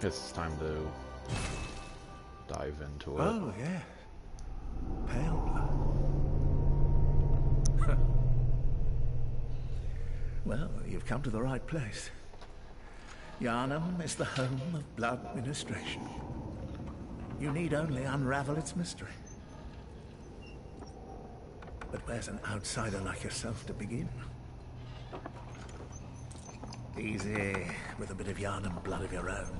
Guess it's time to dive into it. Oh, yeah. Pale blood. Well, you've come to the right place. Yharnam is the home of blood ministration. You need only unravel its mystery. But where's an outsider like yourself to begin? Easy, with a bit of Yharnam blood of your own.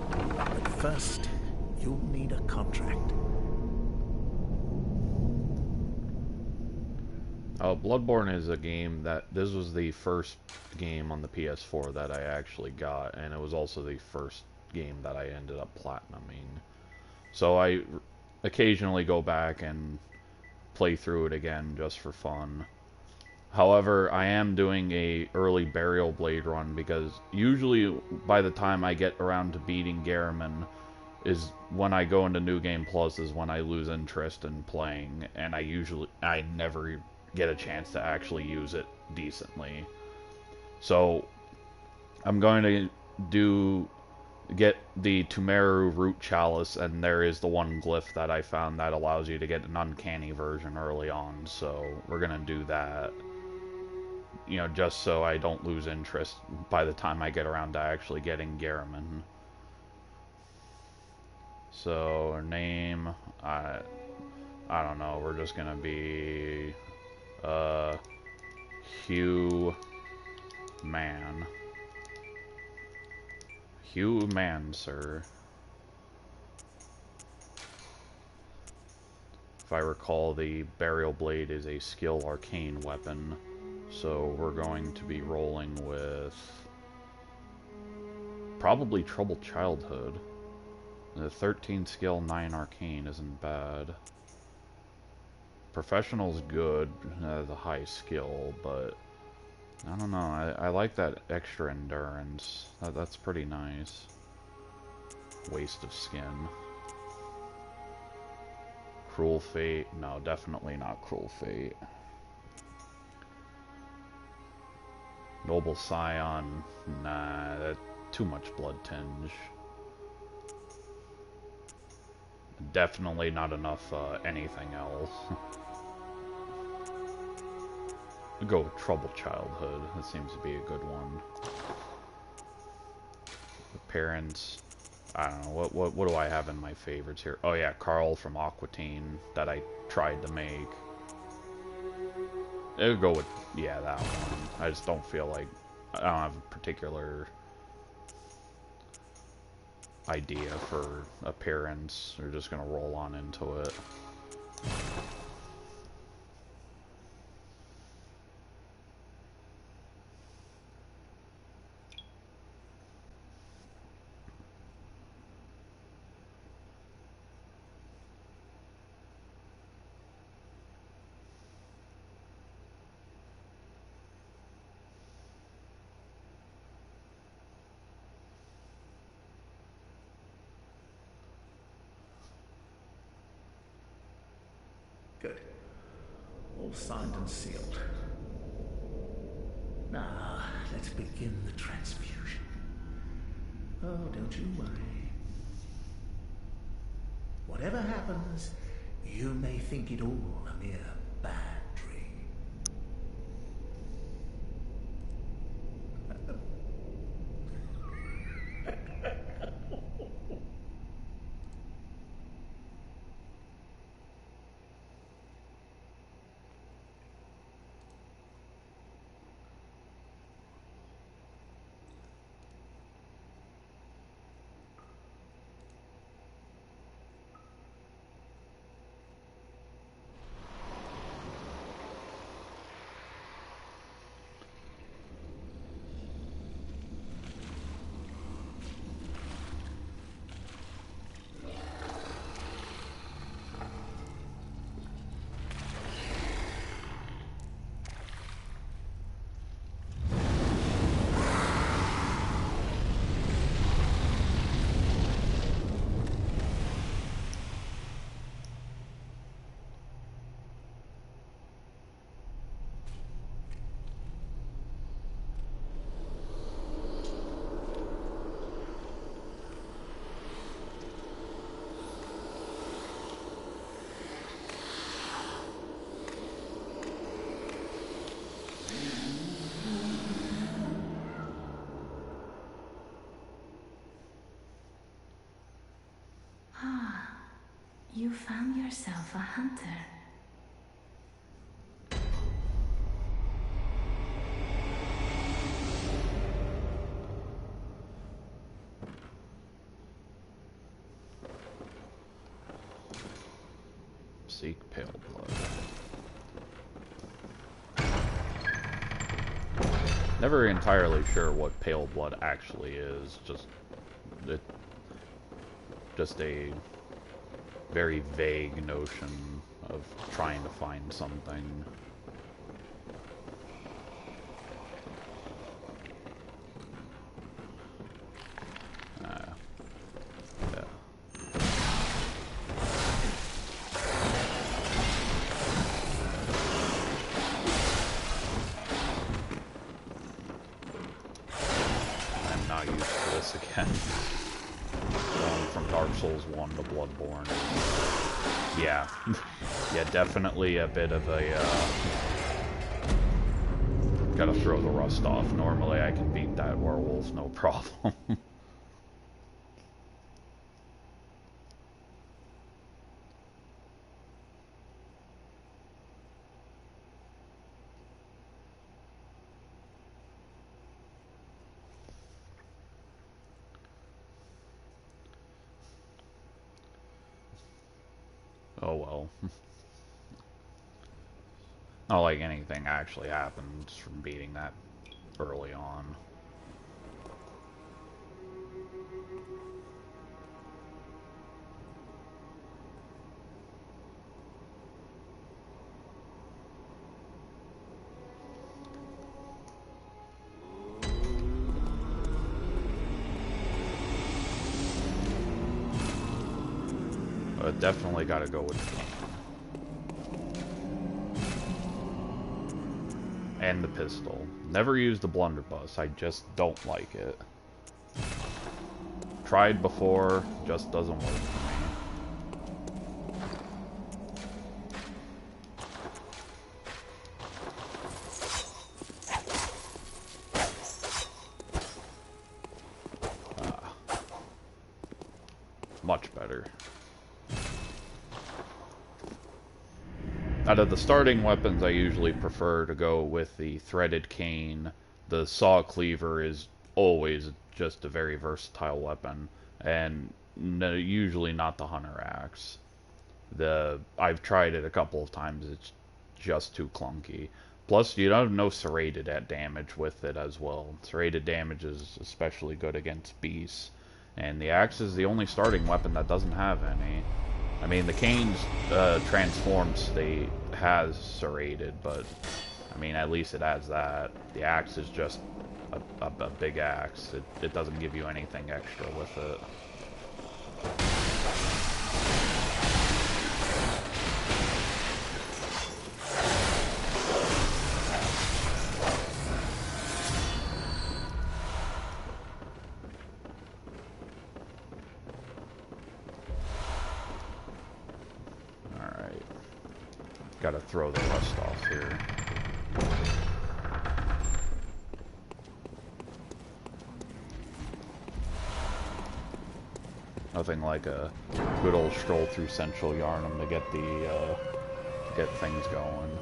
But first, you'll need a contract. Bloodborne is a game that... This was the first game on the PS4 that I actually got, and it was also the first game that I ended up platinuming. So I occasionally go back and play through it again just for fun. However, I am doing a early Burial Blade run because usually by the time I get around to beating Garamond is when I go into New Game Plus is when I lose interest in playing, and I never get a chance to actually use it decently. So I'm going to get the Tumeru Root Chalice, and there is the one glyph that I found that allows you to get an uncanny version early on, so we're gonna do that. You know, just so I don't lose interest by the time I get around to actually getting Garamond. So, name, I don't know, we're just gonna be, Hugh Man. Hugh Man, sir. If I recall, the Burial Blade is a skill arcane weapon. So we're going to be rolling with probably Troubled Childhood. The 13 skill, 9 arcane isn't bad. Professional's good, the high skill, but I don't know. I like that extra endurance. That's pretty nice. Waste of skin. Cruel Fate? No, definitely not Cruel Fate. Noble Scion? Nah, that's too much blood tinge. Definitely not enough anything else. I'll go with Troubled Childhood. That seems to be a good one. Appearance. I don't know. What do I have in my favorites here? Oh yeah, Carl from Aqua Teen that I tried to make. I'll go with, yeah, that one. I just don't feel like... I don't have a particular idea for appearance. We're just gonna roll on into it. Good. All signed and sealed. Now, let's begin the transfusion. Oh, don't you worry. Whatever happens, you may think it all a mere bad dream. found yourself a hunter. Seek pale blood. Never entirely sure what pale blood actually is. Just a very vague notion of trying to find something. Yeah. I'm not used to this again. Going from Dark Souls 1 to Bloodborne. Yeah. Yeah, definitely a bit of a, gotta throw the rust off. Normally I can beat that werewolf, no problem. Oh well. Not like anything actually happens from beating that early on. But definitely gotta go with the and the pistol. Never used the blunderbuss, I just don't like it. Tried before, just doesn't work for me. Much better. Out of the starting weapons, I usually prefer to go with the threaded cane. The saw cleaver is always just a very versatile weapon, and usually not the hunter axe. I've tried it a couple of times, it's just too clunky. Plus, you don't have no serrated at damage with it as well. Serrated damage is especially good against beasts, and the axe is the only starting weapon that doesn't have any. I mean, the cane's transformed state has serrated, but I mean, at least it has that. The axe is just a big axe. It doesn't give you anything extra with it. Gotta throw the rust off here. Nothing like a good old stroll through Central Yarnum to get get things going.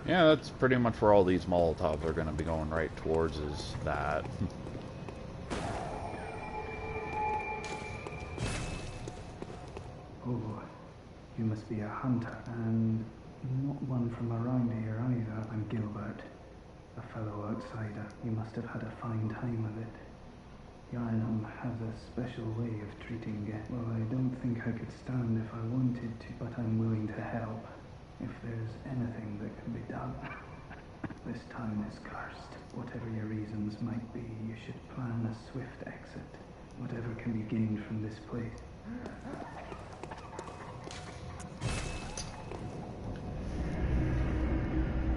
Yeah, that's pretty much where all these Molotovs are going to be going right towards, is that. Oh, you must be a hunter, and not one from around here either. I'm Gilbert, a fellow outsider. You must have had a fine time of it. Yarnum has a special way of treating guests. Well, I don't think I could stand if I wanted to, but I'm willing to help. If there's anything that can be done. This town is cursed. Whatever your reasons might be, you should plan a swift exit. Whatever can be gained from this place.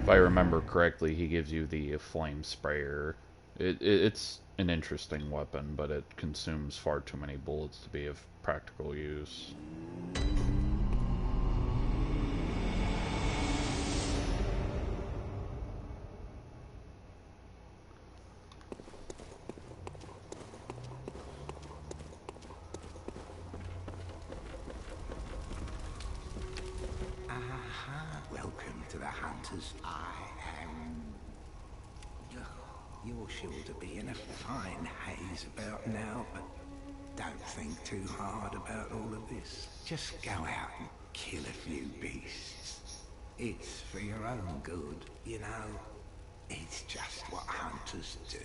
If I remember correctly, he gives you the flame sprayer. It's an interesting weapon, but it consumes far too many bullets to be of practical use. Welcome to the Hunter's Eye. You're sure to be in a fine haze about now, but don't think too hard about all of this. Just go out and kill a few beasts. It's for your own good, you know. It's just what hunters do.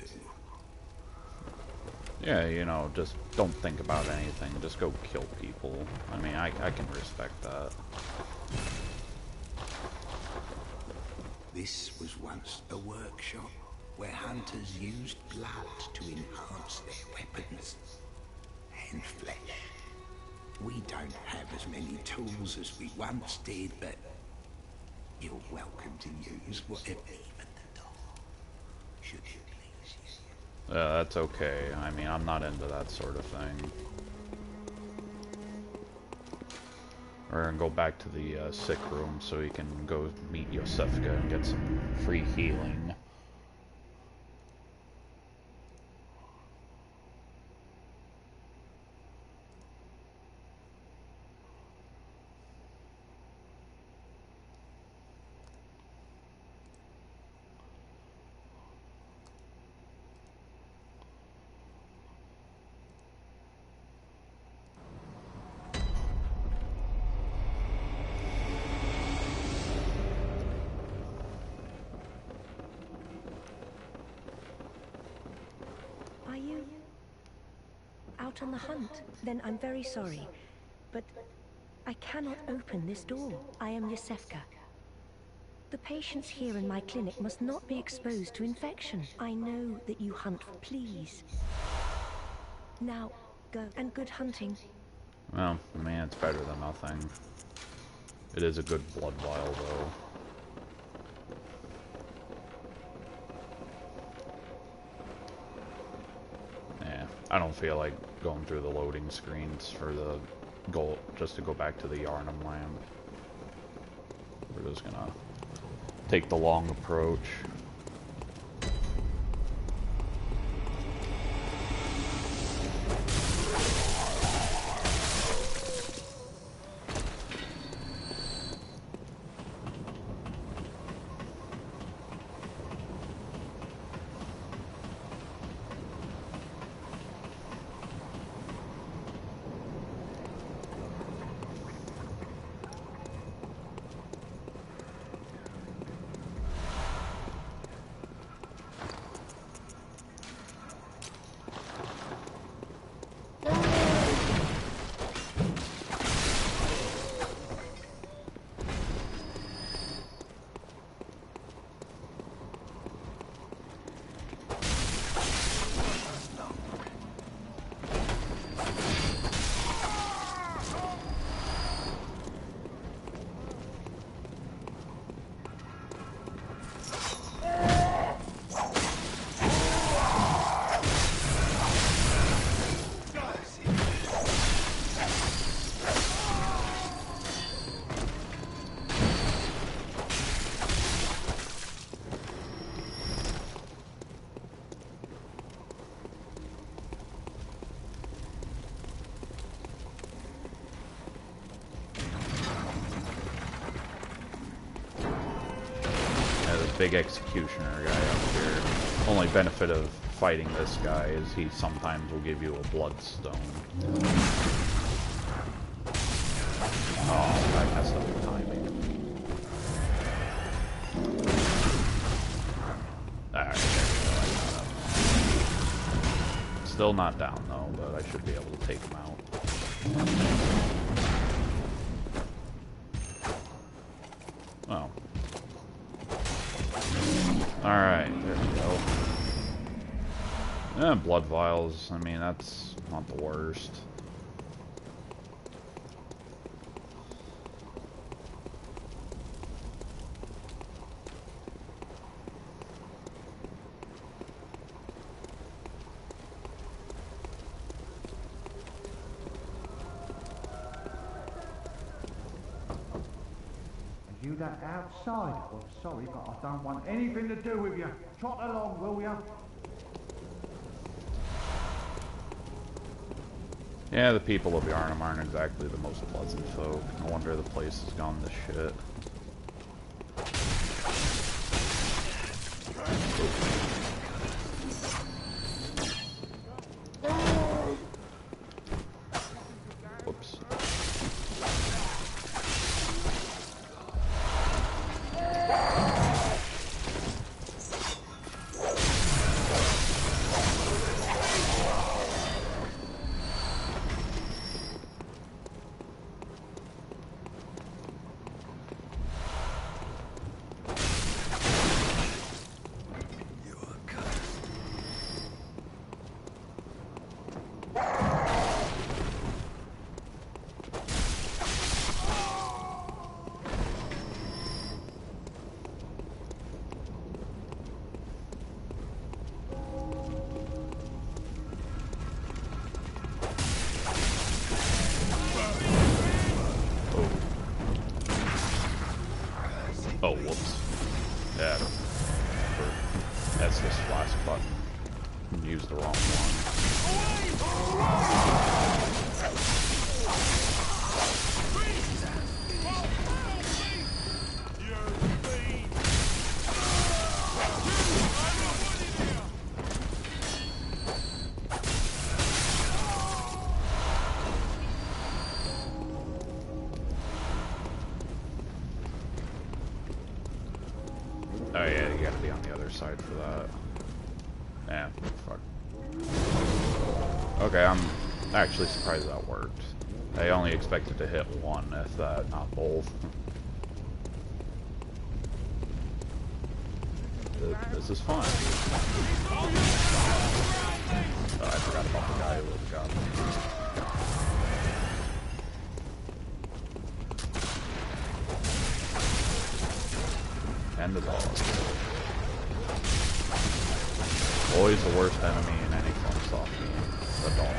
Yeah, you know, just don't think about anything. Just go kill people. I mean, I can respect that. This was once a workshop where hunters used blood to enhance their weapons and flesh. We don't have as many tools as we once did, but you're welcome to use whatever, even the dog, should you please. Yeah, that's okay. I mean, I'm not into that sort of thing. We're gonna go back to the sick room so we can go meet Yosefka and get some free healing. Are you out on the hunt? Then I'm very sorry, but I cannot open this door. I am Yosefka. The patients here in my clinic must not be exposed to infection. I know that you hunt. Please. Now, go, and good hunting. Well, man, it's better than nothing. It is a good blood vial, though. Yeah, I don't feel like going through the loading screens for the goal just to go back to the Yarnum lamp. We're just gonna take the long approach. big executioner guy up here. Only benefit of fighting this guy is he sometimes will give you a bloodstone. Oh, I messed up the timing. Alright, there we go. I got him. Still not down though, but I should be able to take him out. Oh. Alright, there we go. Blood vials, I mean, that's not the worst. You that outside? Oh, sorry, but I don't want anything to do with you. Trot along, will ya? Yeah, the people of Yarnum aren't exactly the most pleasant folk. No wonder the place has gone to shit. Whoops. Oh, whoops. Yeah, that's this flash button. Use the wrong one. Oh yeah, you gotta be on the other side for that. Yeah, fuck. Okay, I'm actually surprised that worked. I only expected to hit one, if that, not both. This is fun. Oh, I forgot about the guy who was got me. And the dog. Always the worst enemy in any FromSoft game. The dog.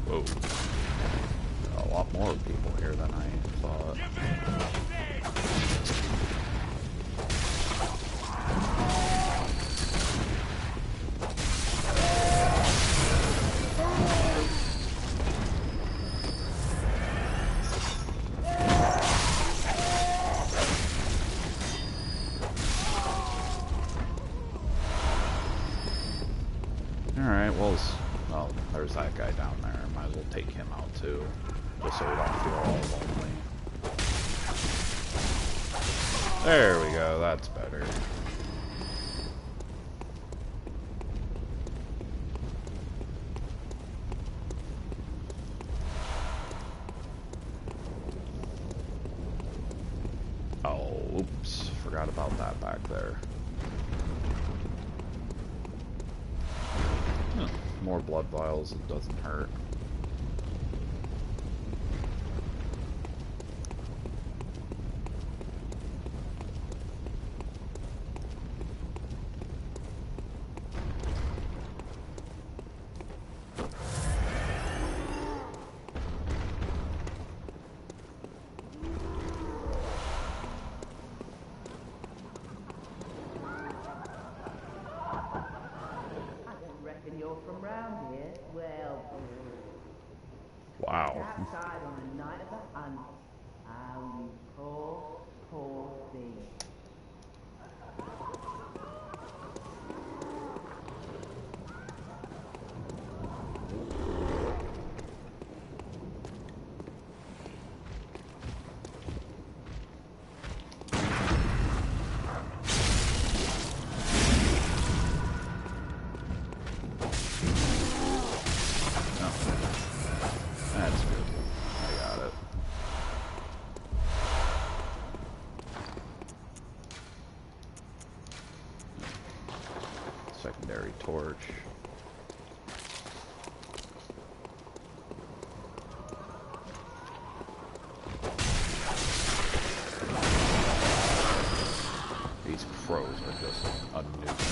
Whoa. A lot more people here than I thought. Alright, well, there's that guy down there. Might as well take him out too. Just so we don't feel all lonely. There we go, that's better. Oh, oops. Forgot about that back there. More blood vials, it doesn't hurt. You're from round here? Well, Wow. Outside on the night of the hunt. Oh, you poor, poor thing. That's good. I got it. Secondary torch. These crows are just a nuisance.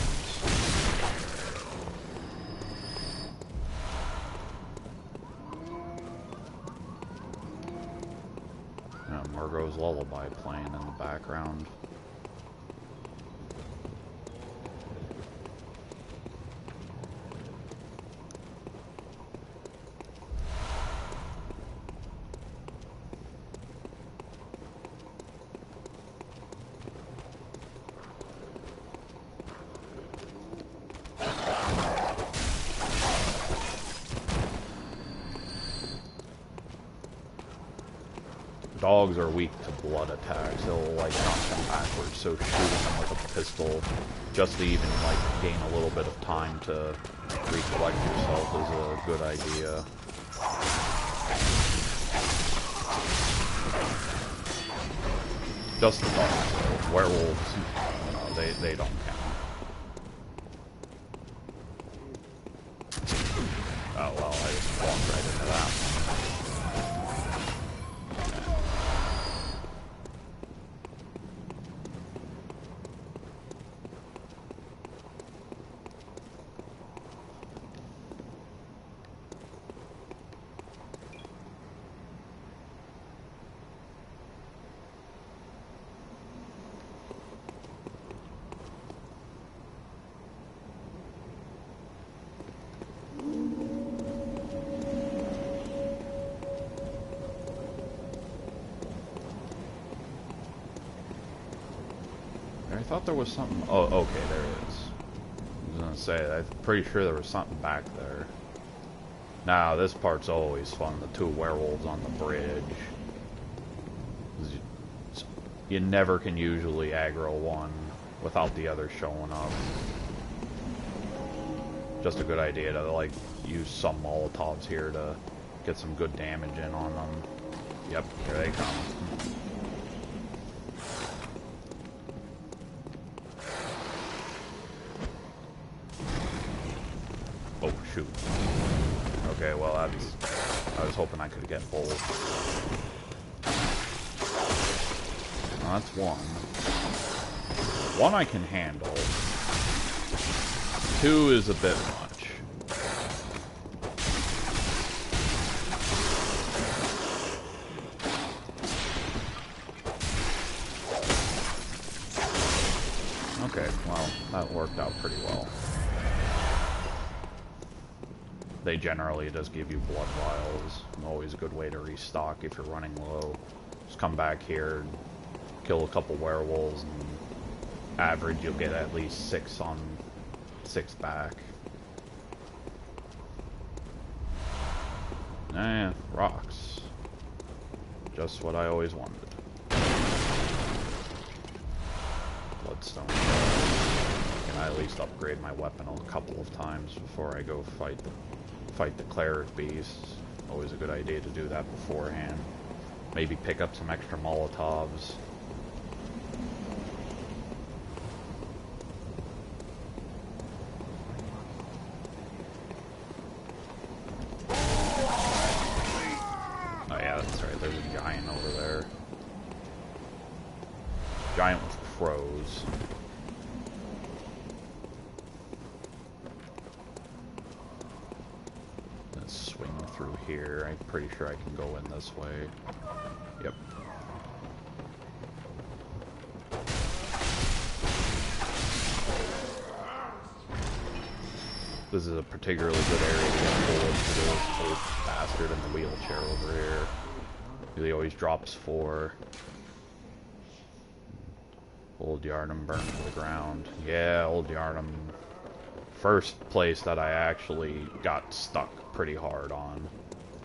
Margot's lullaby playing in the background. Dogs are weak to blood attacks. They'll like knock them backwards, so shooting them with a pistol just to even like gain a little bit of time to recollect yourself is a good idea. Just the dogs, though. Werewolves, they don't count. Oh well, I just walked right into that one. I thought there was something. Oh, okay, there it is. I was gonna say, I'm pretty sure there was something back there. Now, this part's always fun. The two werewolves on the bridge. You never can usually aggro one without the other showing up. Just a good idea to like use some Molotovs here to get some good damage in on them. Yep, here they come. Oh, shoot. Okay, well, I was hoping I could get both. Well, that's one. One I can handle. Two is a bit much. Okay, well, that worked out pretty well. They generally just give you blood vials. Always a good way to restock if you're running low. Just come back here, kill a couple werewolves, and average you'll get at least 6 on 6 back. Rocks. Just what I always wanted. Bloodstone. Can I at least upgrade my weapon a couple of times before I go fight the cleric beasts. Always a good idea to do that beforehand. Maybe pick up some extra Molotovs. Oh yeah, that's right, there's a giant over there. Giant with crows. Swing through here. I'm pretty sure I can go in this way. Yep. This is a particularly good area to get bullets to this old bastard in the wheelchair over here. He always drops 4. Old Yharnam burned to the ground. Yeah, Old Yharnam. First place that I actually got stuck pretty hard on.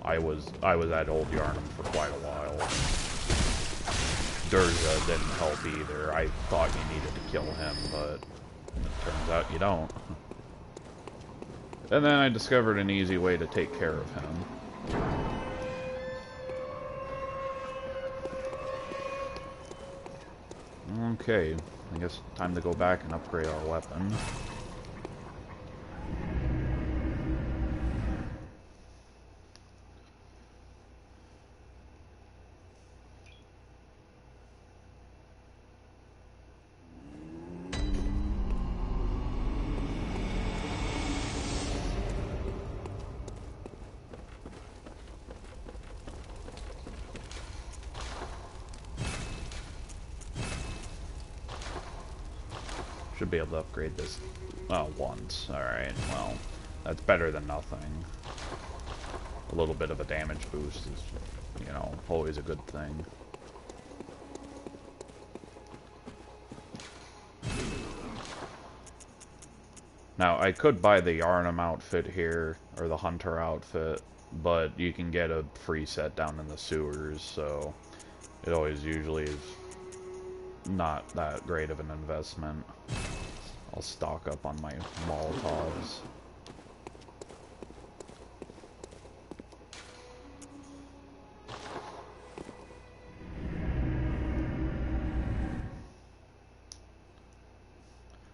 I was at Old Yharnam for quite a while. Durza didn't help either. I thought you needed to kill him, but it turns out you don't. And then I discovered an easy way to take care of him. Okay, I guess time to go back and upgrade our weapon. Should be able to upgrade this once. Alright, well, that's better than nothing. A little bit of a damage boost is, you know, always a good thing. Now, I could buy the Yharnam outfit here, or the Hunter outfit, but you can get a free set down in the sewers, so it always usually is not that great of an investment. I'll stock up on my Molotovs.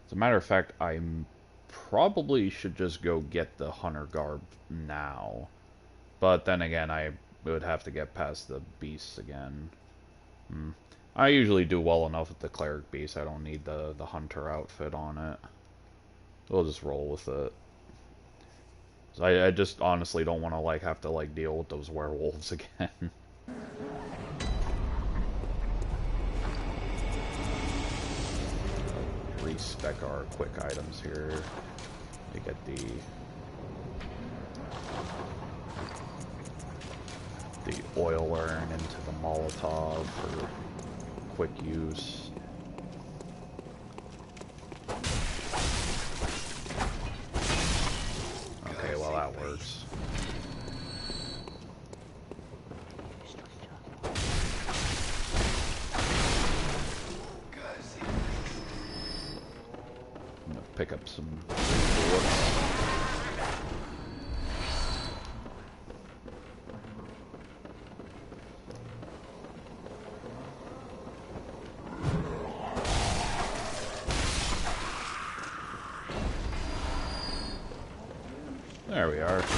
As a matter of fact, I probably should just go get the Hunter Garb now. But then again, I would have to get past the beasts again. I usually do well enough with the Cleric Beast, I don't need the Hunter outfit on it. We'll just roll with it. So I just honestly don't want to like have to like deal with those werewolves again. Respec our quick items here. We get the oil urn into the Molotov for quick use. Okay, well that works. I'm gonna pick up some bullets. There we are. Better.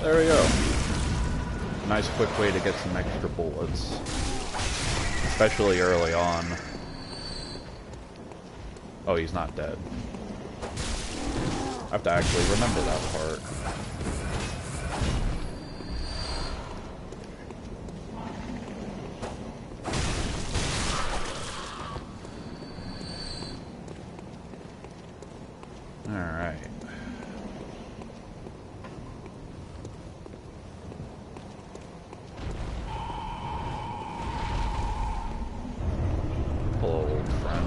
There we go. Nice quick way to get some extra bullets. Especially early on. Oh, he's not dead. I have to actually remember that part. Alright. Old friend.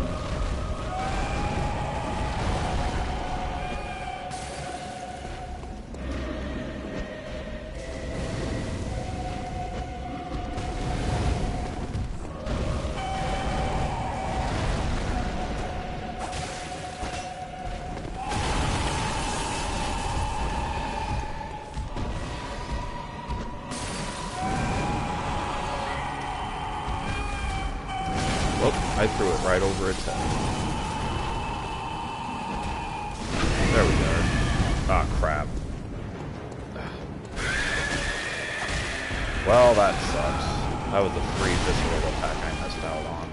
I threw it right over its head. There we go. Ah, crap. Well, that sucks. That was a free visceral attack I missed out on.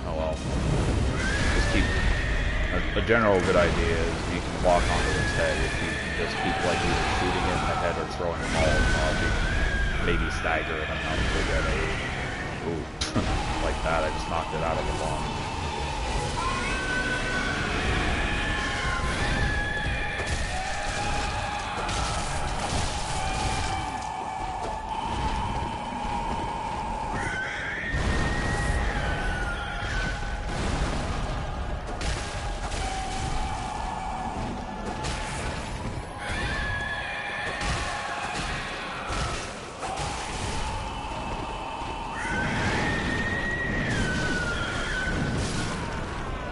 Oh well. Just keep... A general good idea is you can walk onto his head if you just keep like either shooting it in the head or throwing a Molotov. You can maybe stagger it enough to get a... Ooh. Like that, I just knocked it out of the bomb.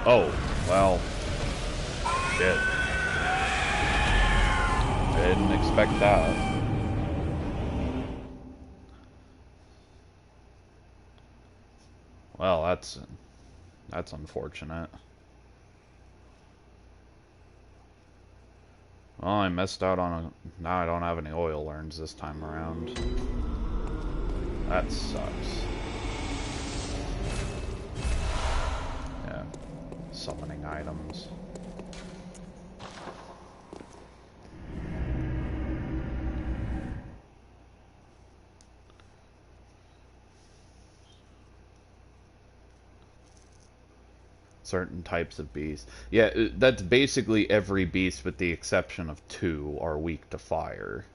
Oh, well, shit. I didn't expect that. Well, that's unfortunate. Well, I missed out on a... Now I don't have any oil urns this time around. That sucks. Yeah. Summoning items. Certain types of beasts. Yeah, that's basically every beast with the exception of 2 are weak to fire.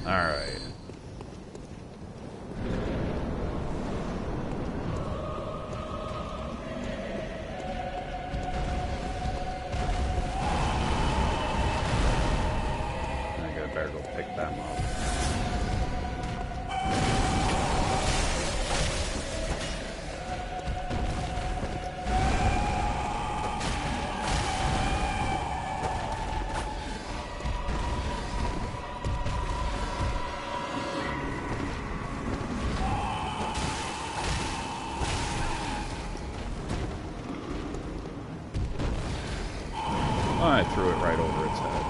Alright. I better go pick them up. I threw it right over its head.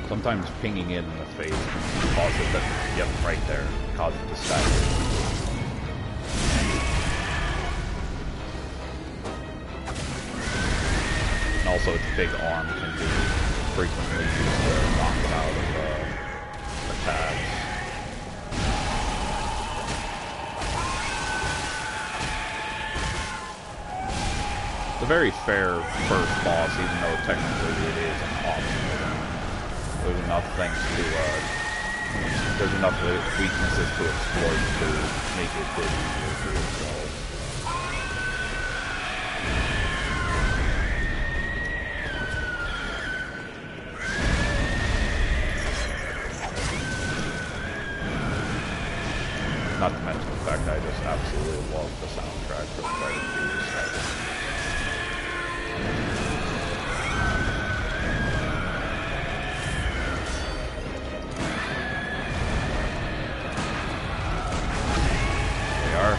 Sometimes pinging it in the face can cause it to, yep, right there, cause it to stagger. And also its big arm can be frequently used to knock it out of attacks. It's a very fair first boss, even though technically it is an optional one. There's enough things to, there's enough weaknesses to exploit to make it a bit easier for yourself. love the soundtrack for the Call of Duty stuff. They are.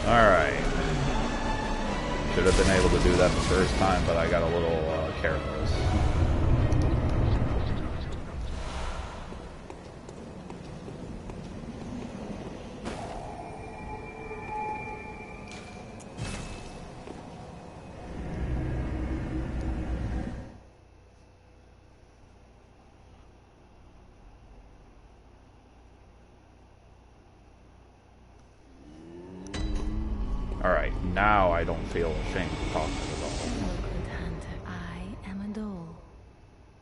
Alright. Should have been able to do that the first time, but I got a little careless. Alright, now I don't feel ashamed of talking at all. Oh, good hunter, I am a doll.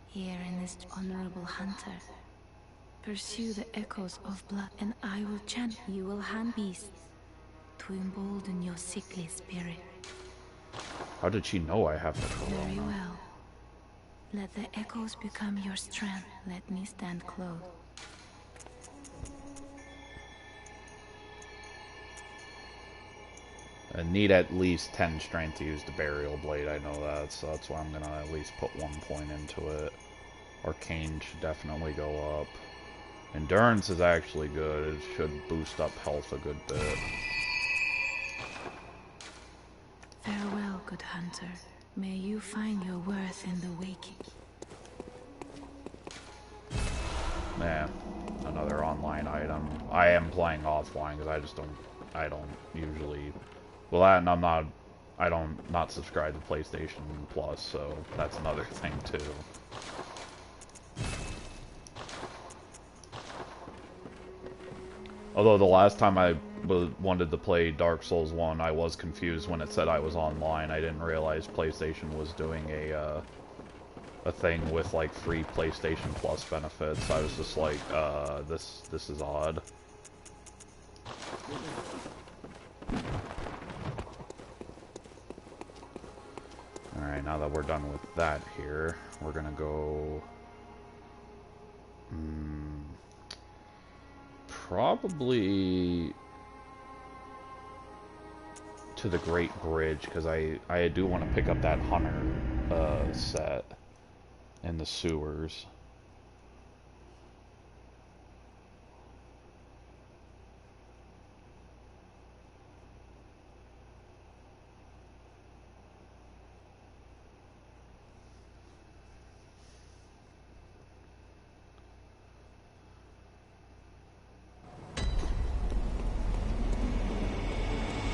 Here in this honorable hunter. Pursue the echoes of blood, and I will chant. You will hunt beasts to embolden your sickly spirit. How did she know I have the Very corona? well. Let the echoes become your strength. Let me stand close. I need at least 10 strength to use the burial blade, I know that, so that's why I'm gonna at least put 1 point into it. Arcane should definitely go up. Endurance is actually good, it should boost up health a good bit. Farewell, good hunter. May you find your worth in the waking. Yeah, another online item. I am playing offline because I don't usually, well, that, and I don't not subscribe to PlayStation Plus, so that's another thing too. Although the last time I wanted to play Dark Souls 1, I was confused when it said I was online. I didn't realize PlayStation was doing a thing with like free PlayStation Plus benefits. I was just like, this is odd. Alright, now that we're done with that here, we're gonna go... probably to the Great Bridge, because I do want to pick up that Hunter set in the sewers.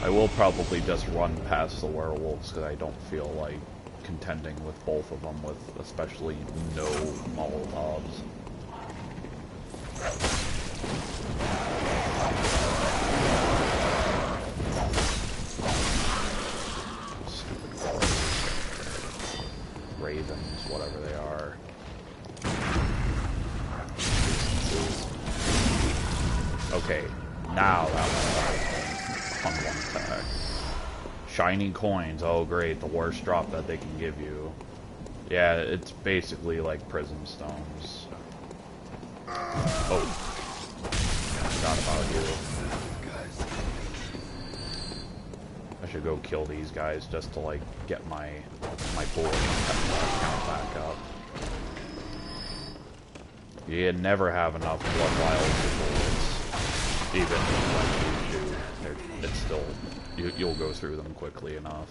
I will probably just run past the werewolves because I don't feel like contending with both of them with especially no Molotovs. Stupid ravens, whatever they are. Okay, now that one. On one attack. Shiny coins. Oh great, the worst drop that they can give you. Yeah, it's basically like prism stones. Oh. Forgot about you. I should go kill these guys just to like get my bullet count back up. You never have enough blood vials for bullets, even when you do. It's still you'll go through them quickly enough.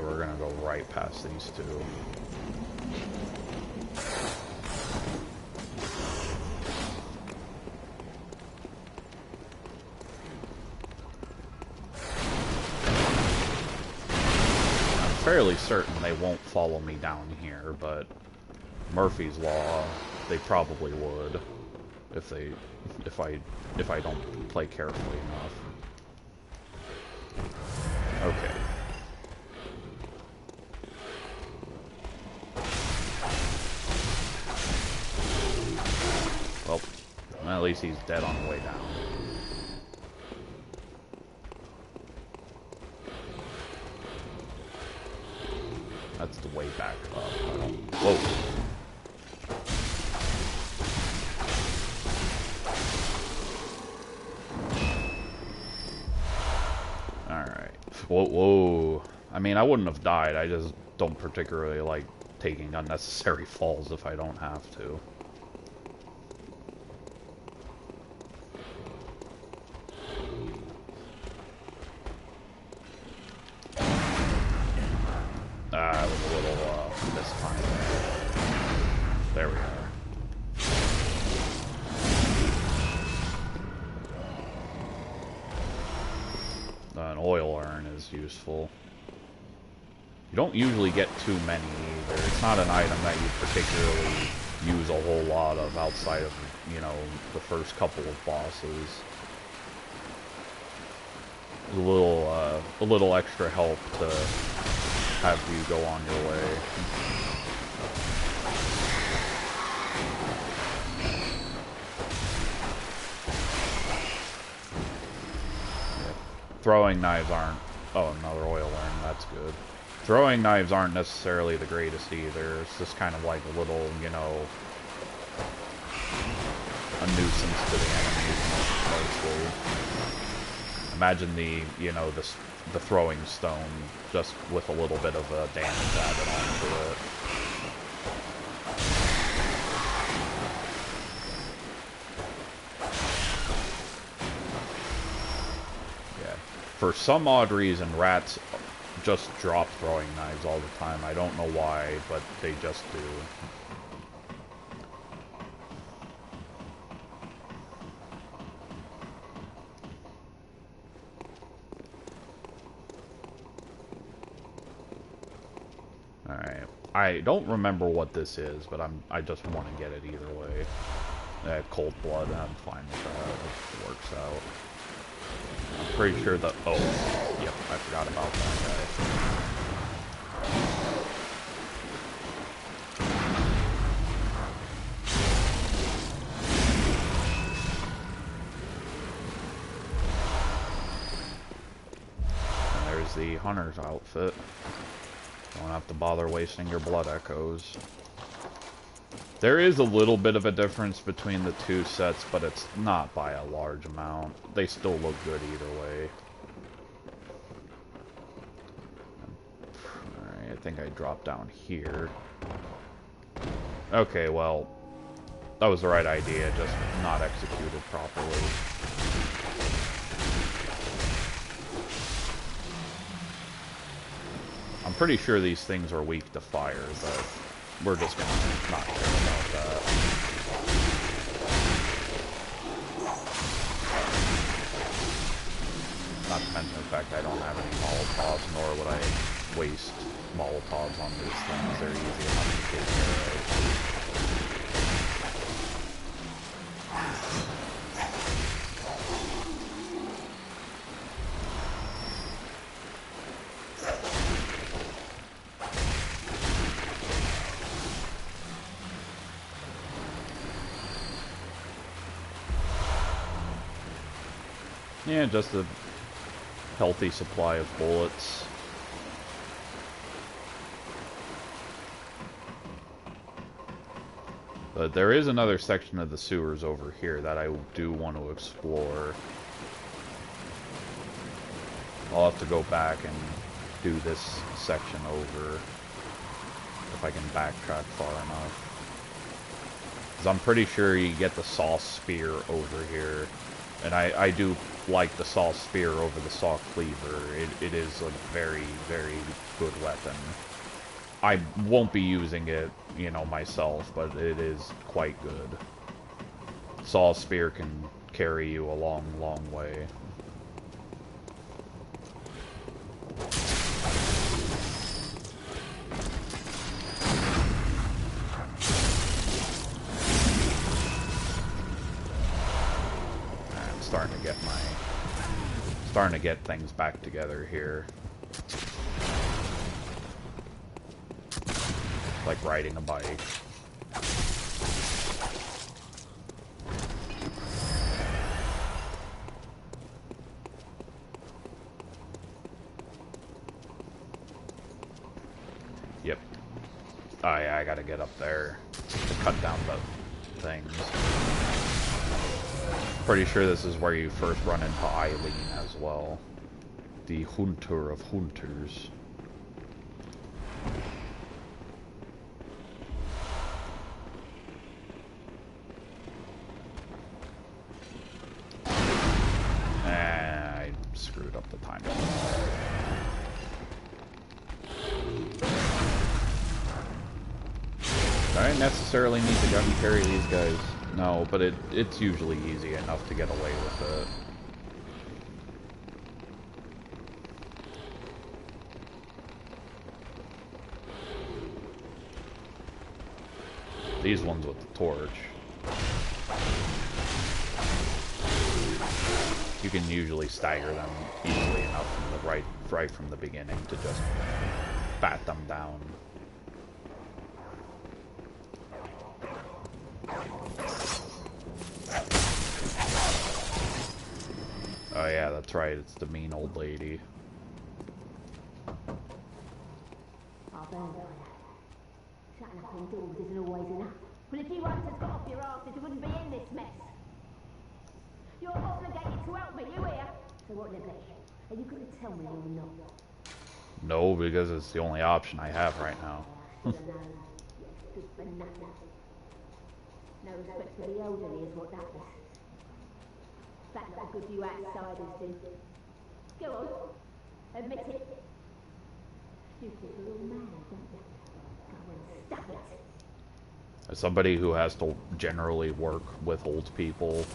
We're gonna go right past these two. I'm fairly certain they won't follow me down here, but Murphy's Law, they probably would if I don't play carefully enough. Okay. Well, at least he's dead on the way down. That's the way back up. Whoa. Alright. Whoa. I mean, I wouldn't have died. I just don't particularly like taking unnecessary falls if I don't have to. It was a little mistimed. There we are. An oil urn is useful. You don't usually get too many either. It's not an item that you particularly use a whole lot of outside of, you know, the first couple of bosses. A little extra help to have you go on your way. Yeah. Throwing knives aren't... Oh, another oil urn, that's good. Throwing knives aren't necessarily the greatest either. It's just kind of like a little, you know, a nuisance to the enemies, mostly. Imagine the, you know, the throwing stone just with a little bit of damage added onto it. Yeah. For some odd reason, rats just drop throwing knives all the time. I don't know why, but they just do. Alright. I don't remember what this is, but I just want to get it either way. Cold blood, I'm fine with that. It works out. I'm pretty sure that... Oh, yep, I forgot about that guy. And there's the hunter's outfit. Don't have to bother wasting your blood echoes. There is a little bit of a difference between the two sets, but it's not by a large amount. They still look good either way. Alright, I think I dropped down here. Okay, well, that was the right idea, just not executed properly. I'm pretty sure these things are weak to fire, but we're just gonna not care about that. Not to mention the fact I don't have any Molotovs, nor would I waste Molotovs on these things. They're easy enough to take care of. Yeah, just a healthy supply of bullets. But there is another section of the sewers over here that I do want to explore. I'll have to go back and do this section over if I can backtrack far enough. Because I'm pretty sure you get the saw spear over here. And I do like the saw spear over the saw cleaver. It is a very, very good weapon. I won't be using it, you know, myself, but it is quite good. Saw spear can carry you a long, long way. Starting to get things back together here. Like riding a bike. Yep. Oh yeah, I gotta get up there to cut down the things. Pretty sure this is where you first run into Eileen as well. The Hunter of Hunters. I screwed up the time. Do I necessarily need to gun carry these guys? No, but it's usually easy enough to get away with it. These ones with the torch. You can usually stagger them easily enough from the right from the beginning to just bat them down. Oh yeah, that's right, it's the mean old lady. I'll burn for that. Shutting up indoors isn't always enough. Well, if you once had got off your asses, you wouldn't be in this mess. You're obligated to help me, you hear? So what, Libby? Are you going to tell me or not? No, because it's the only option I have right now. Yes, good for nothing. No respect for the elderly is what that is. That lot of good you outsiders do. Go on, admit it. You think you're all mad, don't you? Go and stuff it. As somebody who has to generally work with old people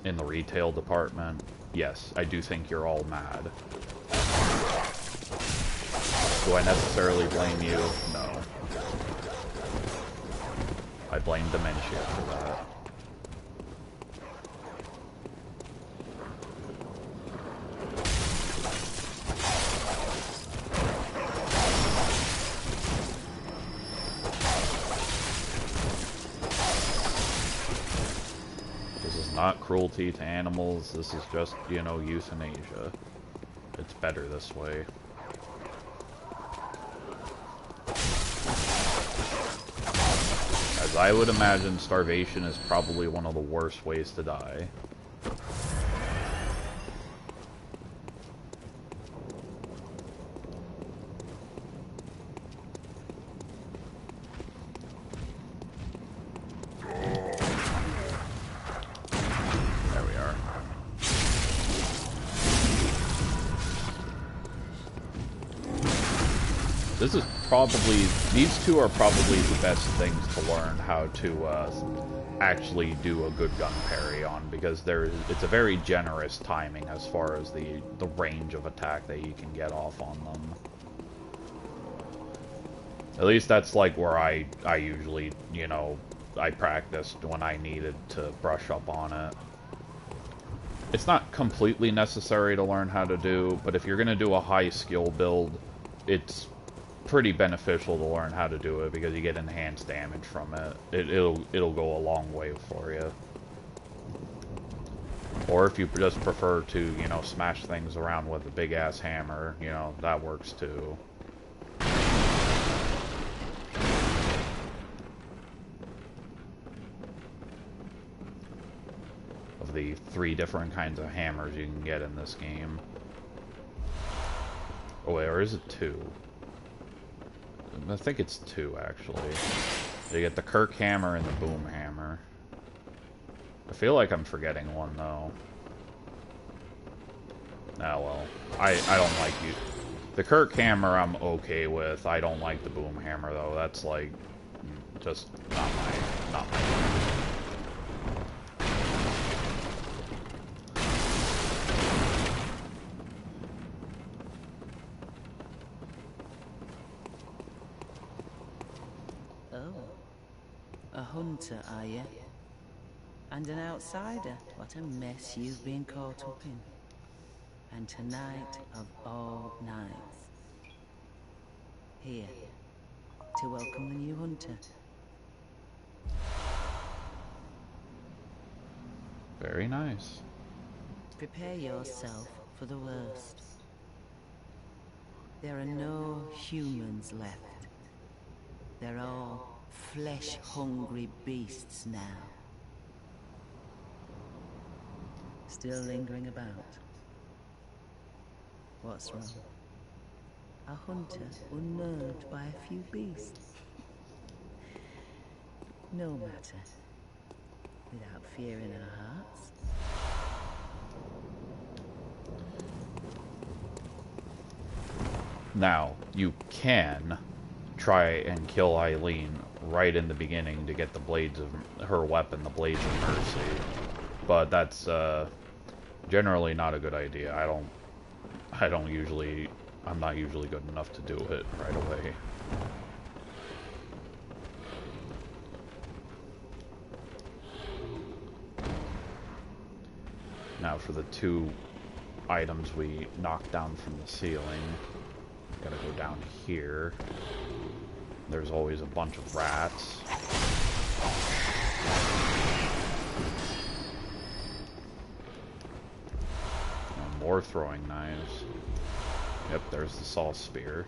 in the retail department, yes, I do think you're all mad. Do I necessarily blame you? No. I blame dementia for that. Not cruelty to animals, this is just, you know, euthanasia. It's better this way. As I would imagine, starvation is probably one of the worst ways to die. This is probably, these two are probably the best things to learn how to actually do a good gun parry on, because it's a very generous timing as far as the range of attack that you can get off on them. At least that's like where I usually, you know, I practiced when I needed to brush up on it. It's not completely necessary to learn how to do, but if you're going to do a high skill build, it's pretty beneficial to learn how to do it because you get enhanced damage from it. It'll go a long way for you. Or if you just prefer to, you know, smash things around with a big-ass hammer, you know, that works too. Of the 3 different kinds of hammers you can get in this game. Oh wait, or is it 2? I think it's 2, actually. You get the Kirk hammer and the boom hammer. I feel like I'm forgetting one, though. Ah, well. I don't like you. The Kirk hammer I'm okay with. I don't like the boom hammer, though. That's, like, just not my Oh. A hunter, are you? And an outsider? What a mess you've been caught up in. And tonight of all nights. Here, to welcome the new hunter. Very nice. Prepare yourself for the worst. There are no humans left. They're all flesh-hungry beasts now. Still lingering about. What's wrong? A hunter unnerved by a few beasts. No matter. Without fear in our hearts. Now, you can try and kill Eileen right in the beginning to get the blades of her weapon, the Blades of Mercy. But that's generally not a good idea. I'm not usually good enough to do it right away. Now for the 2 items we knocked down from the ceiling. Gotta go down here. There's always a bunch of rats. And more throwing knives. Yep, there's the saw spear.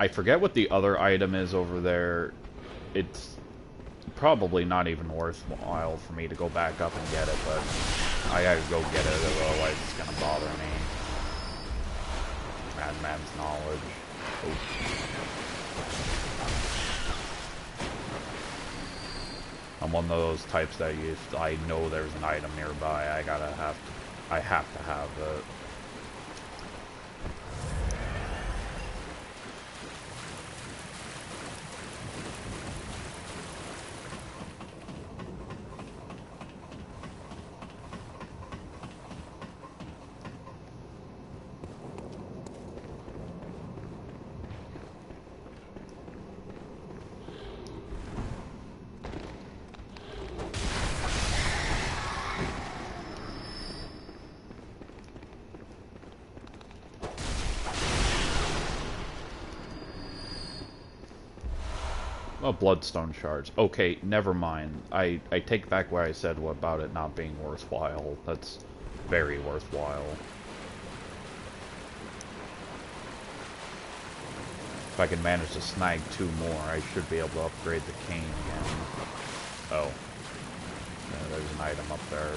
I forget what the other item is over there. It's probably not even worthwhile for me to go back up and get it, but I gotta go get it, otherwise it's gonna bother me. Madman's knowledge. Oh. I'm one of those types that if I know there's an item nearby, I have to have it. Oh, bloodstone shards. Okay, never mind. I take back what I said about it not being worthwhile. That's very worthwhile. If I can manage to snag 2 more, I should be able to upgrade the cane again. Oh. Yeah, there's an item up there.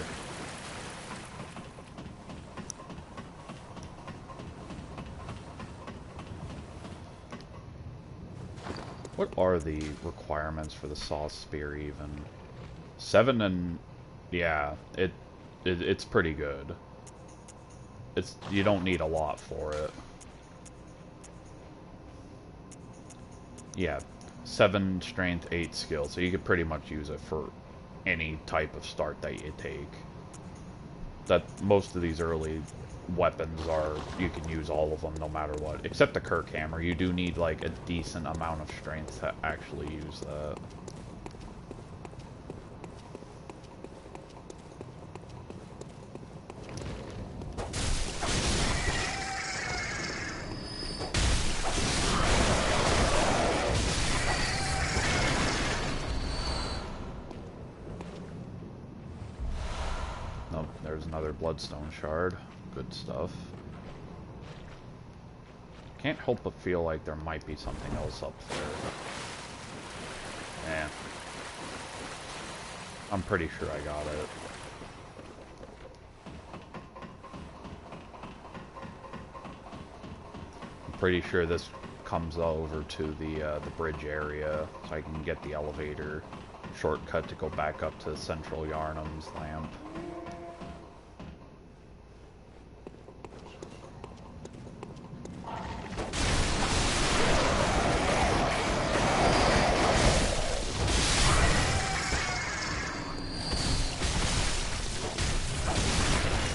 What are the requirements for the saw spear even? 7 and... yeah, it's pretty good. You don't need a lot for it. Yeah, 7 strength, 8 skill, so you could pretty much use it for any type of start that you take. That most of these early weapons are, you can use all of them no matter what. Except the Kirk hammer, you do need like a decent amount of strength to actually use that. another bloodstone shard. Good stuff. Can't help but feel like there might be something else up there. Eh. I'm pretty sure I got it. I'm pretty sure this comes over to the bridge area, so I can get the elevator shortcut to go back up to Central Yarnum's lamp.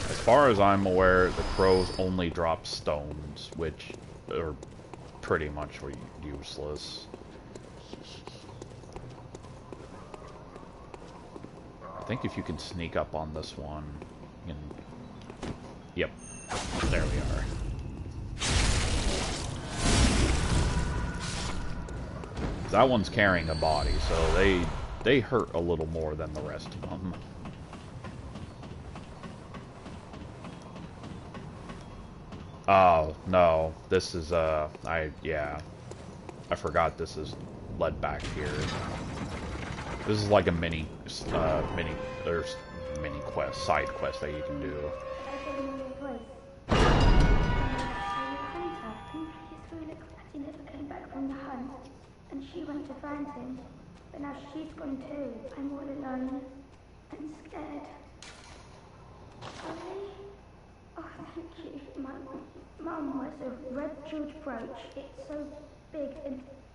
As far as I'm aware, the crows only drop stones, which are pretty much useless. I think if you can sneak up on this one, you can... Yep, there we are. That one's carrying a body, so they hurt a little more than the rest of them. Oh, no. This is, yeah. I forgot this is led back here. This is like a mini quest, side quest that you can do. He never came back from the hunt, and she went to find him. But now she's gone too. I'm all alone and scared. Sorry? Oh, thank you. My mum was a red jeweled brooch. It's so big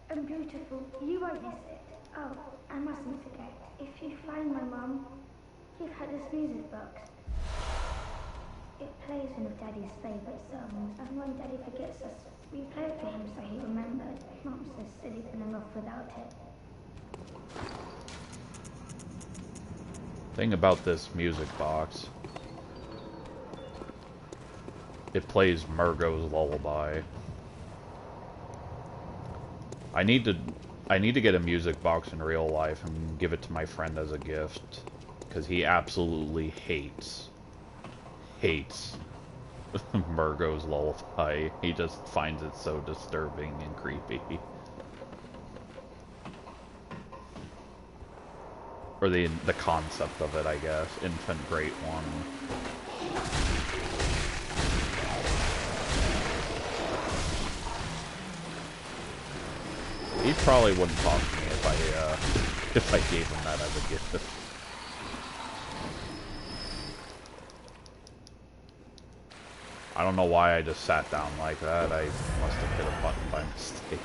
and beautiful. You won't miss it. Oh, I mustn't forget. If you find my mum, give her this music box. It plays one of Daddy's favourite songs, and when Daddy forgets us, we play it for him so he remembers. Mum says silly running off without it. Thing about this music box, it plays Murgo's Lullaby. I need to get a music box in real life and give it to my friend as a gift, because he absolutely hates Murgo's Lullaby. He just finds it so disturbing and creepy. Or the concept of it, I guess. Infant Great One. He probably wouldn't talk to me if I gave him that as a gift. I don't know why I just sat down like that. I must have hit a button by mistake.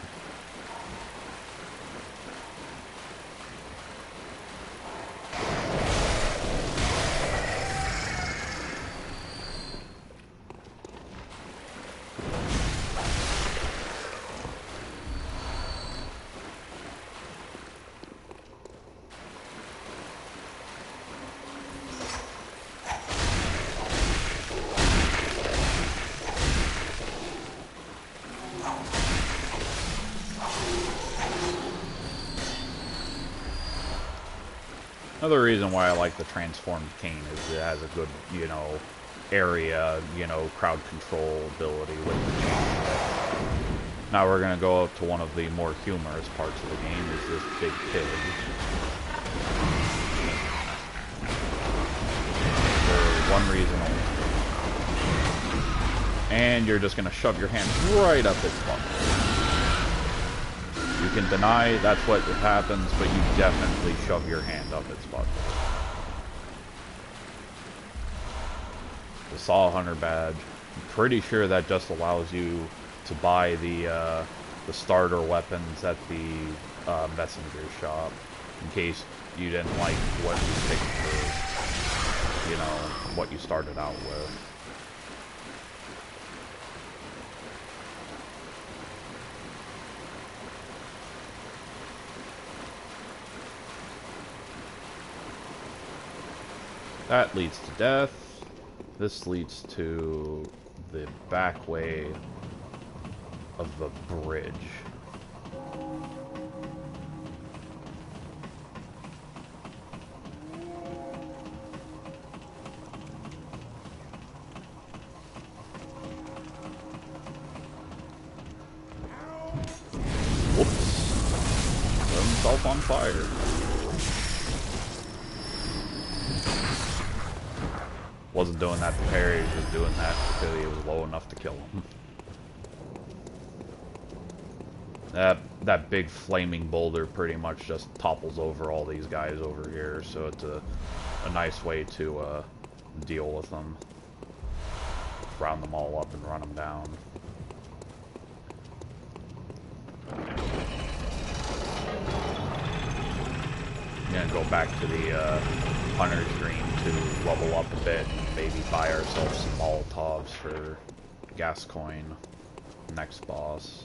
Another reason why I like the transformed cane is it has a good, area, crowd control ability with the cane. Now we're gonna go up to one of the more humorous parts of the game, is this big pig. For one reason only. And you're just gonna shove your hand right up its butt. You can deny that's what happens, but you definitely shove your hand up its butt. The Saw Hunter badge. I'm pretty sure that just allows you to buy the starter weapons at the messenger shop, in case you didn't like what you picked for, what you started out with. That leads to death. This leads to the back way of the bridge. himself on fire. Wasn't doing that to parry, he was just doing that because he was low enough to kill him. That big flaming boulder pretty much just topples over all these guys over here, so it's a nice way to deal with them. Round them all up and run them down. I'm gonna go back to the Hunter's Dream to level up a bit and maybe buy ourselves some Molotovs for Gascoigne, next boss.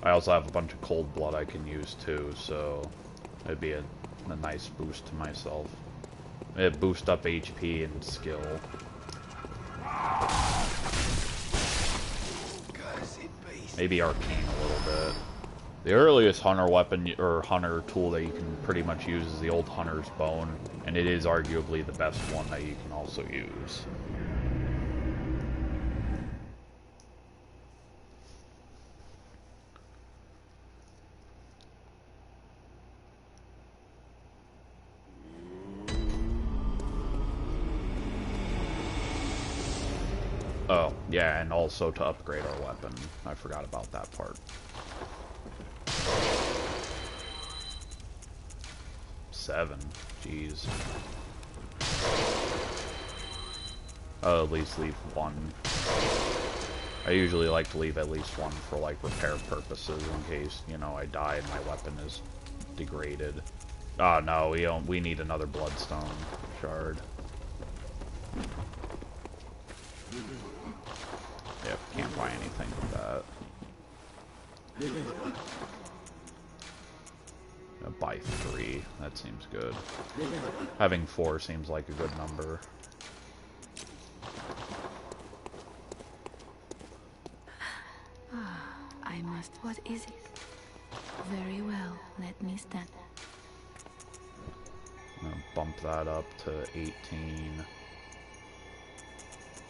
I also have a bunch of cold blood I can use too, so it'd be a nice boost to myself. It boosts up HP and skill. Maybe arcane a little bit. The earliest hunter weapon or hunter tool that you can pretty much use is the old hunter's bone, and it is arguably the best one that you can also use. Oh, yeah, and also to upgrade our weapon. I forgot about that part. 7. Jeez. I'll at least leave 1. I usually like to leave at least 1 for, like, repair purposes in case, you know, I die and my weapon is degraded. Oh, no, we need another bloodstone shard. Yep, can't buy anything with that. I'll buy 3. That seems good. Having 4 seems like a good number. I must. What is it? Very well. Let me stand. I'm gonna bump that up to 18.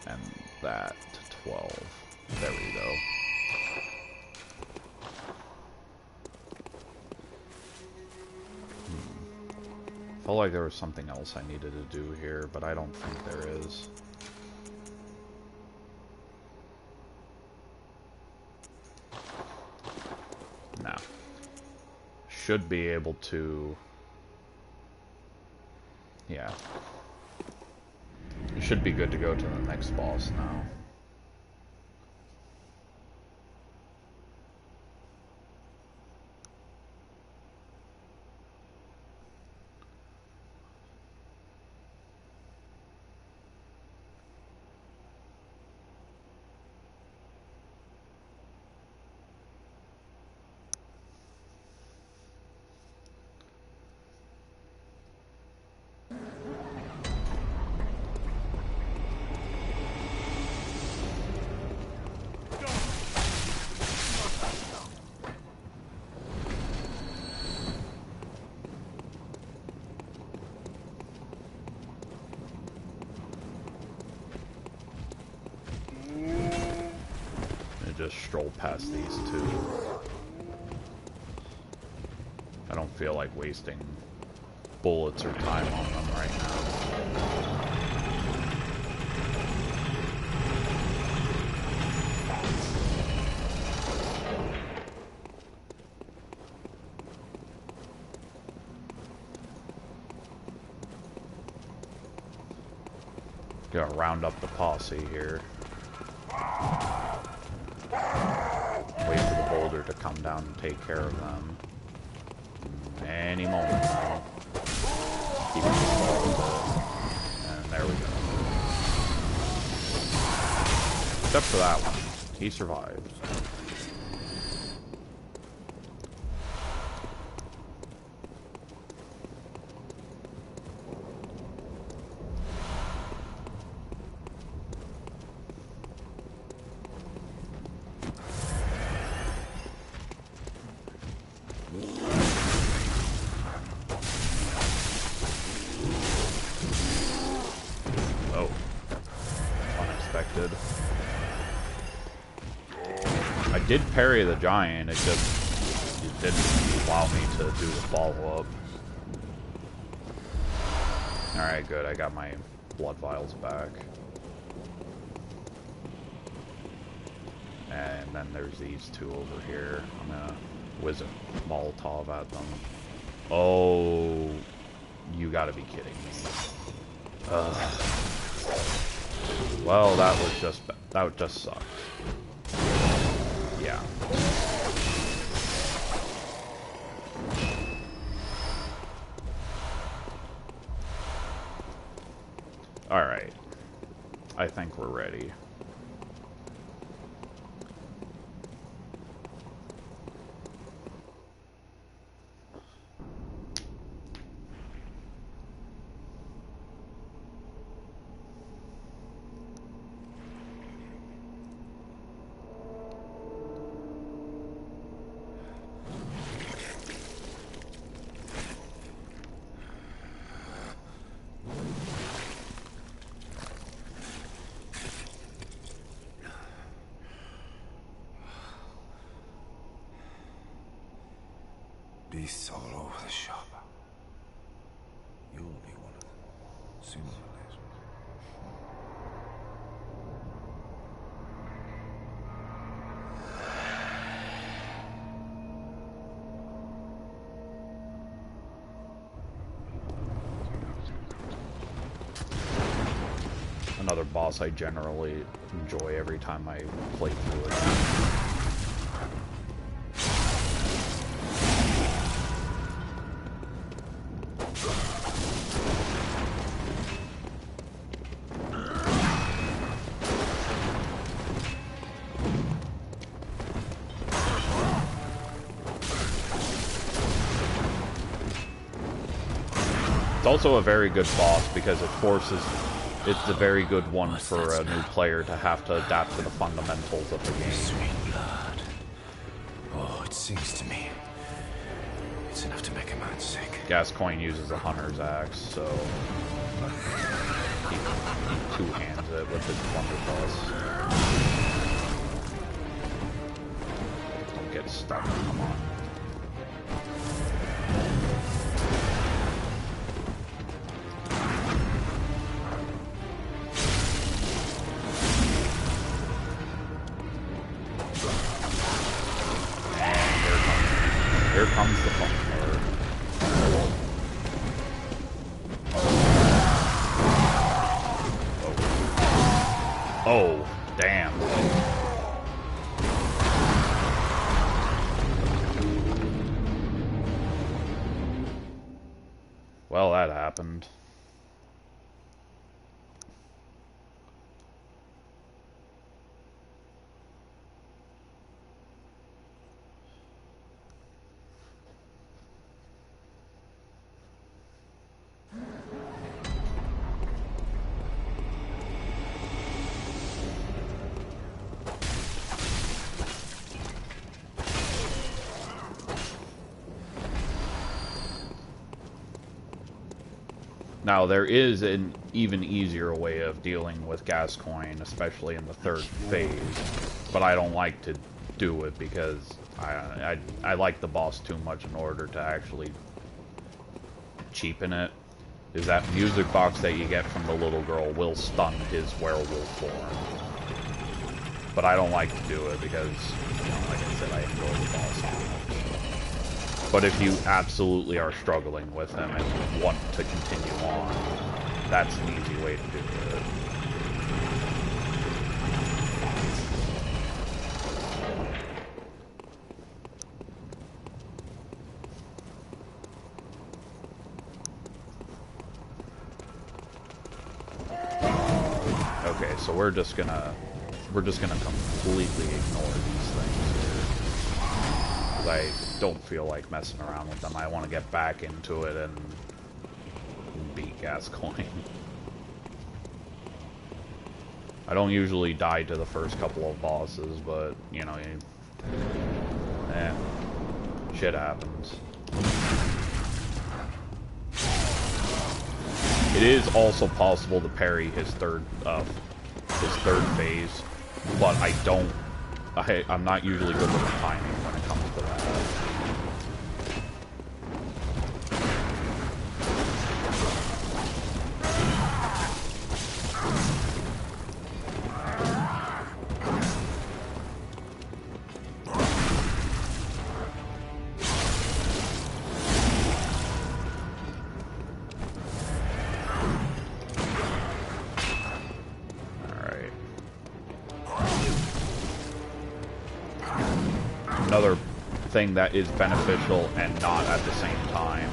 And that to 12. There we go. Felt like there was something else I needed to do here, but I don't think there is. No. Should be able to... Yeah. It should be good to go to the next boss now. Just stroll past these two. I don't feel like wasting bullets or time on them right now. Gotta round up the posse here. Wait for the boulder to come down and take care of them. Any moment now. Keep it slow. And there we go. Except for that one. He survived. I did parry the giant, it just didn't allow me to do the follow-up. Alright, good. I got my blood vials back. And then there's these two over here. I'm gonna whiz a Molotov at them. Oh, you gotta be kidding me. Well, that just sucked. Yeah. Alright. I think we're ready. Beasts all over the shop. You'll be one of them, sooner or later. Another boss I generally enjoy every time I play through it. It's also a very good boss because it's a very good one for a new player to have to adapt to the fundamentals of the game. Sweet blood. Oh, it sings to me. It's enough to make a man sick. Gascoigne uses a hunter's axe, so he two-hands it with his blunderbuss. Don't get stuck, come on. Here comes the fun part. Oh, damn. Well, that happened. Now, there is an even easier way of dealing with Gascoigne, especially in the third phase, but I don't like to do it because I like the boss too much in order to actually cheapen it. Is that music box that you get from the little girl will stun his werewolf form. But I don't like to do it because, you know, like I said, I enjoy the boss too much. But if you absolutely are struggling with him and want to continue on, that's an easy way to do it. Okay, so we're just gonna completely ignore these things here. 'Cause I don't feel like messing around with them. I want to get back into it and beat Gascoigne. I don't usually die to the first couple of bosses, but, you know, shit happens. It is also possible to parry his third phase, but I'm not usually good with the timing when it comes to that. another thing that is beneficial and not at the same time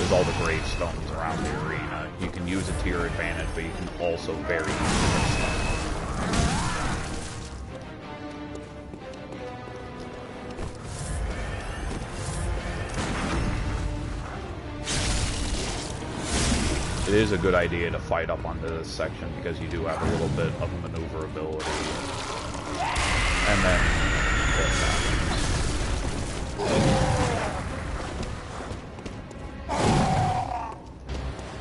is all the gravestones around the arena. You can use it to your advantage, but you can also very easily stun. It is a good idea to fight up onto this section because you do have a little bit of maneuverability. And then this happens.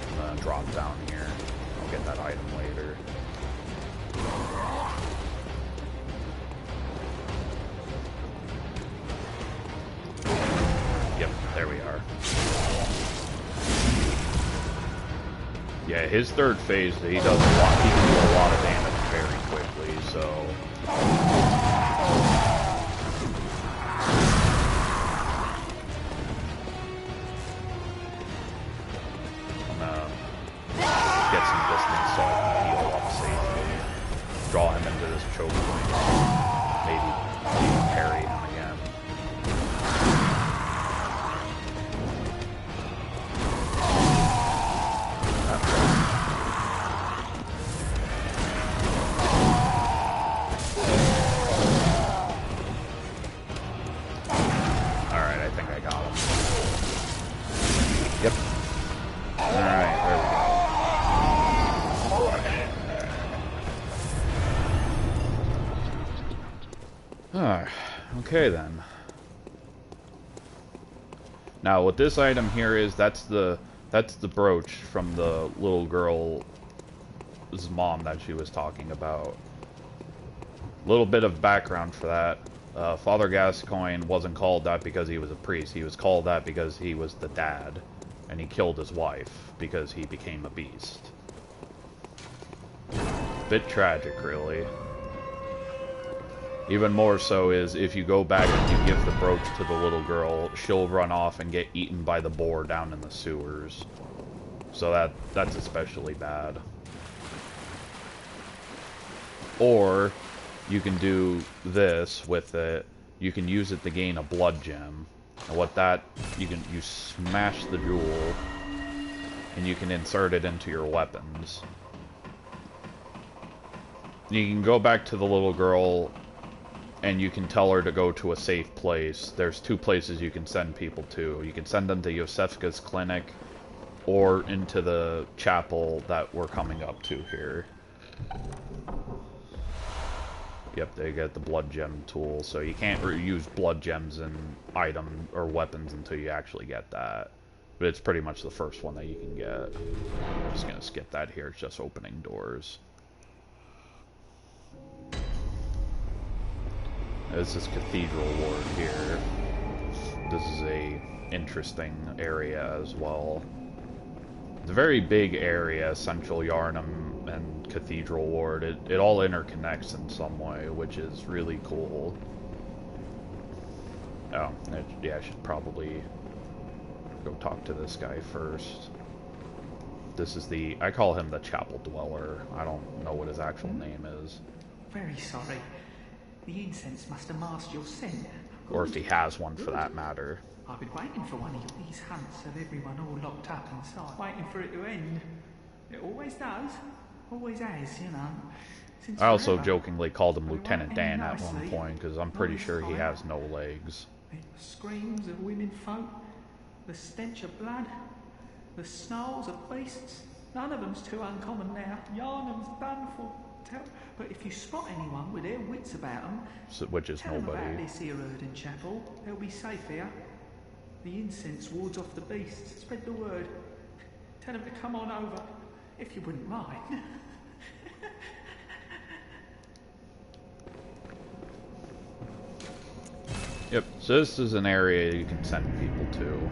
I'm gonna drop down here. I'll get that item later. Yep, there we are. Yeah, his third phase, he does a lot. He can do a lot of damage very quickly, so... I'm gonna get some distance so I can heal up safely. Draw him into this choke point. Maybe parry him again. Okay then. Now what this item here is, that's the brooch from the little girl's mom that she was talking about. A little bit of background for that. Father Gascoigne wasn't called that because he was a priest. He was called that because he was the dad. And he killed his wife because he became a beast. Bit tragic, really. Even more so is if you go back and you give the brooch to the little girl, she'll run off and get eaten by the boar down in the sewers. So that's especially bad. Or you can do this with it. You can use it to gain a blood gem. And what that, you smash the jewel and you can insert it into your weapons. You can go back to the little girl and you can tell her to go to a safe place. There's two places you can send people to. You can send them to Yosefka's clinic or into the chapel that we're coming up to here. Yep, they get the blood gem tool, so you can't use blood gems in item or weapons until you actually get that. But it's pretty much the first one that you can get. I'm just gonna skip that here, it's just opening doors. This is Cathedral Ward here. This is a interesting area as well. It's a very big area, Central Yharnam and Cathedral Ward. It all interconnects in some way, which is really cool. Oh, yeah, I should probably go talk to this guy first. This is I call him the Chapel Dweller. I don't know what his actual name is. Very sorry. The incense must have masked your scent. Or if he has one, for that matter. I've been waiting for one of these hunts of everyone all locked up inside. Waiting for it to end. It always does. Always has, you know. Since I also forever. jokingly called him Lieutenant Dan at one point, because I'm pretty sure he has no legs. The screams of women folk, the stench of blood, the snarls of beasts. None of them's too uncommon now. Yharnam's done for. But if you spot anyone with their wits about them, so, which is tell nobody. them about this here Erden Chapel. They'll be safe here. The incense wards off the beasts. Spread the word. Tell them to come on over, if you wouldn't mind. Yep, so this is an area you can send people to.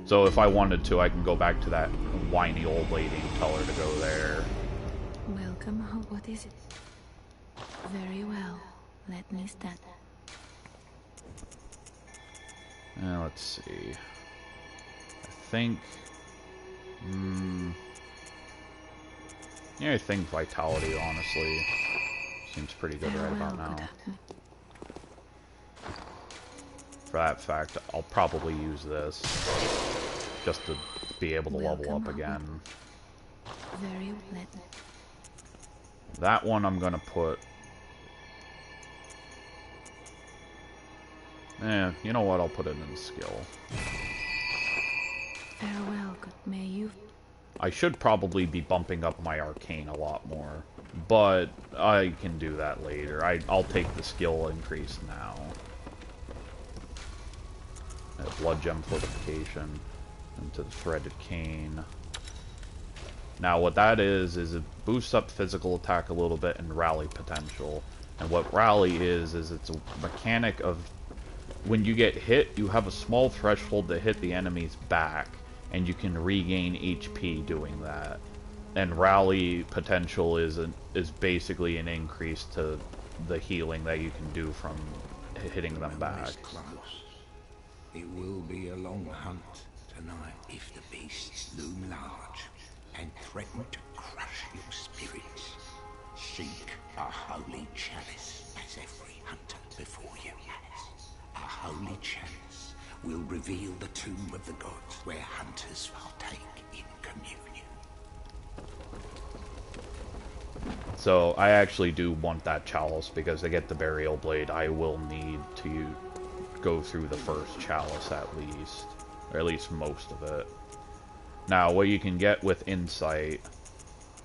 So if I wanted to, I can go back to that whiny old lady and tell her to go there. Welcome. What is it? Very well. Let me stand. Let's see. I think Yeah, I think vitality, honestly, seems pretty good right about now. For that fact, I'll probably use this just to be able to level up again. Very well. That one I'm gonna put... you know what? I'll put it in skill. Farewell, good may you... I should probably be bumping up my arcane a lot more, but I can do that later. I'll take the skill increase now. Blood gem fortification into the threaded cane. Now what that is it boosts up physical attack a little bit and rally potential. And what rally is it's a mechanic of when you get hit, you have a small threshold to hit the enemy's back, and you can regain HP doing that. And rally potential is basically an increase to the healing that you can do from hitting them back. It will be a long hunt tonight if the beasts loom large and threaten to crush your spirits. Seek a holy chalice, as every hunter before you has. A holy chalice will reveal the tomb of the gods where hunters partake in communion. So I actually do want that chalice because to get the burial blade, I will need to go through the first chalice at least, or at least most of it. Now, what you can get with insight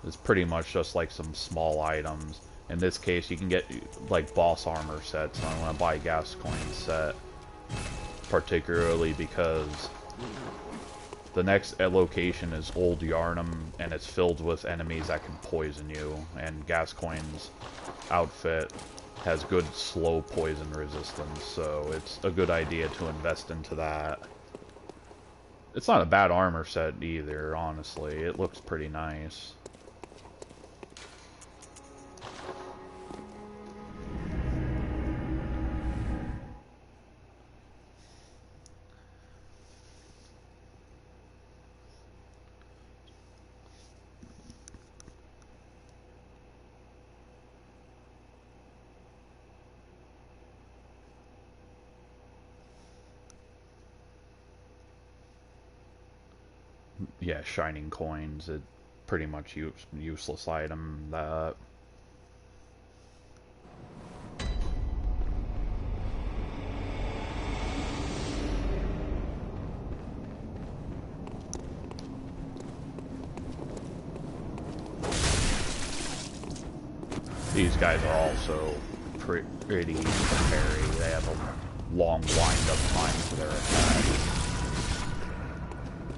is pretty much just like some small items. In this case, you can get like boss armor sets. So I'm going to buy Gascoigne's set, particularly because the next location is Old Yarnum, and it's filled with enemies that can poison you. And Gascoigne's outfit has good slow poison resistance, so it's a good idea to invest into that. It's not a bad armor set either, honestly. It looks pretty nice. Yeah, shining coins, it pretty much useless item. That these guys are also pretty easy to parry. They have a long wind-up time for their attacks.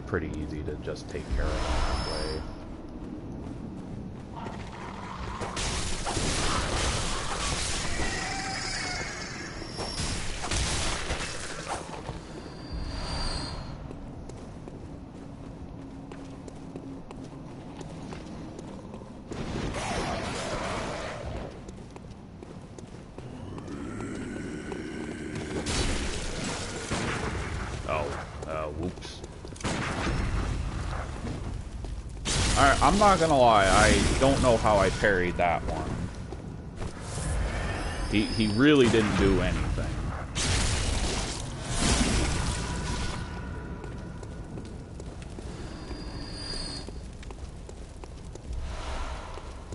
Pretty easy to just take care of them that way. Whoops. Alright, I'm not gonna lie, I don't know how I parried that one. He really didn't do anything.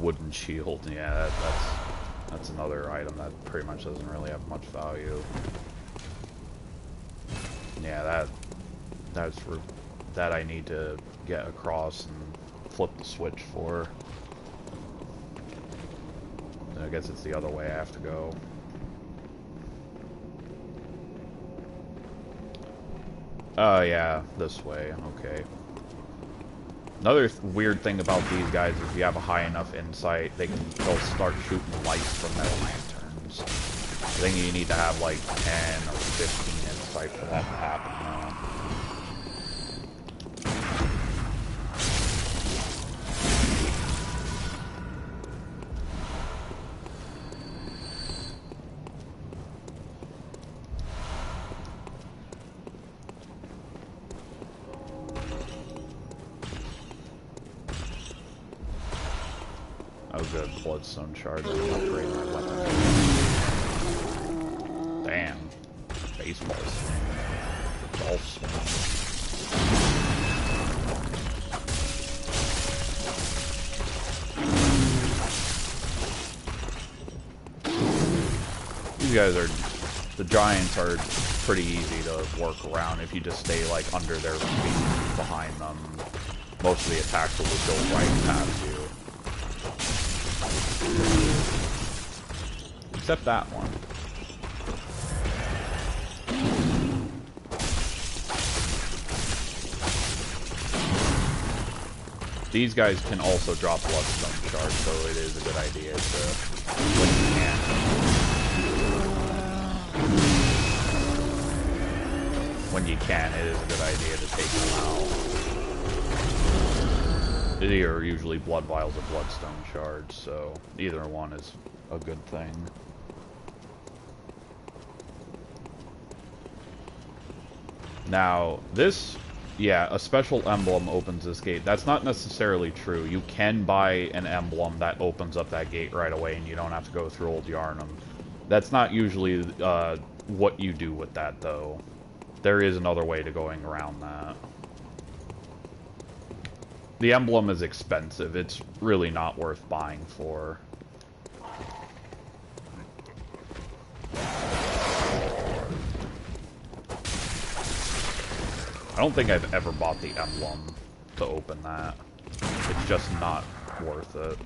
Wooden shield, yeah, that's another item that pretty much doesn't really have much value. Yeah, that I need to get across and flip the switch for. I guess it's the other way I have to go. Oh yeah, this way, okay. Another weird thing about these guys is if you have a high enough insight, they'll start shooting lights from their lanterns. I think you need to have like 10 or 15 insight for that to happen now. the bloodstone shards and upgrade my weapon. Damn. Baseball swing. Golf swing. These guys are... The giants are pretty easy to work around if you just stay, like, under their feet behind them. Most of the attacks will just go right past you. Except that one. These guys can also drop bloodstone shards, so it is a good idea to, when you can. When you can, it is a good idea to take them out. They are usually blood vials or bloodstone shards, so either one is a good thing. Now, this, yeah, a special emblem opens this gate. That's not necessarily true. You can buy an emblem that opens up that gate right away, and you don't have to go through Old Yarnum. That's not usually what you do with that, though. There is another way to going around that. The emblem is expensive. It's really not worth buying for. I don't think I've ever bought the emblem to open that. It's just not worth it.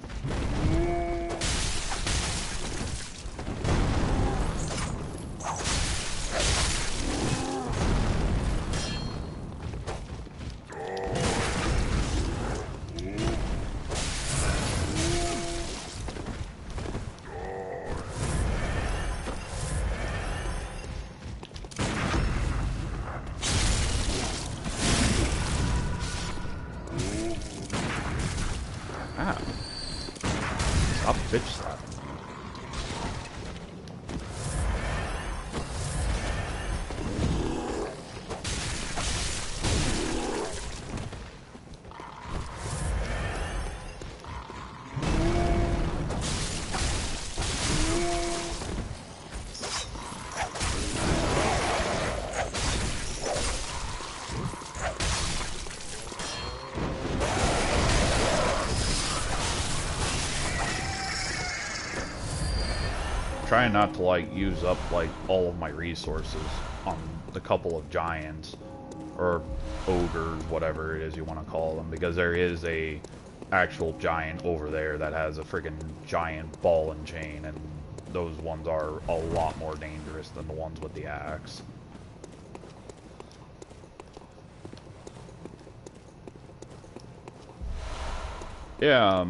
Trying not to, like, use up, like, all of my resources on the couple of giants, or ogres, whatever it is you want to call them, because there is a actual giant over there that has a freaking giant ball and chain, and those ones are a lot more dangerous than the ones with the axe. Yeah,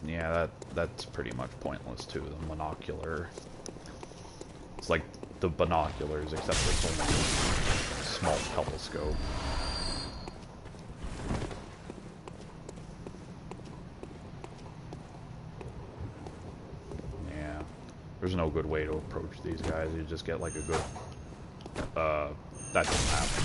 yeah, that's pretty much pointless too, the monocular. It's like the binoculars, except it's only a small telescope. Yeah, there's no good way to approach these guys. You just get like a good, that doesn't happen.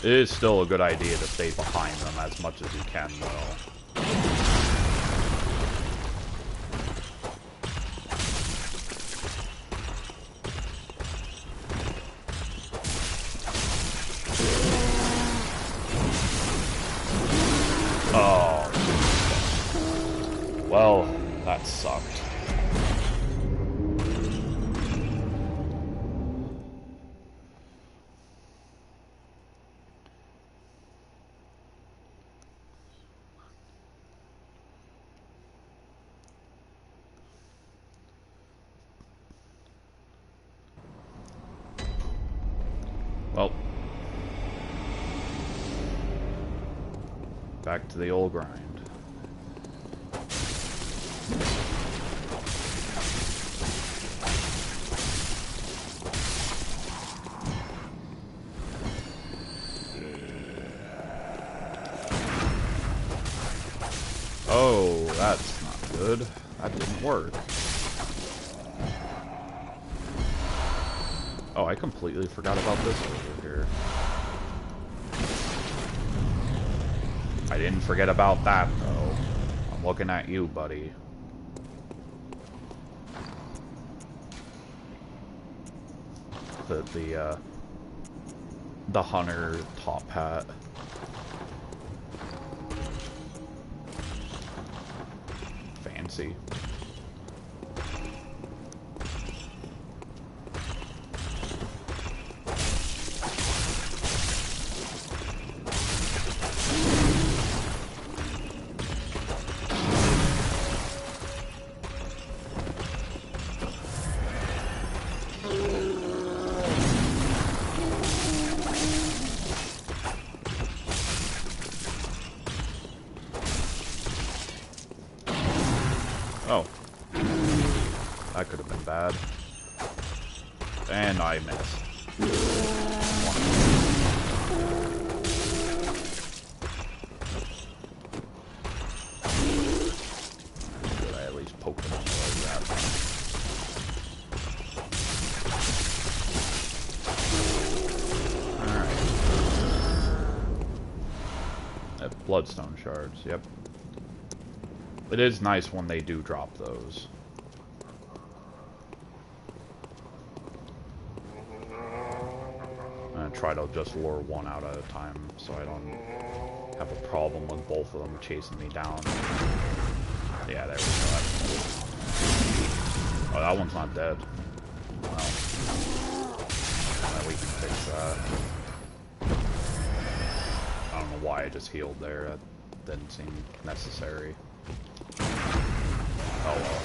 It is still a good idea to stay behind them as much as you can, though. Oh. Well, that sucked. Well, back to the old grind. good. That didn't work. Oh, I completely forgot about this over here. I didn't forget about that, though. I'm looking at you, buddy. The hunter top hat. Fancy. Oh. That could have been bad. And I missed. Should I at least poke them like that? Alright. Bloodstone shards, yep. It is nice when they do drop those. I'm gonna try to just lure one out at a time so I don't have a problem with both of them chasing me down. Yeah, there we go. Oh, that one's not dead. Well, we can fix that. I don't know why I just healed there. That didn't seem necessary. Oh well.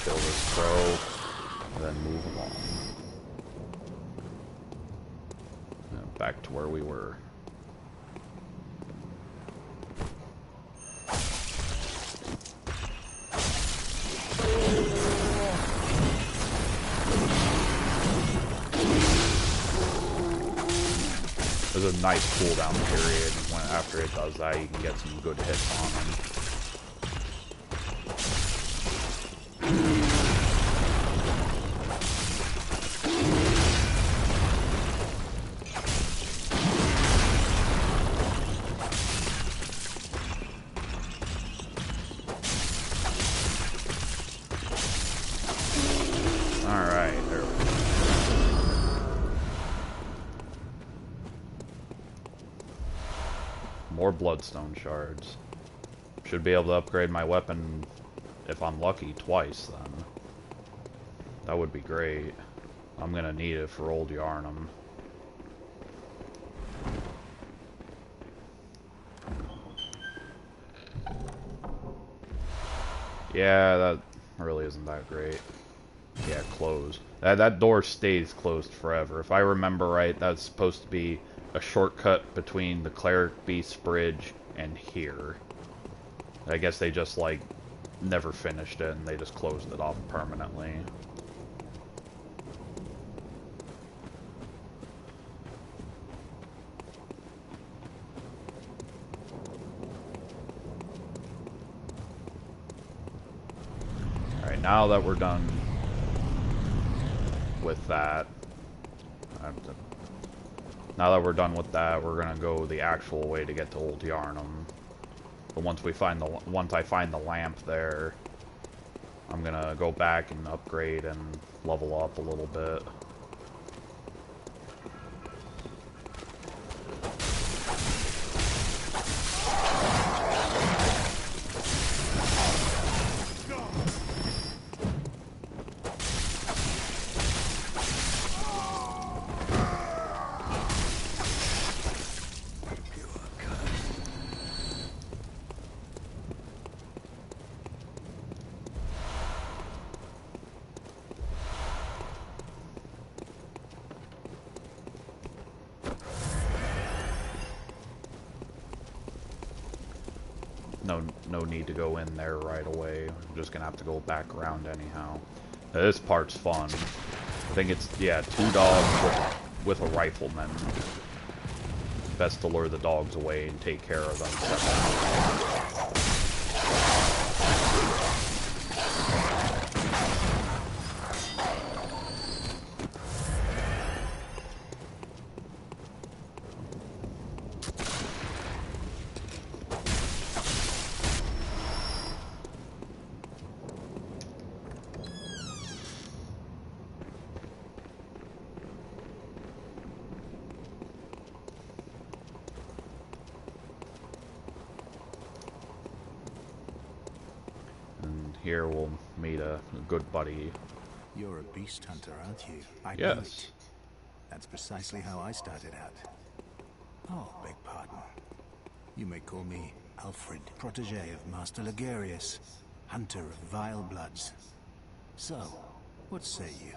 Kill this crow, and then move along. Back to where we were. There's a nice cooldown period, and when after it does that, you can get some good hits on them. Alright, there we go. More bloodstone shards. Should be able to upgrade my weapon, if I'm lucky, twice then. That would be great. I'm gonna need it for old Yarnum. Yeah, that really isn't that great. Yeah, closed. That door stays closed forever. If I remember right, that's supposed to be a shortcut between the Cleric Beast Bridge and here. I guess they just, like, never finished it and they just closed it off permanently. Alright, now that we're done with that, now that we're done with that, we're gonna go the actual way to get to Old Yarnum. But once I find the lamp there, I'm gonna go back and upgrade and level up a little bit. no need to go in there right away. I'm just gonna have to go back around anyhow. This part's fun. I think it's, yeah, 2 dogs with a rifleman. Best to lure the dogs away and take care of them. Here we'll meet a good buddy. You're a beast hunter, aren't you? I Yes. knew it. That's precisely how I started out. Oh, beg pardon. You may call me Alfred, protege of Master Ligurius, hunter of vile bloods. So, what say you?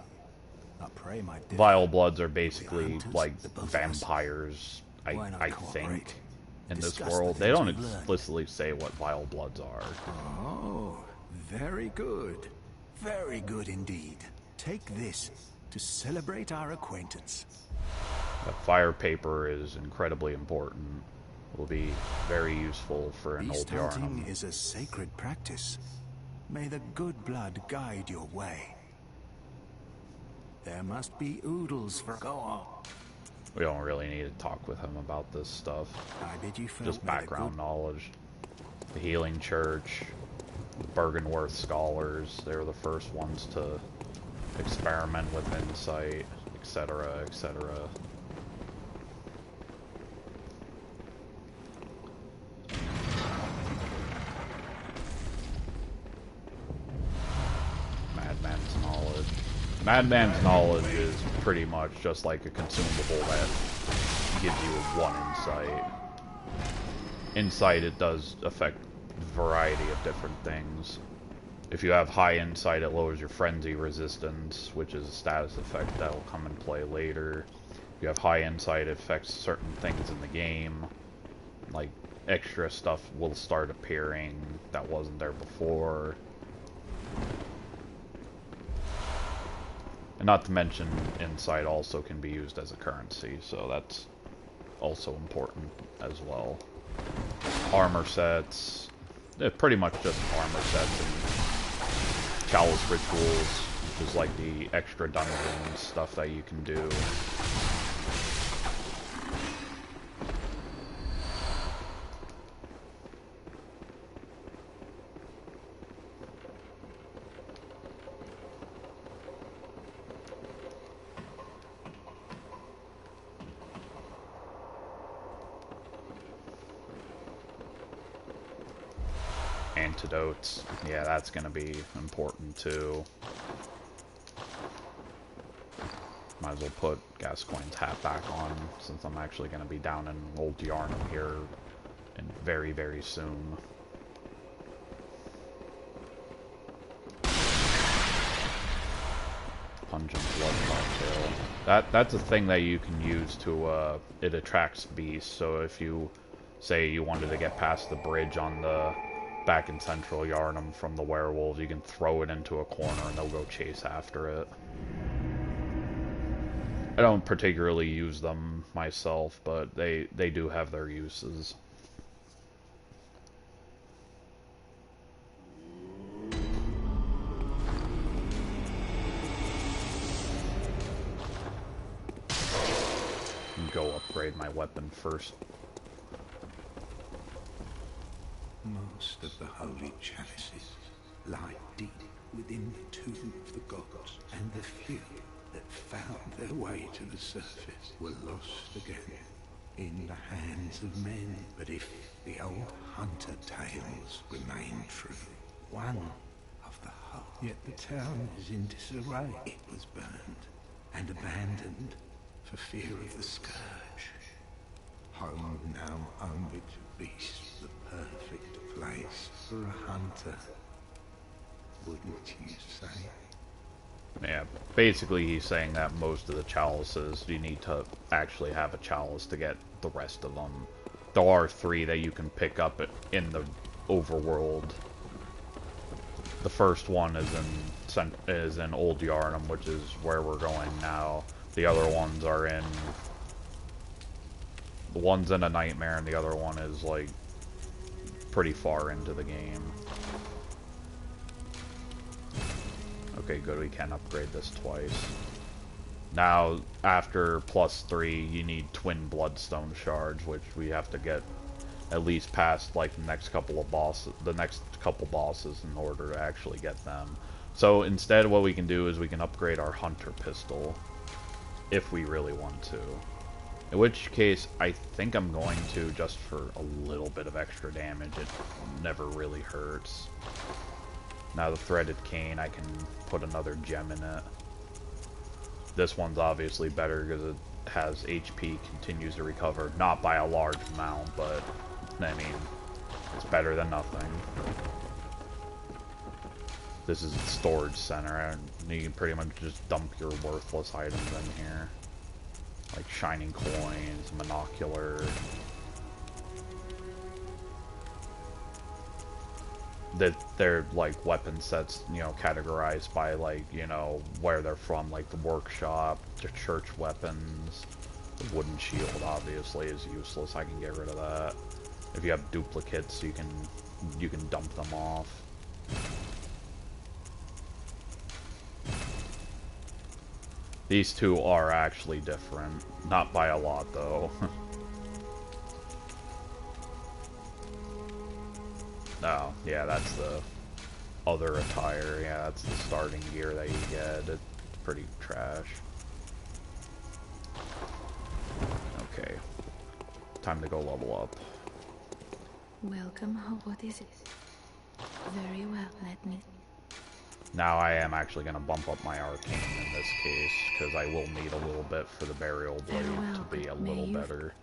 I pray my differ. Vile bloods are basically hunters, like the both of us. vampires, Why not I cooperate? think, in this Discuss the world. They things don't we've learned. explicitly say what vile bloods are. Oh, very good. Very good indeed. Take this to celebrate our acquaintance. The fire paper is incredibly important. Will be very useful for an old Beast hunting Yarnum. is a sacred practice. May the good blood guide your way. There must be oodles for go on. We don't really need to talk with him about this stuff. I bid you Just farewell, background knowledge. The Healing Church, Bergenworth Scholars, they were the first ones to experiment with insight, etc., etc. Madman's knowledge. Madman's knowledge is pretty much just like a consumable that gives you 1 insight. Insight, it does affect a variety of different things. If you have high insight, it lowers your frenzy resistance, which is a status effect that will come into play later. If you have high insight, it affects certain things in the game. Like, extra stuff will start appearing that wasn't there before. And not to mention, insight also can be used as a currency, so that's also important as well. Armor sets, pretty much just armor sets and chalice rituals, which is like the extra dungeon stuff that you can do. Antidotes. Yeah, that's going to be important too. Might as well put Gascoigne's hat back on, since I'm actually going to be down in Old Yarnum here and very, very soon. Pungent Blood Cocktail. That's a thing that you can use to, it attracts beasts, so if you, say you wanted to get past the bridge on the back in Central Yarnum from the werewolves, you can throw it into a corner and they'll go chase after it. I don't particularly use them myself, but they do have their uses. Go upgrade my weapon first. Most of the holy chalices lie deep within the tomb of the gods, and the few that found their way to the surface were lost again in the hands of men. But if the old hunter tales remain true, one of the whole, yet the town is in disarray. It was burned and abandoned for fear of the scourge. Home now only to beasts, the perfect place for a hunter, wouldn't you say? Yeah, basically he's saying that most of the chalices, you need to actually have a chalice to get the rest of them. There are 3 that you can pick up in the overworld. The first one is in Old Yarnum, which is where we're going now. The other ones are in... The one's in a nightmare, and the other one is, like, pretty far into the game. Okay, good, we can upgrade this twice. Now, after +3, you need twin bloodstone shards, which we have to get at least past, like, the next couple bosses in order to actually get them. So instead, what we can do is we can upgrade our hunter pistol, if we really want to. In which case, I think I'm going to, just for a little bit of extra damage. It never really hurts. Now the threaded cane, I can put another gem in it. This one's obviously better because it has HP, continues to recover. Not by a large amount, but, I mean, it's better than nothing. This is the storage center, and you can pretty much just dump your worthless items in here. Like shining coins, monocular. They're like weapon sets, you know, categorized by, like, you know, where they're from, like the workshop, the church weapons. The wooden shield obviously is useless. I can get rid of that. If you have duplicates, you can dump them off. These two are actually different. Not by a lot, though. Oh, yeah, that's the other attire. Yeah, that's the starting gear that you get. It's pretty trash. Okay. Time to go level up. Welcome, what is it? Very well, let me... Now I am actually going to bump up my arcane in this case, because I will need a little bit for the burial blade to be a little better.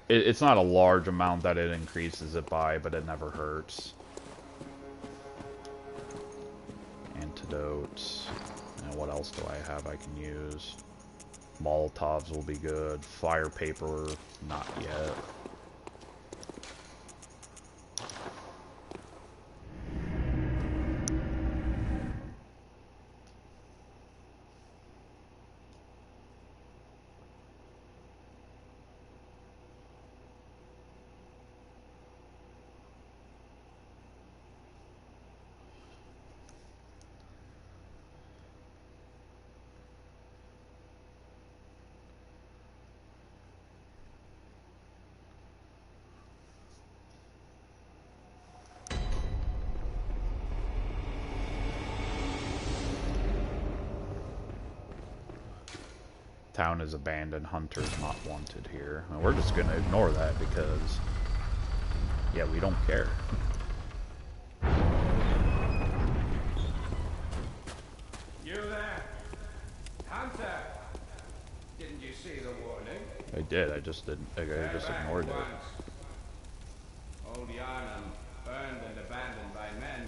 It's not a large amount that it increases it by, but it never hurts. Antidotes. And what else do I have I can use? Molotovs will be good. Fire paper, not yet. Town is abandoned, hunters not wanted here. And we're just gonna ignore that because, yeah, we don't care. You there? Hunter! Didn't you see the warning? I did, I just ignored it. Old Yarnum, burned and abandoned by men,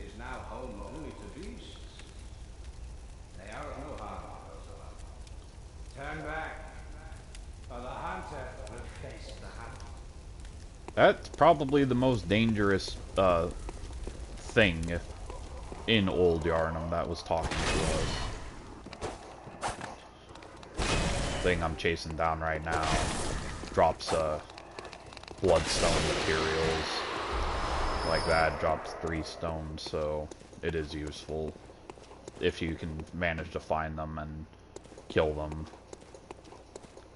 is now home only to beasts. They are of no harm. Turn back, or the hunter will face the hunt. That's probably the most dangerous thing in Old Yarnum that was talking to us. Thing I'm chasing down right now drops bloodstone materials. Like that, drops 3 stones, so it is useful if you can manage to find them and kill them.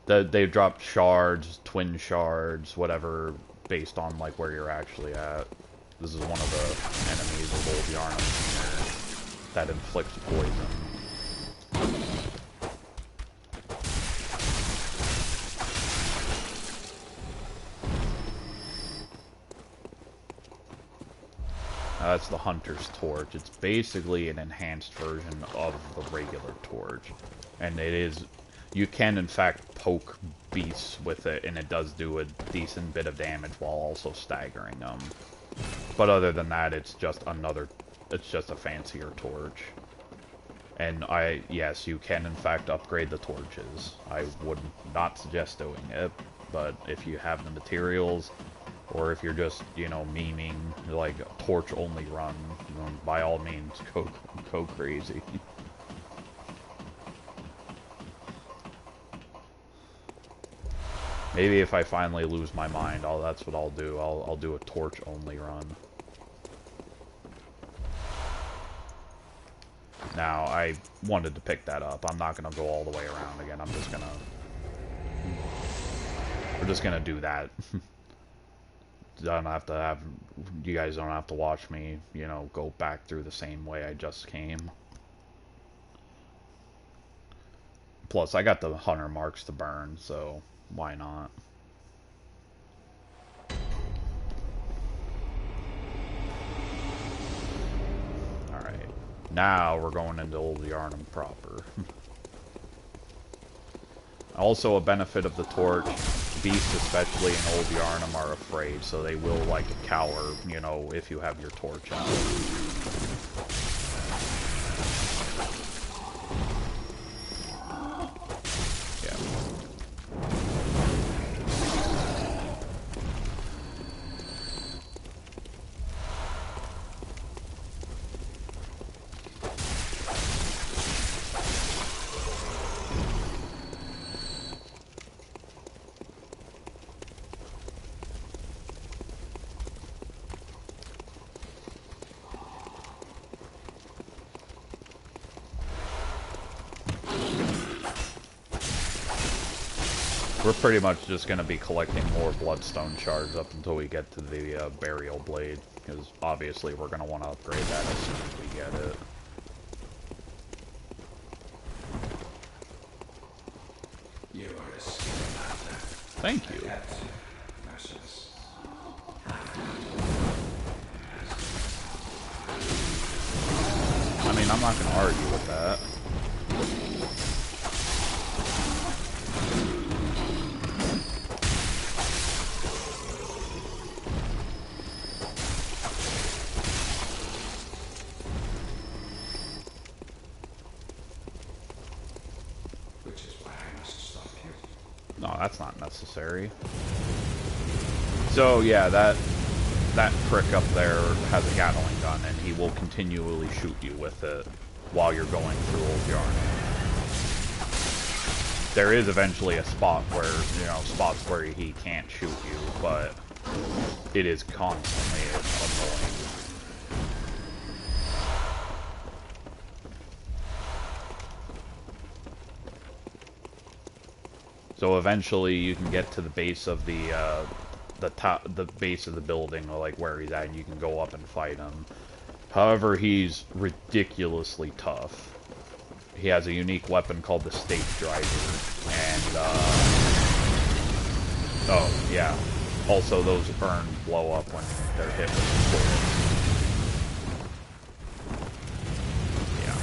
They drop shards, twin shards, whatever, based on like where you're actually at. This is one of the enemies of Old Yarnum that inflicts poison. That's the Hunter's Torch. It's basically an enhanced version of the regular torch. And it is... You can, in fact, poke beasts with it, and it does do a decent bit of damage while also staggering them. But other than that, it's just it's just a fancier torch. And yes, you can, in fact, upgrade the torches. I would not suggest doing it, but if you have the materials, Or if you're just, you know, memeing, like, torch only run, you know, by all means, go crazy. Maybe if I finally lose my mind, that's what I'll do. I'll do a torch only run. Now, I wanted to pick that up. I'm not gonna go all the way around again. We're just gonna do that. You guys don't have to watch me, you know, go back through the same way I just came. Plus, I got the hunter marks to burn, so why not? Alright. Now we're going into Old Yarnum proper. Also, a benefit of the torch, beasts, especially in Old Yarnum, are afraid, so they will, like, cower, you know, if you have your torch out. We're pretty much just going to be collecting more bloodstone shards up until we get to the burial blade, because obviously we're going to want to upgrade that as soon as we get it. You are a skilled hunter. Thank you. Merciless. I mean, I'm not going to argue with that. No, that's not necessary. So yeah, that prick up there has a Gatling gun, and he will continually shoot you with it while you're going through Old Yarnum. There is eventually a spot where, you know, spots where he can't shoot you, but it is constantly annoying. So eventually you can get to the base of the base of the building, or like where he's at, and you can go up and fight him. However, he's ridiculously tough. He has a unique weapon called the Stake Driver, and oh yeah, also those urns blow up when they're hit with bullets. Yeah,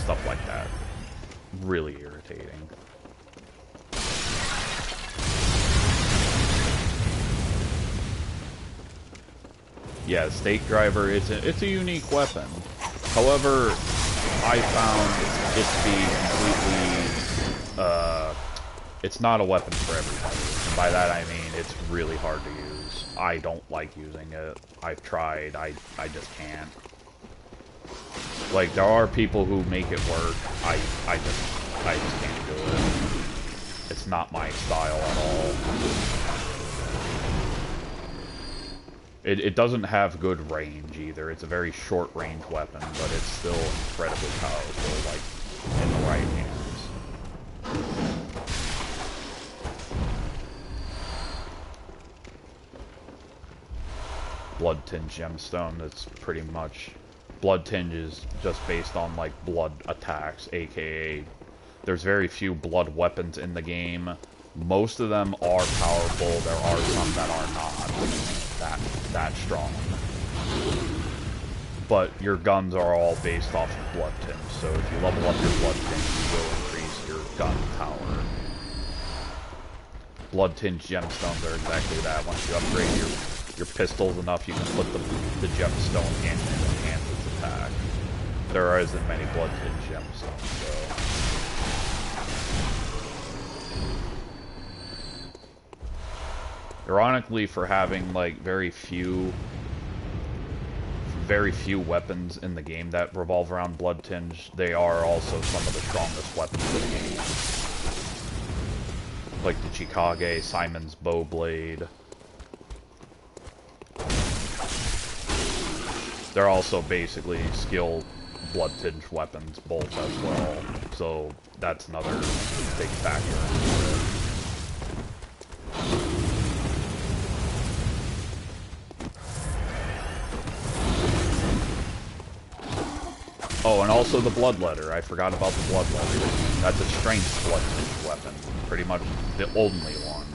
stuff like that. Really irritating. Yeah, Stake Driver, it's a unique weapon. However, I found it to be completely, it's not a weapon for everybody. And by that I mean, it's really hard to use. I don't like using it. I've tried, I just can't. Like, there are people who make it work. I just can't do it. It's not my style at all. It doesn't have good range either. It's a very short range weapon, but it's still incredibly powerful, like, in the right hands. Blood Tinge Gemstone, that's pretty much... Blood Tinge is just based on, like, blood attacks, aka... There's very few blood weapons in the game. Most of them are powerful. There are some that are not that strong. But your guns are all based off of Blood Tinge, so if you level up your Blood Tinge, you will increase your gun power. Blood Tinge Gemstones are exactly that. Once you upgrade your pistols enough, you can put the gemstone in and enhance its attack. There isn't many Blood Tinge Gemstones, so... Ironically, for having like very few weapons in the game that revolve around blood tinge, they are also some of the strongest weapons in the game. Like the Chikage, Simon's Bowblade. They're also basically skill blood tinge weapons both as well. So that's another big factor. Oh, and also the Bloodletter. I forgot about the Bloodletter. That's a strength blood tinge weapon. Pretty much the only one.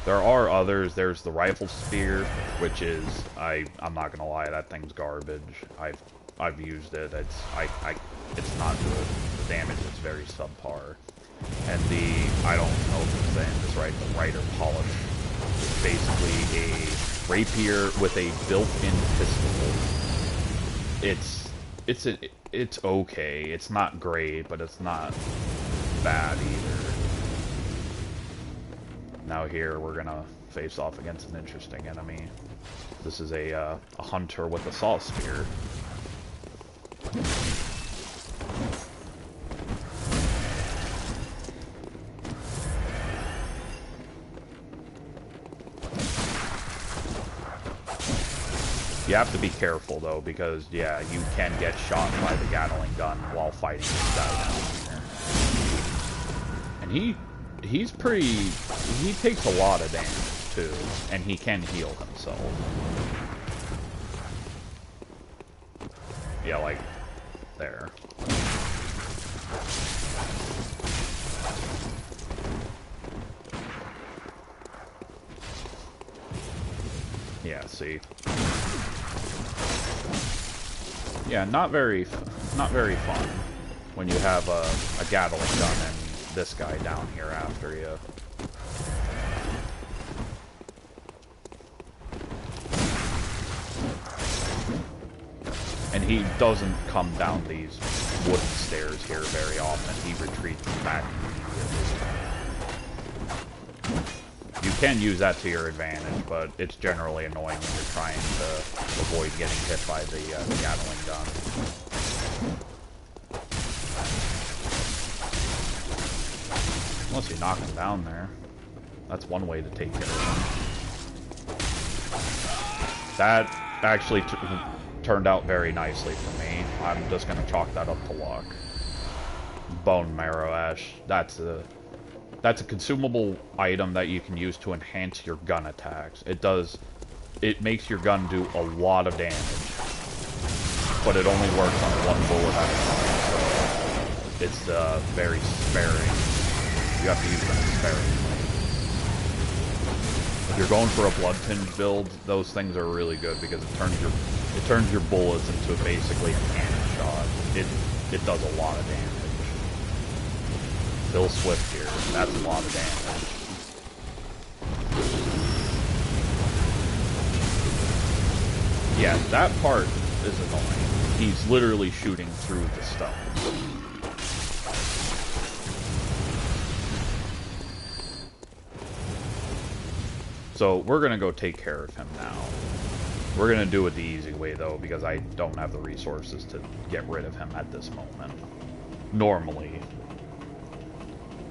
There are others. There's the Rifle Spear, which is, I'm not gonna lie, that thing's garbage. I've used it. It's not good. The damage is very subpar. And I don't know if I'm saying this right, the Rider Polish is basically a rapier with a built-in pistol. It's okay. It's not great, but it's not bad either. Now here we're gonna face off against an interesting enemy. This is a hunter with a saw spear. You have to be careful though, because yeah, you can get shot by the Gatling gun while fighting this guy down here. And he takes a lot of damage too, and he can heal himself. Yeah, like there. Yeah, see. Yeah, not very fun when you have a Gatling gun and this guy down here after you. And he doesn't come down these wooden stairs here very often. He retreats back immediately. You can use that to your advantage, but it's generally annoying when you're trying to avoid getting hit by the Gatling gun. Unless you knock him down there. That's one way to take care of him. That actually turned out very nicely for me. I'm just going to chalk that up to luck. Bone Marrow Ash. That's a consumable item that you can use to enhance your gun attacks. It makes your gun do a lot of damage, but it only works on one bullet at a time, so it's very sparing. You have to use them sparingly. If you're going for a blood tinge build, those things are really good because it turns your bullets into basically a cannon shot. It does a lot of damage. Bill Swift here. That's a lot of damage. Yeah, that part is annoying. He's literally shooting through the stone. So we're gonna go take care of him now. We're gonna do it the easy way though, because I don't have the resources to get rid of him at this moment. Normally.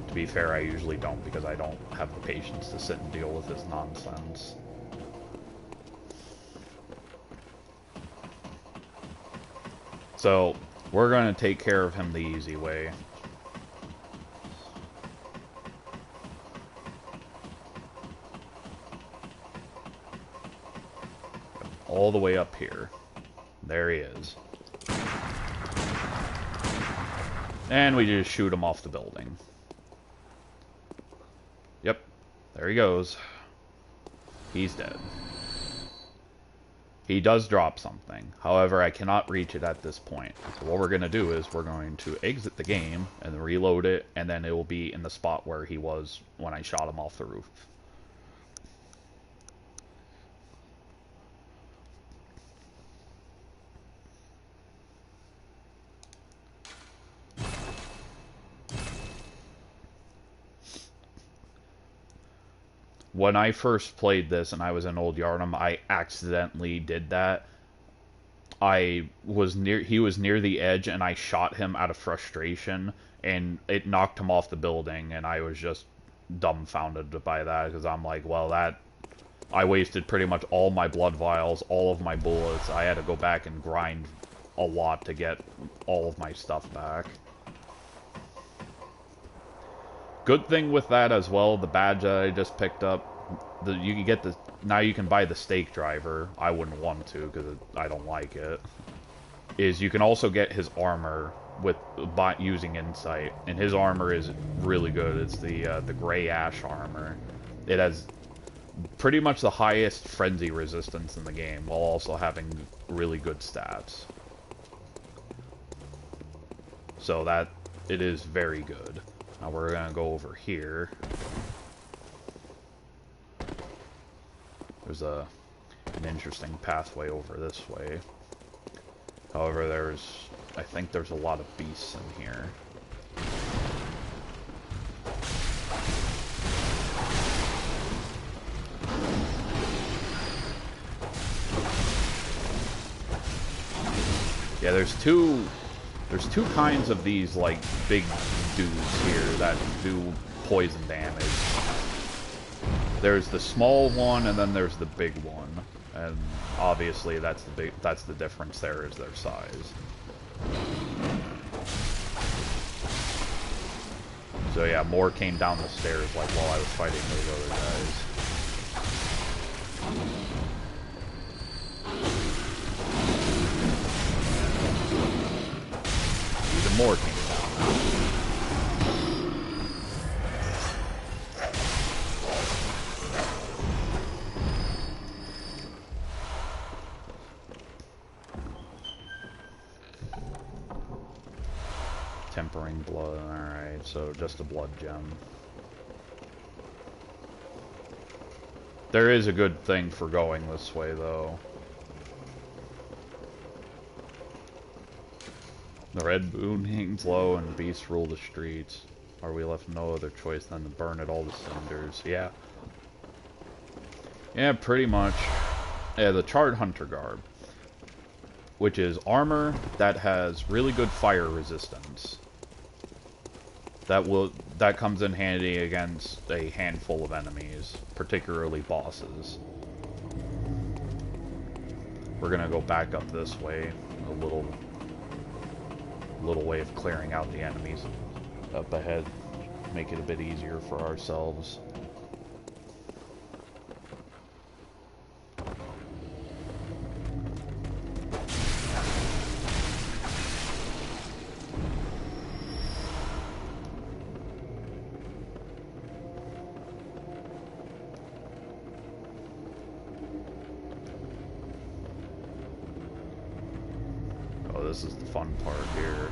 To be fair, I usually don't, because I don't have the patience to sit and deal with his nonsense. So, we're going to take care of him the easy way. All the way up here. There he is. And we just shoot him off the building. Yep, there he goes. He's dead. He does drop something. However, I cannot reach it at this point. So what we're going to do is we're going to exit the game and reload it, and then it will be in the spot where he was when I shot him off the roof. when I first played this and I was in Old Yharnam, I accidentally did that. He was near the edge, and I shot him out of frustration, and it knocked him off the building, and I was just dumbfounded by that, because I'm like, well, I wasted pretty much all my blood vials, all of my bullets. I had to go back and grind a lot to get all of my stuff back. Good thing with that as well, the badge that I just picked up, you can get now you can buy the stake driver. I wouldn't want to because I don't like it. Is you can also get his armor by using insight, and his armor is really good. It's the gray ash armor. It has pretty much the highest frenzy resistance in the game, while also having really good stats. So that it is very good. Now we're gonna go over here. There's an interesting pathway over this way. However, I think there's a lot of beasts in here. Yeah, there's two kinds of these, like, big dudes here that do poison damage. There's the small one, and then there's the big one. And obviously that's the difference there, is their size. So yeah, more came down the stairs, like, while I was fighting those other guys. Even more came down. Tempering blood, alright, so just a blood gem. There is a good thing for going this way, though. The red moon hangs low and beasts rule the streets. Are we left no other choice than to burn it all to cinders? Yeah. Yeah, pretty much. Yeah, the Charred Hunter Garb, which is armor that has really good fire resistance. That comes in handy against a handful of enemies, particularly bosses. We're gonna go back up this way, a little way of clearing out the enemies up ahead, make it a bit easier for ourselves. This is the fun part here.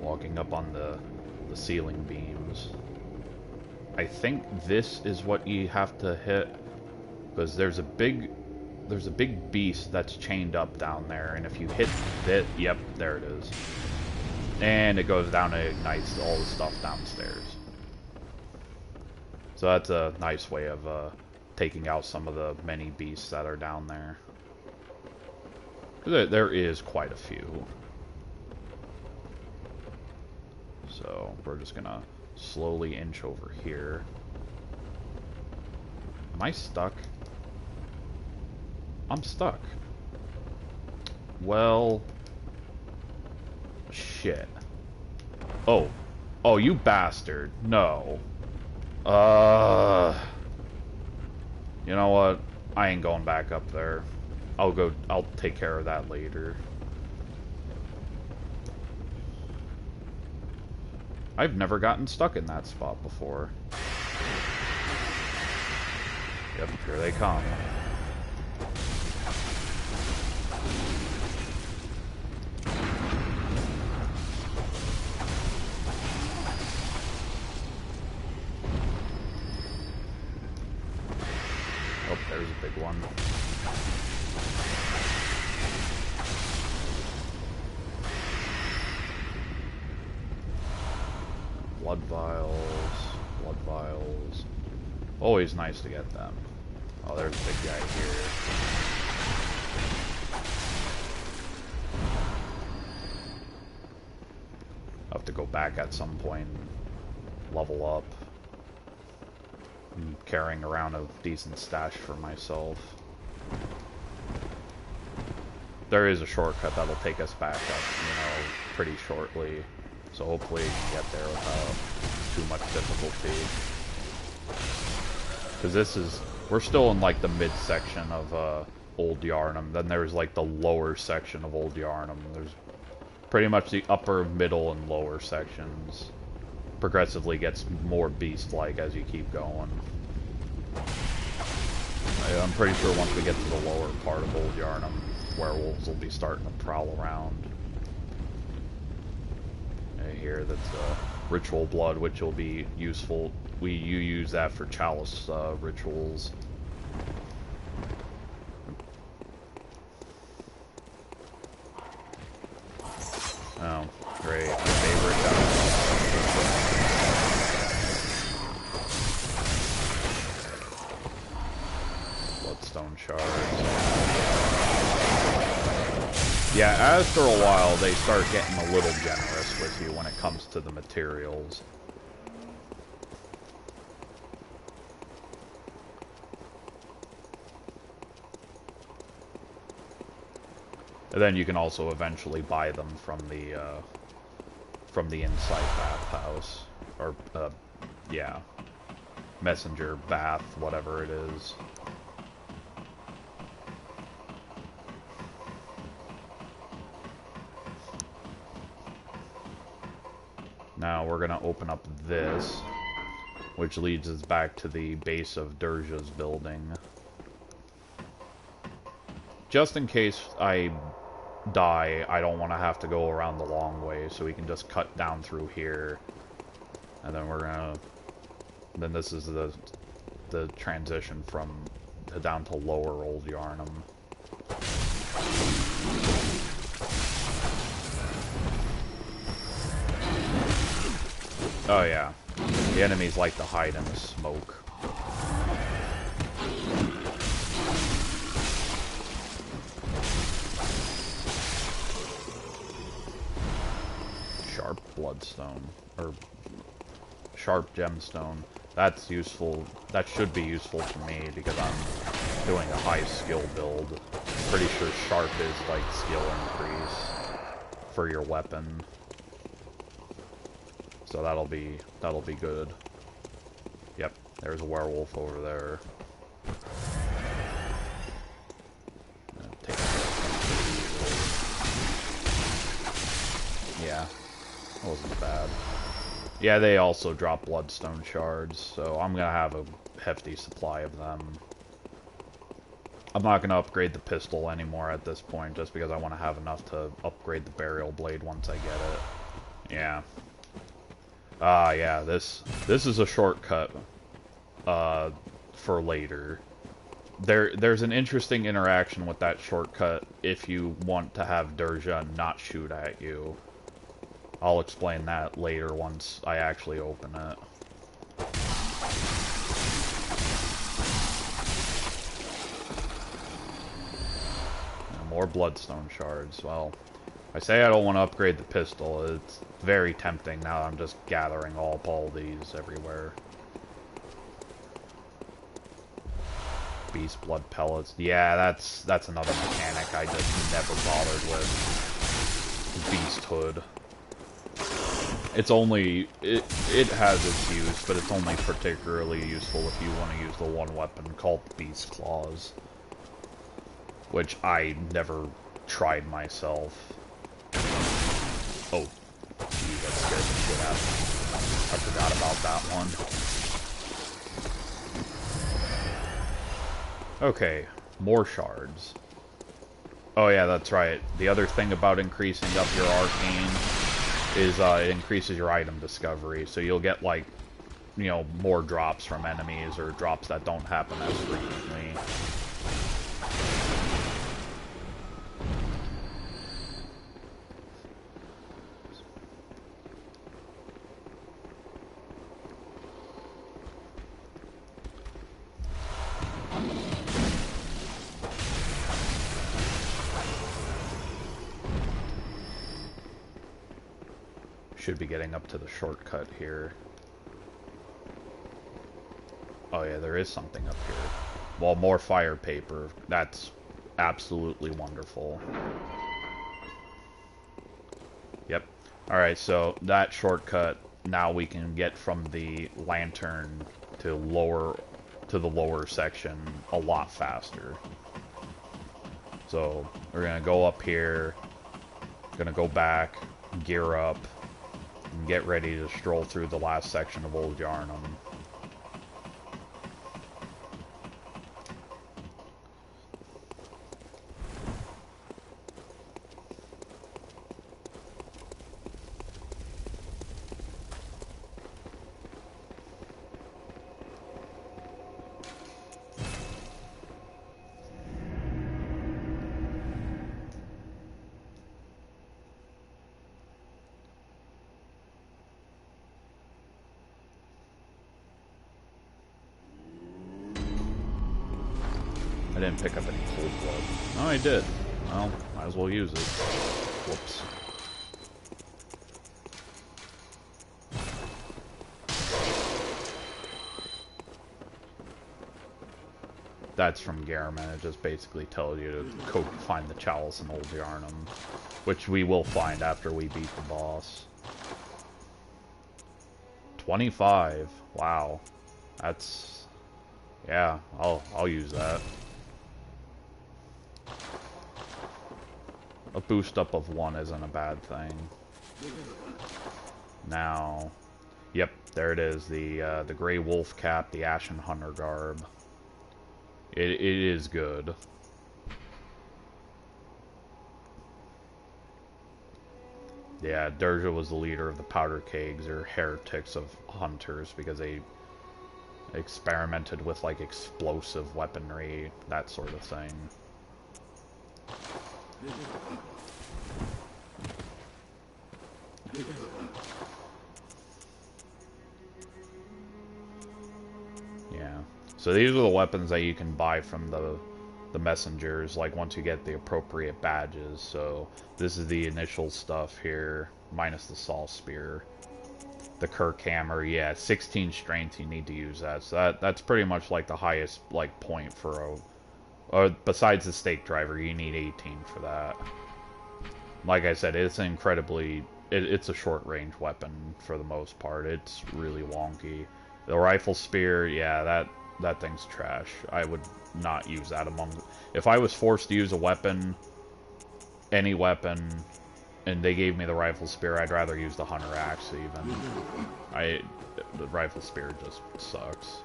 Walking up on the ceiling beams. I think this is what you have to hit, because there's a big beast that's chained up down there, and if you hit it, yep, there it is. And it goes down and ignites all the stuff downstairs. So that's a nice way of taking out some of the many beasts that are down there. There is quite a few. So we're just gonna slowly inch over here. Am I stuck? I'm stuck. Well, shit. Oh, you bastard. No. You know what? I ain't going back up there. I'll take care of that later. I've never gotten stuck in that spot before. Yep, here they come. Oh, there's a big one. Blood vials. Always nice to get them. Oh, there's a big guy here. I'll have to go back at some point and level up. I'm carrying around a decent stash for myself. There is a shortcut that'll take us back up, pretty shortly. So hopefully we can get there without too much difficulty. Because we're still in like the mid-section of Old Yarnum. Then there's like the lower section of Old Yarnum. There's pretty much the upper, middle, and lower sections. Progressively gets more beast-like as you keep going. I'm pretty sure once we get to the lower part of Old Yarnum, werewolves will be starting to prowl around. Here, that's ritual blood, which will be useful. You use that for chalice rituals. Oh, great. My favorite Bloodstone shards. Yeah, after a while, they start getting a little generous with you when it comes to the materials. And then you can also eventually buy them from the inside bathhouse, or yeah, messenger bath, whatever it is. Now we're gonna open up this, which leads us back to the base of Durja's building. Just in case I die, I don't want to have to go around the long way, so we can just cut down through here. And then then this is the transition from down to lower Old Yarnum. Oh yeah, the enemies like to hide in the smoke. Sharp bloodstone, or sharp gemstone. That's useful. That should be useful to me because I'm doing a high skill build. Pretty sure sharp is like skill increase for your weapon. So that'll be good. Yep, there's a werewolf over there. Yeah, that wasn't bad. Yeah, they also drop bloodstone shards, so I'm gonna have a hefty supply of them. I'm not gonna upgrade the pistol anymore at this point, just because I want to have enough to upgrade the burial blade once I get it. Yeah. Yeah, this is a shortcut for later. There's an interesting interaction with that shortcut if you want to have Durja not shoot at you. I'll explain that later once I actually open it. And more bloodstone shards. Well, I say I don't want to upgrade the pistol. It's very tempting now that I'm just gathering all these everywhere. Beast blood pellets. Yeah, that's another mechanic I just never bothered with. Beasthood. It's only it has its use, but it's only particularly useful if you want to use the one weapon called Beast Claws, which I never tried myself. Oh, gee, that scared the shit out of me. I forgot about that one. Okay, more shards. Oh yeah, that's right. The other thing about increasing up your arcane is it increases your item discovery, so you'll get like, more drops from enemies, or drops that don't happen as frequently. Should be getting up to the shortcut here. Oh yeah, there is something up here. Well, more fire paper. That's absolutely wonderful. Yep. Alright, so that shortcut, now we can get from the lantern to the lower section a lot faster. So we're gonna go up here, gonna go back, gear up, and get ready to stroll through the last section of Old Yarnum. I didn't pick up any cold blood. Oh, I did. Well, might as well use it. Whoops. That's from Garamond. It just basically tells you to go find the chalice in Old Yarnum, which we will find after we beat the boss. 25. Wow. That's... yeah, I'll use that. A boost up of 1 isn't a bad thing. Now, yep, there it is. The Grey Wolf Cap, the Ashen Hunter Garb. It is good. Yeah, Durja was the leader of the Powder Kegs, or heretics of hunters, because they experimented with, like, explosive weaponry, that sort of thing. Yeah. So these are the weapons that you can buy from the messengers, like once you get the appropriate badges. So this is the initial stuff here, minus the Saw Spear. The Kirk Hammer, yeah, 16 strength, you need to use that. So that's pretty much like the highest like point for a... besides the Stake Driver, you need 18 for that. Like I said, it's incredibly... it's a short-range weapon for the most part. It's really wonky. The Rifle Spear, yeah, that thing's trash. I would not use that among... if I was forced to use a weapon, any weapon, and they gave me the Rifle Spear, I'd rather use the Hunter Axe, even. The Rifle Spear just sucks.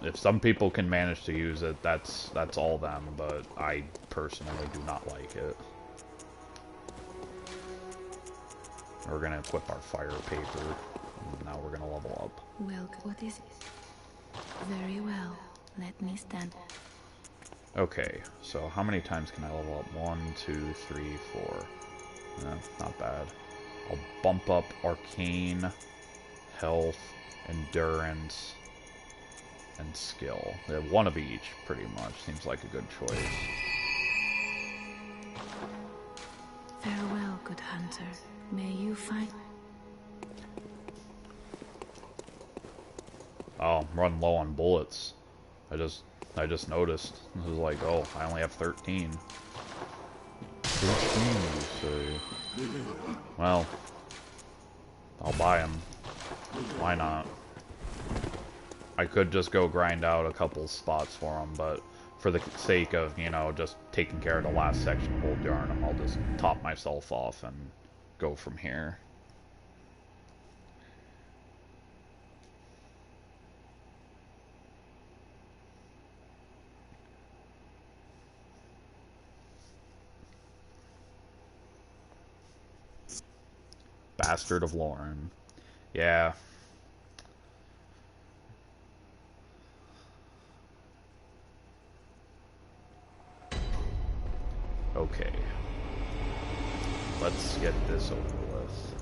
If some people can manage to use it, that's all them, but I personally do not like it. We're gonna equip our fire paper. Now we're gonna level up. Well, what is it? Very well. Let me stand. Okay, so how many times can I level up? 1, 2, 3, 4. Not bad. I'll bump up Arcane, Health, Endurance, and Skill. They have 1 of each, pretty much. Seems like a good choice. Farewell, good hunter. May you find... Oh, I'm running low on bullets. I just noticed. This is like, oh, I only have 13. 13, you say? Well, I'll buy them. Why not? I could just go grind out a couple spots for them, but for the sake of, you know, just taking care of the last section of Old Yarnum, I'll just top myself off and go from here. Bastard of Lauren. Yeah. Okay. Let's get this over with.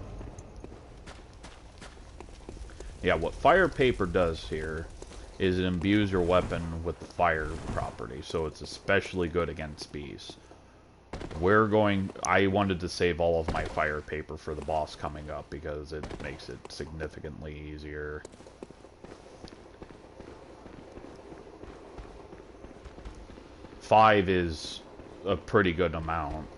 Yeah, what fire paper does here is it imbues your weapon with the fire property, so it's especially good against beasts. I wanted to save all of my fire paper for the boss coming up because it makes it significantly easier. Five is a pretty good amount.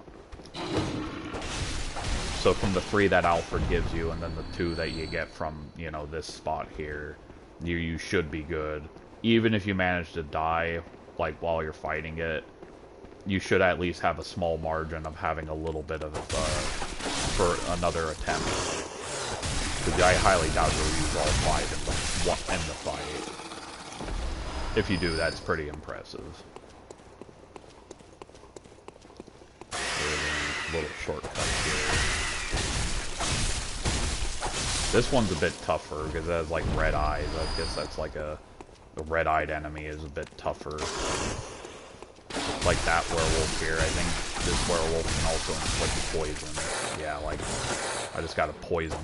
So from the 3 that Alfred gives you, and then the 2 that you get from, you know, this spot here, you should be good. Even if you manage to die, like, while you're fighting it, you should at least have a small margin of having a little bit of, for another attempt. Because I highly doubt you'll use all 5 in the fight. If you do, that's pretty impressive. There's a little shortcut here. This one's a bit tougher because it has like red eyes. I guess that's like the red-eyed enemy is a bit tougher. Like that werewolf here. I think this werewolf can also inflict poison. Yeah, like I just got a poison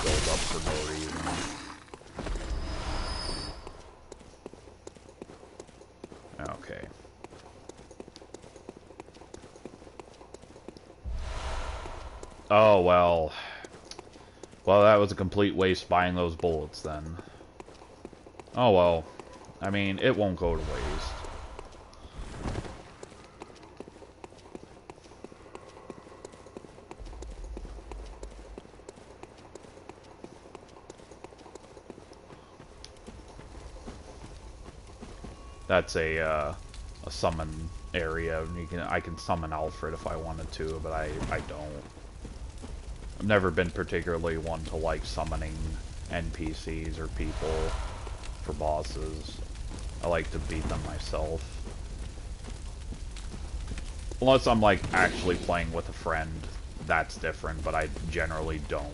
build up for no reason. Okay. Oh well. Well, that was a complete waste buying those bullets then. Oh well. I mean, it won't go to waste. That's a summon area. I can summon Alfred if I wanted to, but I don't. I've never been particularly one to like summoning NPCs or people for bosses. I like to beat them myself. Unless I'm like actually playing with a friend, that's different, but I generally don't.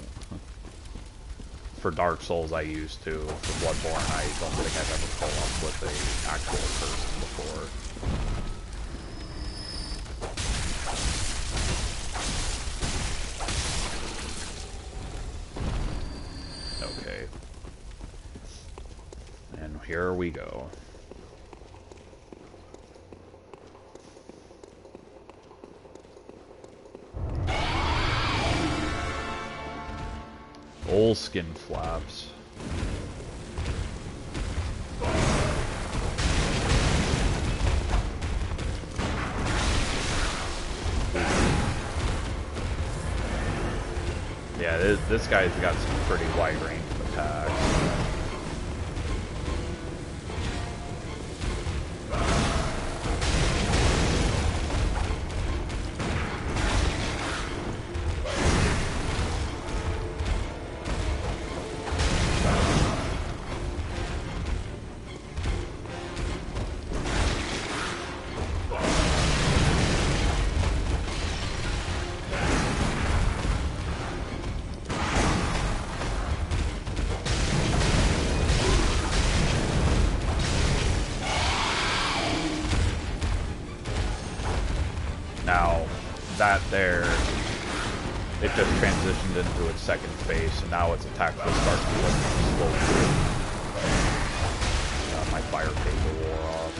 For Dark Souls I used to. For Bloodborne I don't think I've ever pulled up with an actual person before. Okay. And here we go. Old skin flaps. Yeah, this guy's got some pretty wide range of attacks. Now, that there, it just transitioned into its second phase, so now its attack will start to look slowly. My fire paper wore off.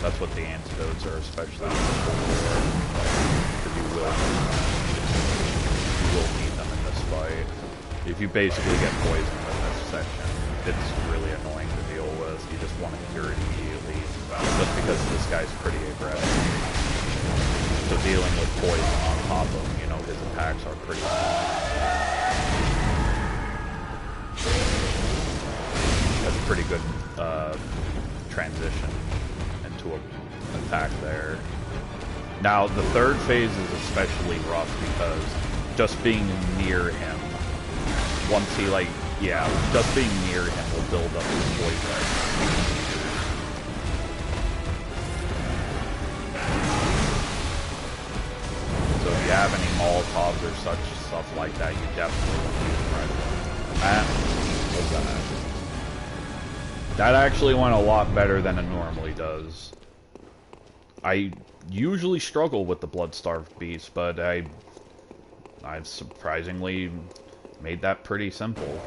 That's what the antidotes are, especially because you will need them in this fight. If you basically get poisoned in this section, it's really annoying to deal with. You just want to cure it immediately, just because this guy's pretty aggressive. So dealing with poison on top of, you know, his attacks are pretty That's a pretty good transition into an attack there. Now, the third phase is especially rough because just being near him, once he, like, yeah, just being near him will build up his poison. So if you have any Molotovs or such stuff like that, you definitely want to use right away. What's that? That actually went a lot better than it normally does. I usually struggle with the blood-starved beast, but I've surprisingly made that pretty simple.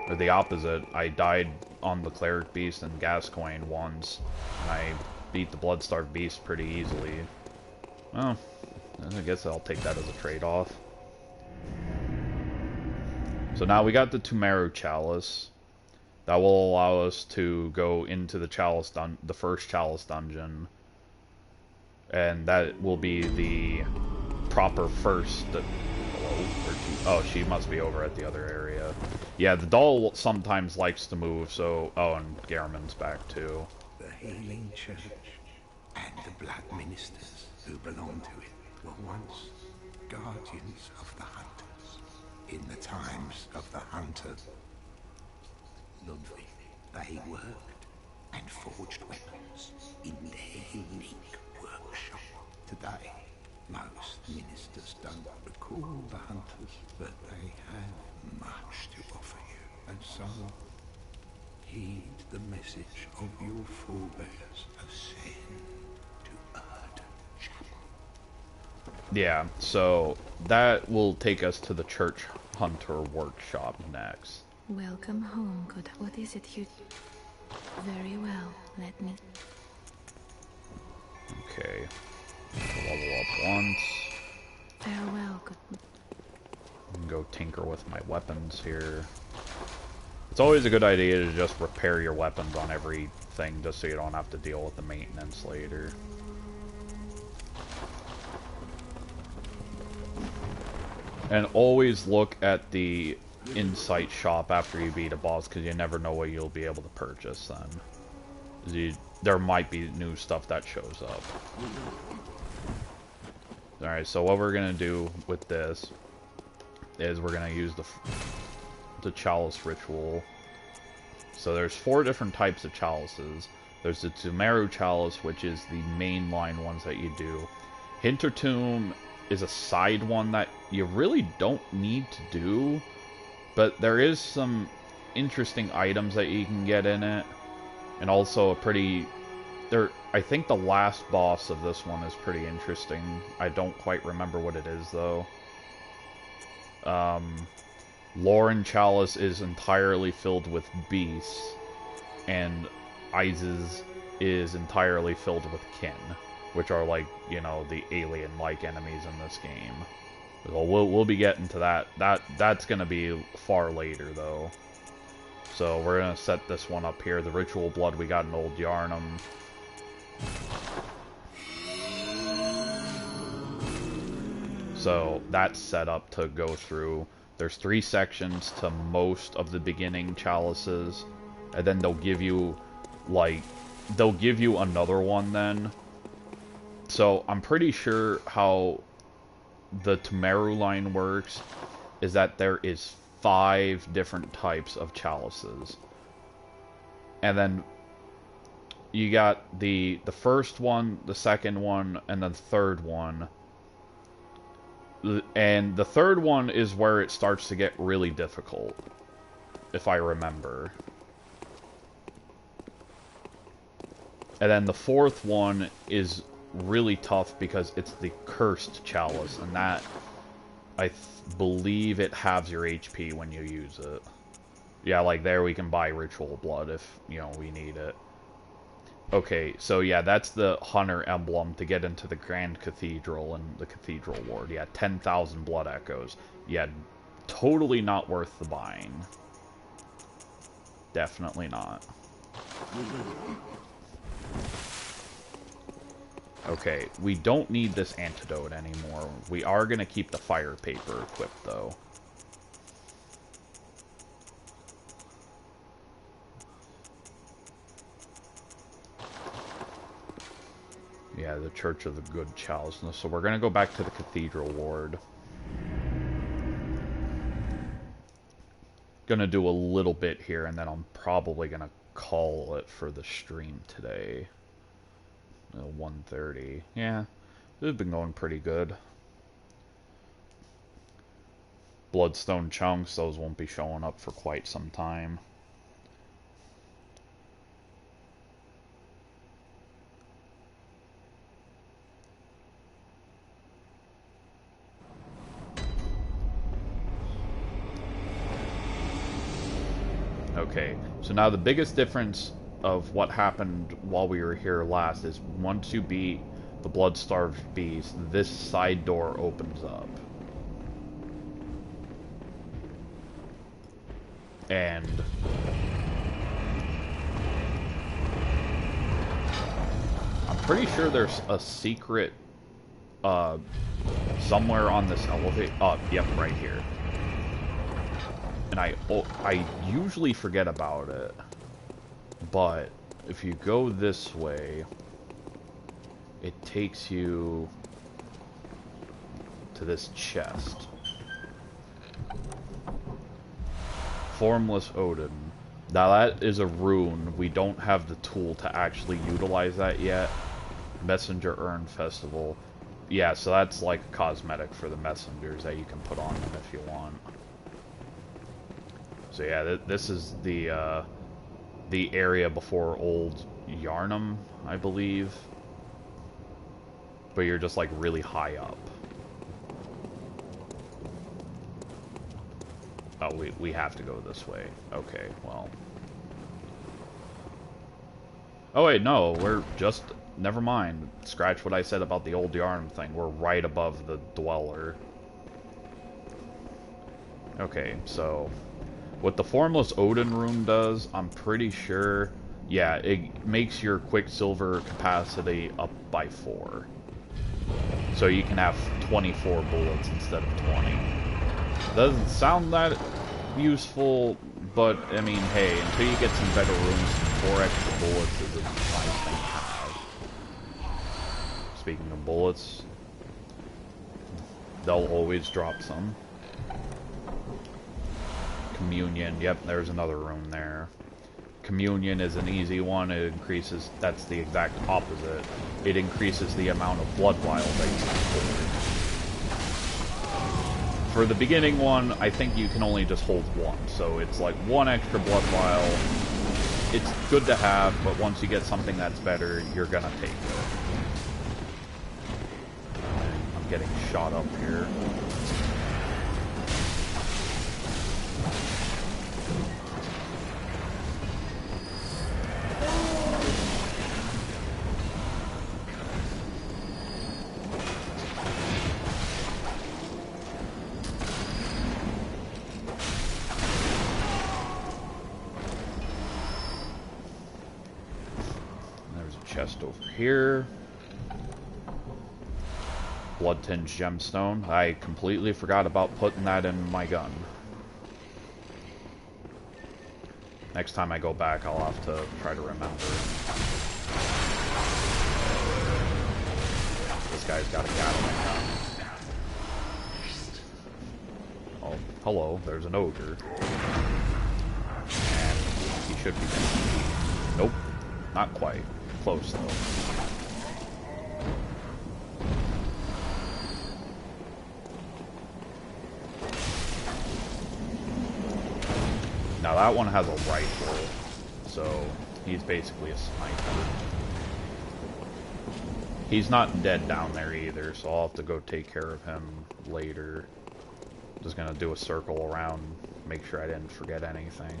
Or the opposite. I died on the Cleric Beast and Gascoigne once, and I beat the Bloodstarved Beast pretty easily. Well, I guess I'll take that as a trade-off. So now we got the Tumeru Chalice. That will allow us to go into the the first Chalice dungeon. And that will be the proper first... Oh, she must be over at the other area. Yeah, the doll sometimes likes to move, so... Oh, and Garamond's back, too. The Healing Church and the Blood Ministers who belong to it were once guardians of the Hunters. In the times of the Hunter, Ludwig, they worked and forged weapons in their unique workshop. Today, most ministers don't recall the Hunters, but they have much to offer you. And so, heed the message of your forebears. Ascend to Erd Chapel. Yeah, so that will take us to the Church Hunter workshop next. Welcome home, good. What is it you... Very well, let me... Okay. Level up once. Farewell, good... Go tinker with my weapons here. It's always a good idea to just repair your weapons on everything, just so you don't have to deal with the maintenance later. And always look at the Insight shop after you beat a boss, because you never know what you'll be able to purchase then. There might be new stuff that shows up. Alright, so what we're going to do with this is we're going to use the Chalice Ritual. So there's 4 different types of chalices. There's the Tumeru Chalice, which is the mainline ones that you do. Hintertomb is a side one that you really don't need to do, but there is some interesting items that you can get in it, and also a pretty... I think the last boss of this one is pretty interesting. I don't quite remember what it is, though. Lauren Chalice is entirely filled with beasts, and Isis is entirely filled with kin, which are like, you know, the alien-like enemies in this game. So we'll be getting to that. That's gonna be far later, though. So we're gonna set this one up here. The Ritual Blood we got in Old Yarnum. So that's set up to go through. There's 3 sections to most of the beginning chalices, and then they'll give you, like, they'll give you another one then. So I'm pretty sure how the Tumeru line works is that there is 5 different types of chalices. And then you got the first one, the second one, and the third one. And the third one is where it starts to get really difficult, if I remember. And then the fourth one is really tough because it's the Cursed Chalice, and that, I believe it halves your HP when you use it. Yeah, like there we can buy Ritual Blood if, you know, we need it. Okay, so yeah, that's the Hunter emblem to get into the Grand Cathedral and the Cathedral Ward. Yeah, 10,000 Blood Echoes. Yeah, totally not worth the buying. Definitely not. Okay, we don't need this antidote anymore. We are going to keep the fire paper equipped, though. Yeah, the Church of the Good Chalice. So we're going to go back to the Cathedral Ward. Gonna do a little bit here, and then I'm probably going to call it for the stream today. 1:30. Yeah, this has been going pretty good. Bloodstone chunks, those won't be showing up for quite some time. Okay, so now the biggest difference of what happened while we were here last is once you beat the blood-starved beast, this side door opens up. And I'm pretty sure there's a secret somewhere on this elevator. Oh, yep, right here. And I usually forget about it, but if you go this way, it takes you to this chest. Formless Odin. Now that is a rune. We don't have the tool to actually utilize that yet. Messenger Urn Festival. Yeah, so that's like a cosmetic for the messengers that you can put on them if you want. So yeah, this is the area before Old Yarnum, I believe. But you're just like really high up. Oh, we have to go this way. Okay, well. Oh wait, no, we're just... Never mind. Scratch what I said about the Old Yarnum thing. We're right above the Dweller. Okay, so... What the Formless Odin rune does, I'm pretty sure... Yeah, it makes your Quicksilver capacity up by 4. So you can have 24 bullets instead of 20. Doesn't sound that useful, but, I mean, hey, until you get some better runes, 4 extra bullets is a nice thing to have. Speaking of bullets, they'll always drop some. Communion, yep, there's another rune there. Communion is an easy one. It increases, that's the exact opposite. It increases the amount of blood vials that you can hold. For the beginning one, I think you can only just hold 1. So it's like 1 extra blood vial. It's good to have, but once you get something that's better, you're gonna take it. I'm getting shot up here. Chest over here. Blood-tinged gemstone. I completely forgot about putting that in my gun. Next time I go back, I'll have to try to remember. This guy's got a Gatling gun. Oh, hello, there's an ogre. And he should be dead. Nope, not quite. Close, though. Now that one has a rifle, so he's basically a sniper. He's not dead down there either, so I'll have to go take care of him later. Just gonna do a circle around, make sure I didn't forget anything.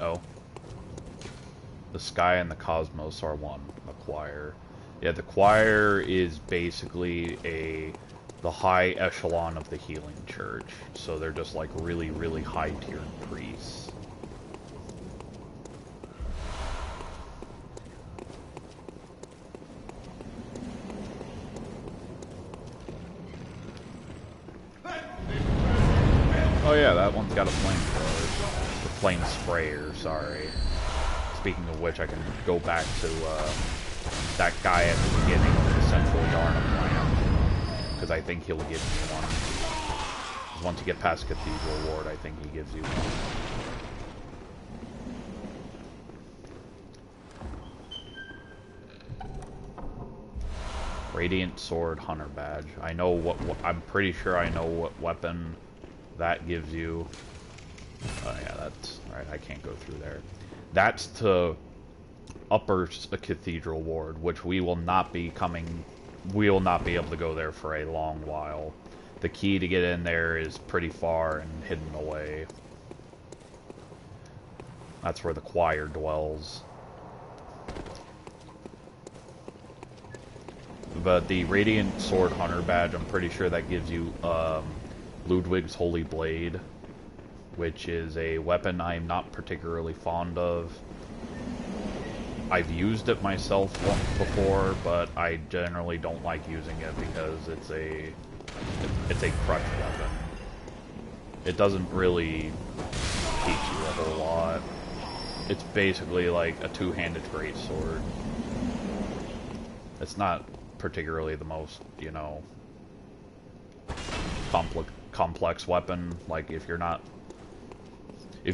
Oh. The sky and the cosmos are one. The choir. Yeah, the choir is basically the high echelon of the healing church. So they're just like really, really high tiered priests. Oh yeah, that one's got a flamethrower. The flame sprayer, sorry. Speaking of which, I can go back to that guy at the beginning of the Central Yarnum Land, because I think he'll give me one. Once you get past Cathedral Ward, I think he gives you one. Radiant Sword Hunter Badge. I know what I'm pretty sure I know what weapon that gives you. Oh yeah, that's alright, I can't go through there. That's to upper cathedral ward, which we will not be able to go there for a long while. The key to get in there is pretty far and hidden away. That's where the choir dwells. But the Radiant Sword Hunter badge, I'm pretty sure that gives you Ludwig's Holy Blade, which is a weapon I'm not particularly fond of. I've used it myself before, but I generally don't like using it because it's a crutch weapon. It doesn't really teach you a whole lot. It's basically like a two-handed greatsword. It's not particularly the most, you know, complex weapon. Like, if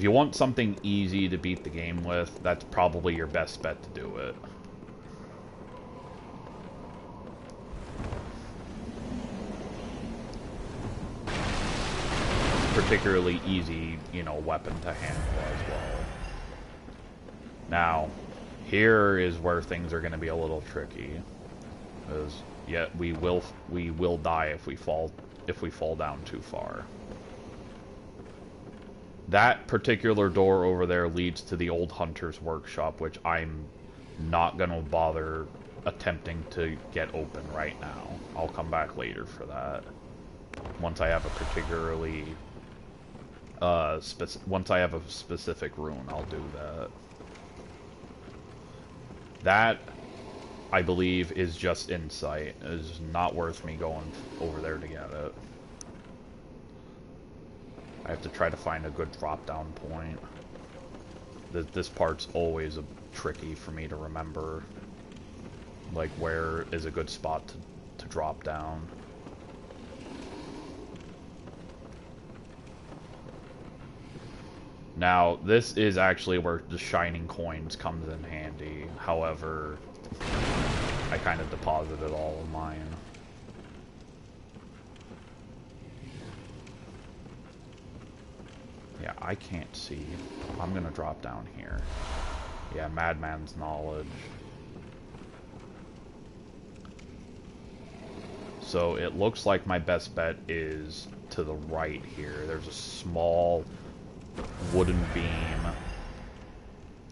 you want something easy to beat the game with, that's probably your best bet to do it. Particularly easy, you know, weapon to handle as well. Now, here is where things are going to be a little tricky, because yeah, we will die if we fall down too far. That particular door over there leads to the old hunter's workshop, which I'm not going to bother attempting to get open right now. I'll come back later for that. Once I have a particularly once I have a specific rune, I'll do that. That, I believe, is just insight. It is not worth me going over there to get it. I have to try to find a good drop-down point. This part's always tricky for me to remember. Like, where is a good spot to drop down. Now, this is actually where the shining coins comes in handy. However, I kind of deposited all of mine. Yeah, I can't see. I'm gonna drop down here. Yeah, Madman's Knowledge. So it looks like my best bet is to the right here. There's a small wooden beam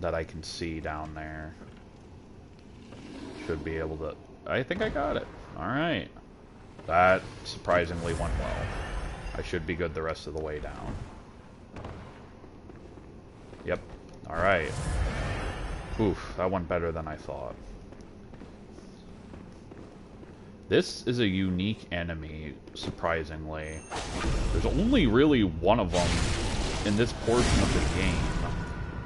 that I can see down there. Should be able to... I think I got it. Alright. That surprisingly went well. I should be good the rest of the way down. Yep. Alright. Oof, that went better than I thought. This is a unique enemy, surprisingly. There's only really one of them in this portion of the game.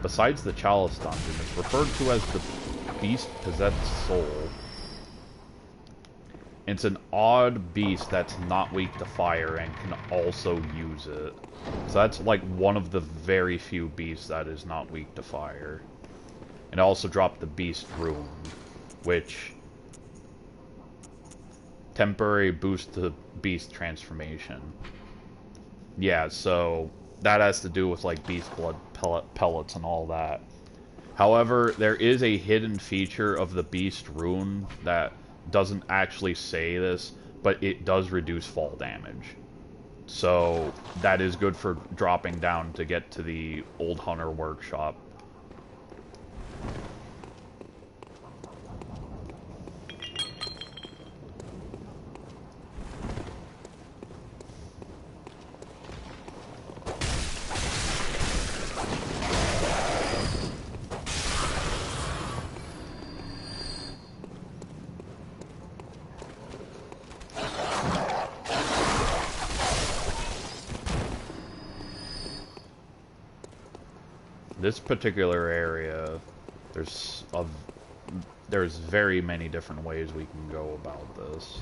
Besides the Chalice Dungeon, it's referred to as the Beast-Possessed Soul. It's an odd beast that's not weak to fire and can also use it. So that's like one of the very few beasts that is not weak to fire. And also dropped the Beast Rune, which... temporary boost to beast transformation. Yeah, so that has to do with like beast blood pellets and all that. However, there is a hidden feature of the Beast Rune that doesn't actually say this, but it does reduce fall damage. So that is good for dropping down to get to the Old Hunter Workshop. This particular area, there's very many different ways we can go about this.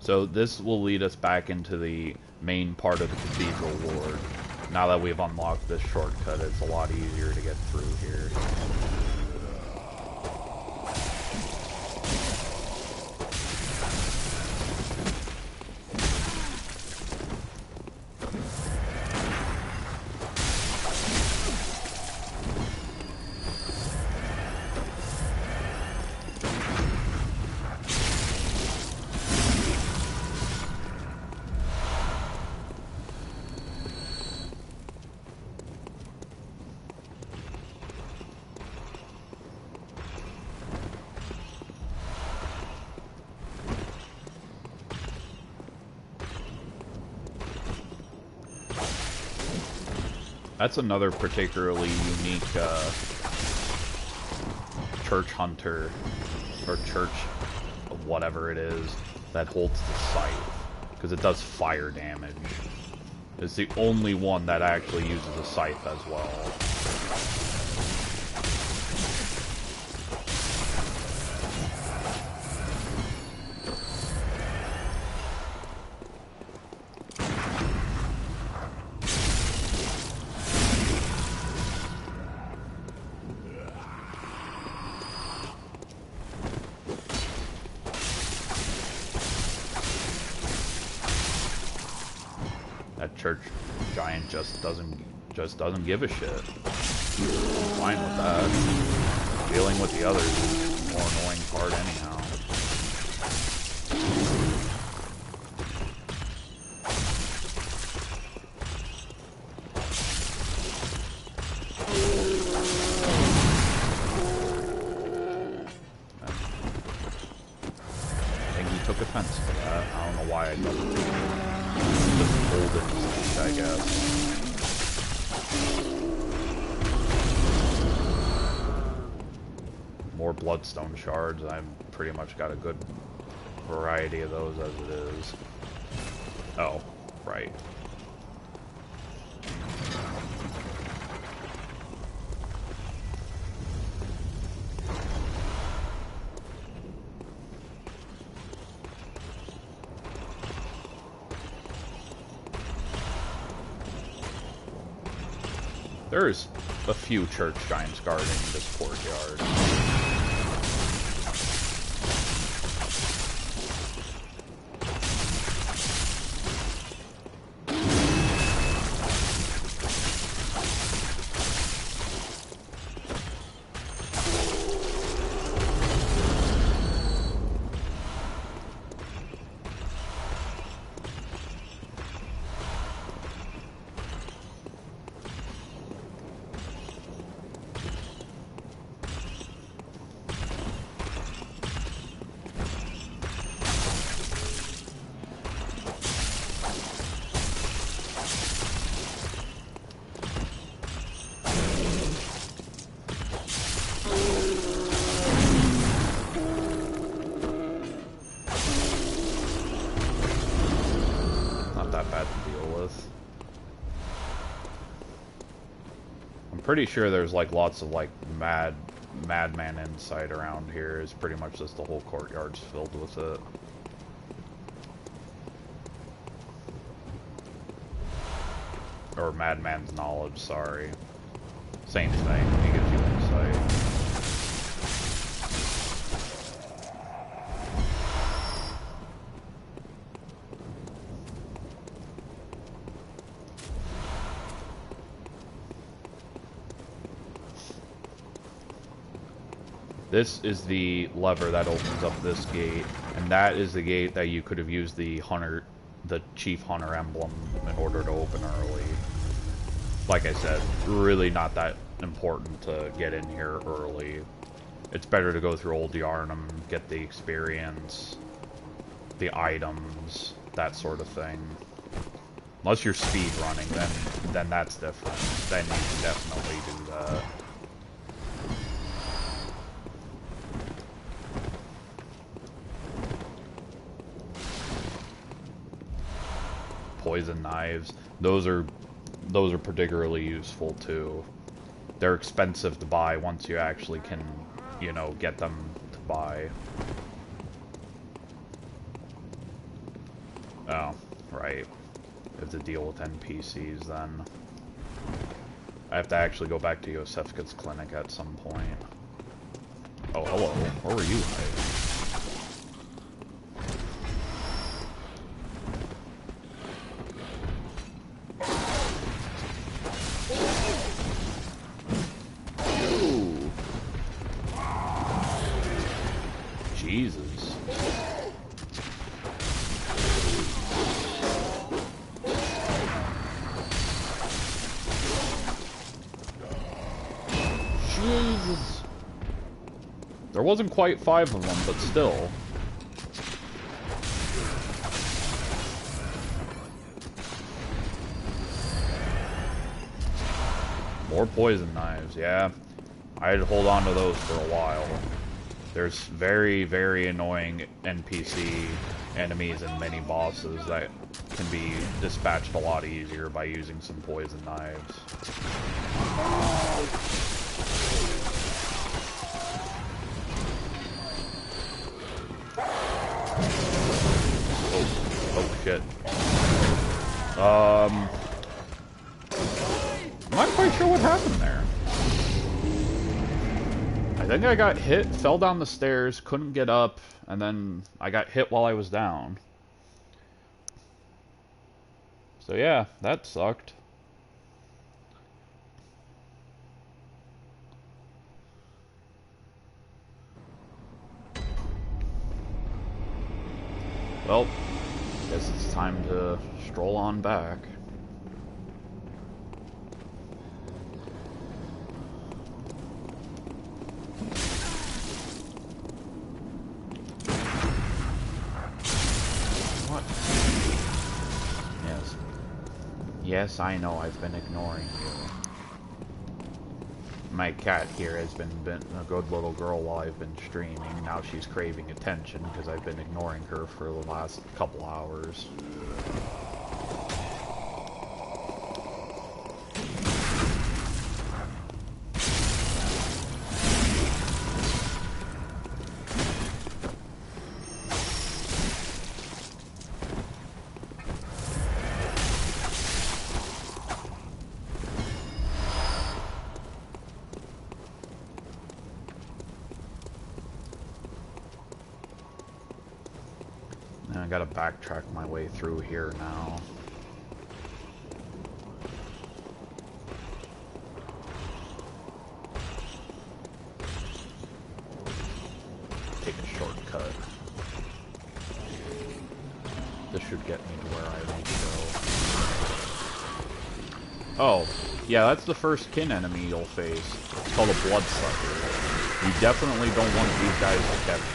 So this will lead us back into the main part of the Cathedral Ward. Now that we've unlocked this shortcut, it's a lot easier to get through here. That's another particularly unique church hunter, or church whatever it is, that holds the scythe, because it does fire damage. It's the only one that actually uses a scythe as well. Church giant just doesn't give a shit. I'm fine with that. Dealing with the others is the more annoying part anyhow. I think he took offense to that. I don't know why I don't. Just hold it, I guess. More bloodstone shards. I've pretty much got a good variety of those as it is. Oh, right. There's a few church giants guarding this courtyard. Pretty sure there's like lots of like madman insight around here. It's pretty much just the whole courtyard's filled with it. Or madman's knowledge, sorry. Same thing, he gives you insight. This is the lever that opens up this gate, and that is the gate that you could have used the chief hunter emblem in order to open early. Like I said, really not that important to get in here early. It's better to go through Old Yarnum, get the experience, the items, that sort of thing. Unless you're speed running, then that's different. Then you can definitely do that. Poison knives, those are particularly useful too. They're expensive to buy once you actually can, you know, get them to buy. Oh, right. I have to deal with NPCs then. I have to actually go back to Yosefka's clinic at some point. Oh, hello. Where were you hiding? Jesus. Jesus. There wasn't quite 5 of them, but still. More poison knives, yeah. I'd hold on to those for a while. There's very, very annoying NPC enemies and mini bosses that can be dispatched a lot easier by using some poison knives. Oh shit. I'm not quite sure what happened there. I think I got hit, fell down the stairs, couldn't get up, and then I got hit while I was down. So yeah, that sucked. Well, guess it's time to stroll on back. What? Yes. Yes, I know, I've been ignoring you. My cat here has been a good little girl while I've been streaming. Now she's craving attention because I've been ignoring her for the last couple hours. I gotta backtrack my way through here now. Take a shortcut. This should get me to where I need to go. Oh, yeah, that's the first kin enemy you'll face. It's called a bloodsucker. You definitely don't want these guys to catch you.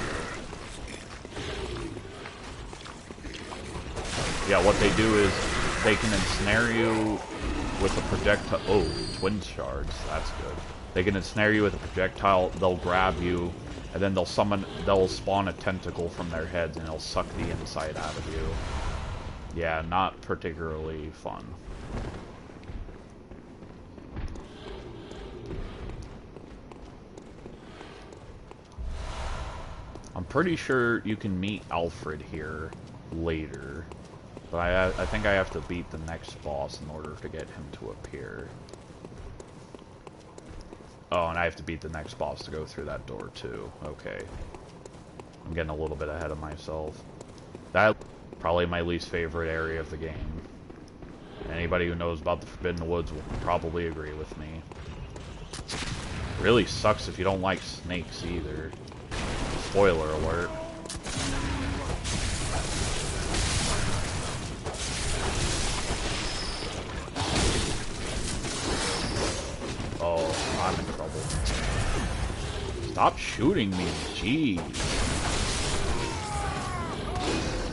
Yeah, what they do is they can ensnare you with a projectile. Oh, twin shards. That's good. They can ensnare you with a projectile. They'll grab you, and then they'll spawn a tentacle from their heads, and it'll suck the inside out of you. Yeah, not particularly fun. I'm pretty sure you can meet Alfred here later. But I think I have to beat the next boss in order to get him to appear. Oh, and I have to beat the next boss to go through that door too. Okay. I'm getting a little bit ahead of myself. That's probably my least favorite area of the game. Anybody who knows about the Forbidden Woods will probably agree with me. Really sucks if you don't like snakes either. Spoiler alert. Oh, I'm in trouble. Stop shooting me, jeez.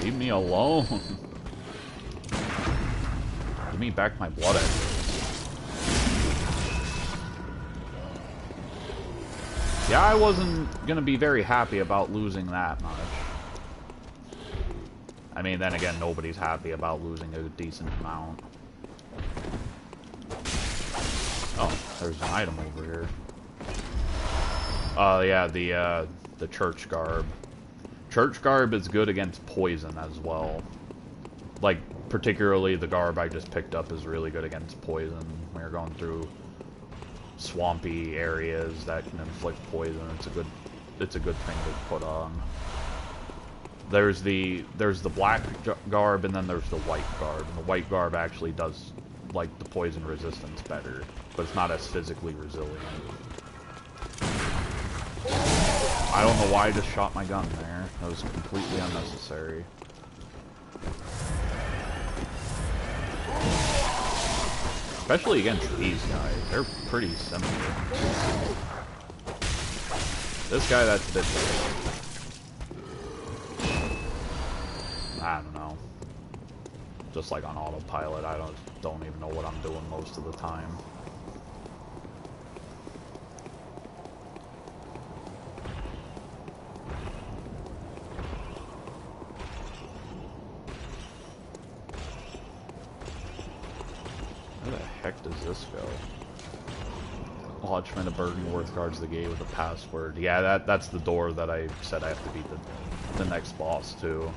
Leave me alone. Give me back my blood echoes. Yeah, I wasn't gonna be very happy about losing that much. I mean, then again, nobody's happy about losing a decent amount. Oh, there's an item over here. Oh, yeah, the church garb. Church garb is good against poison as well. like, particularly the garb I just picked up is really good against poison. When you're going through swampy areas that can inflict poison, it's a good thing to put on. There's the black garb, and then there's the white garb. And the white garb actually does, like, the poison resistance better, but it's not as physically resilient. I don't know why I just shot my gun there. That was completely unnecessary. Especially against these guys. They're pretty simple. This guy, that's a bit different. I don't know. Just like on autopilot, I don't even know what I'm doing most of the time. Where the heck does this go? Watchman of Bergenworth guards the gate with a password. Yeah, that's the door that I said I have to beat the next boss to.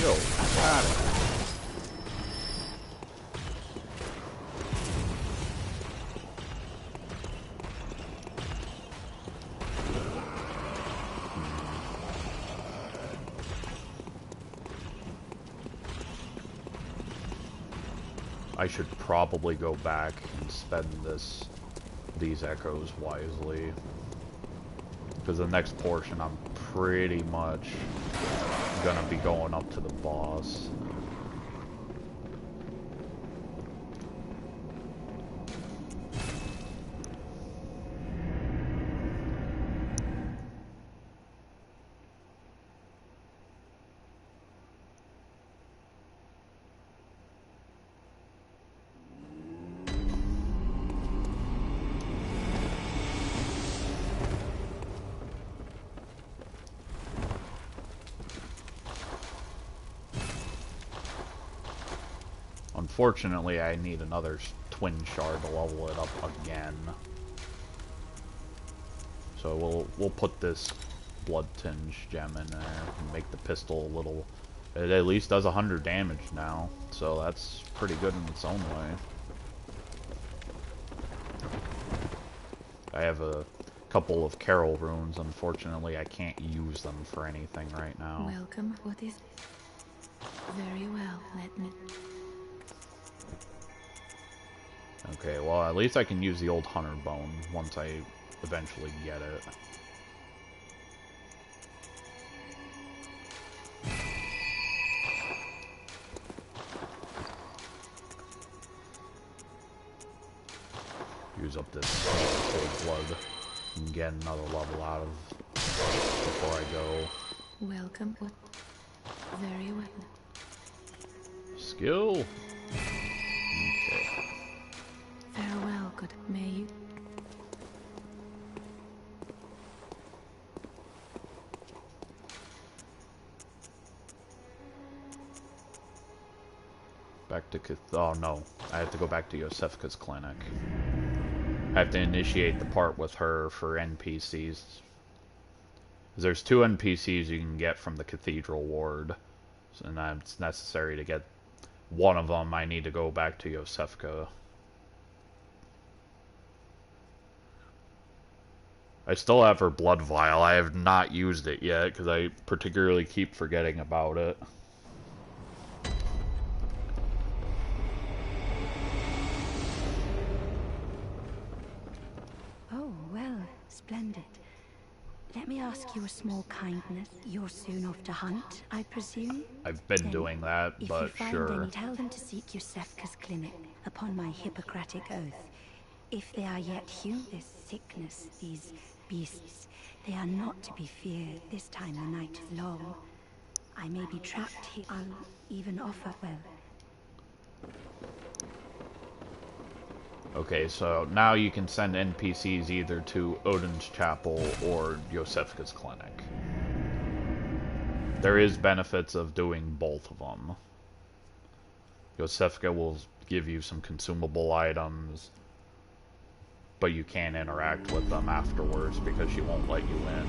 Yo, got it. I should probably go back and spend these echoes wisely. Because the next portion I'm pretty much gonna be going up to the boss. Unfortunately, I need another twin shard to level it up again. So we'll put this blood tinge gem in there and make the pistol a little. It at least does 100 damage now, so that's pretty good in its own way. I have a couple of Carol runes. Unfortunately, I can't use them for anything right now. Welcome. What is? Very well. Let me. Okay, well, at least I can use the old hunter bone once I eventually get it. Use up this cold blood and get another level out of before I go. Welcome. What? Very well. Skill. Okay. Farewell, good. May you. Back to oh no, I have to go back to Yosefka's clinic. I have to initiate the part with her for NPCs. There's 2 NPCs you can get from the Cathedral Ward, and it's necessary to get one of them. I need to go back to Yosefka. I still have her blood vial. I have not used it yet because I particularly keep forgetting about it. Oh, well, splendid. Let me ask you a small kindness. You're soon off to hunt, I presume? I've been doing that, but if you find sure. any, tell them to seek Yosefka's clinic upon my Hippocratic oath. If they are yet human, this sickness, these beasts, they are not to be feared. This time the night is long. I may be trapped here. I'll even offer, well. Okay, so now you can send NPCs either to Odin's Chapel or Yosefka's clinic. There is benefits of doing both of them. Yosefka will give you some consumable items, but you can't interact with them afterwards because she won't let you in.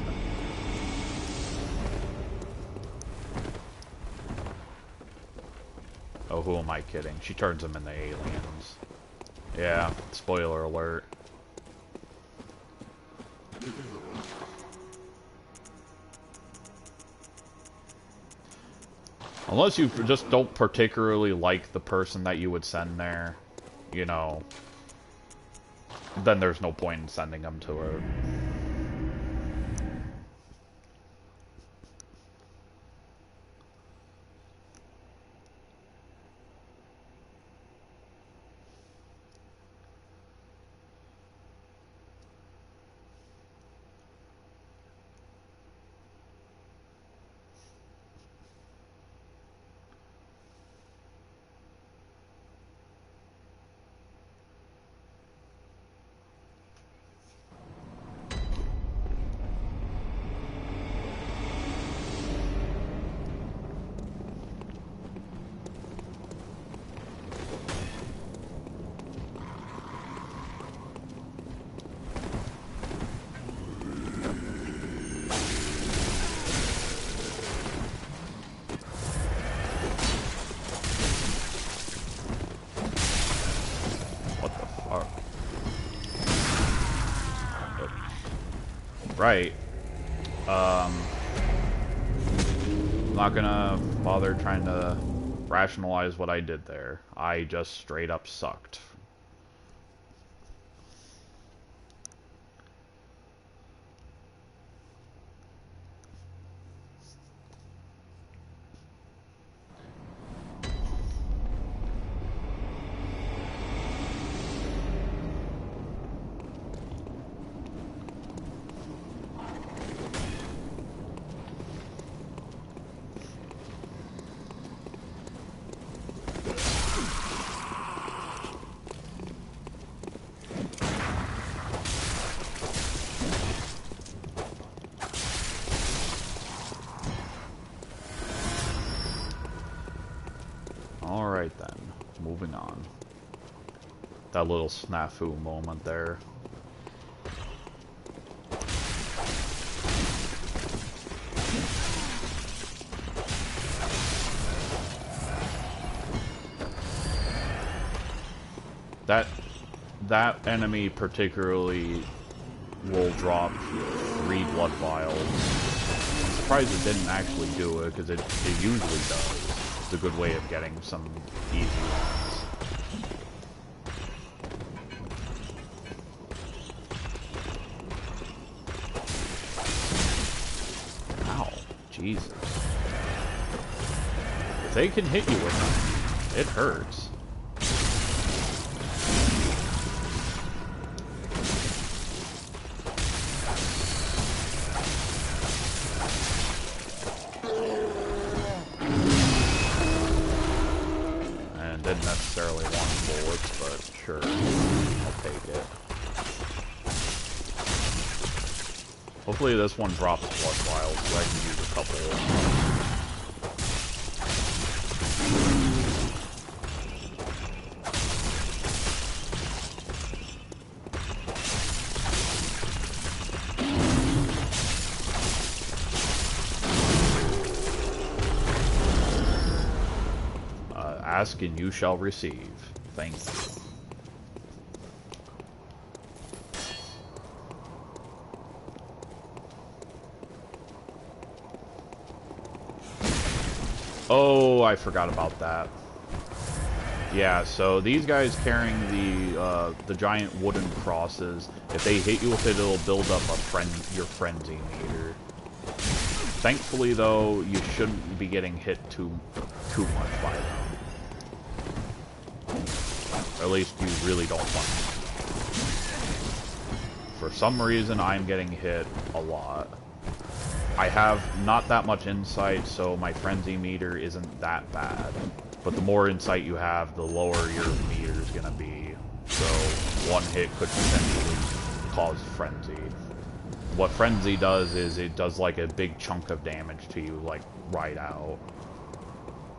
Oh, who am I kidding? She turns them into aliens. Yeah, spoiler alert. Unless you just don't particularly like the person that you would send there, you know, then there's no point in sending them to her. Right. I'm not gonna bother trying to rationalize what I did there. I just straight up sucked. Alright then, moving on. That little snafu moment there. That enemy particularly will drop 3 blood vials. I'm surprised it didn't actually do it, because it usually does. It's a good way of getting some easy ones. Ow, Jesus. If they can hit you with them, it hurts. Necessarily want bullets, but sure, I'll take it. Hopefully this one drops blood vials so I can use a couple. Ask and you shall receive. Thank you. Oh, I forgot about that. Yeah, so these guys carrying the giant wooden crosses, if they hit you with it, it'll build up your frenzy meter. Thankfully, though, you shouldn't be getting hit too much by them. Or at least you really don't want to. For some reason, I'm getting hit a lot. I have not that much insight, so my frenzy meter isn't that bad. But the more insight you have, the lower your meter is going to be. So one hit could potentially cause frenzy. What frenzy does is it does like a big chunk of damage to you, like right out.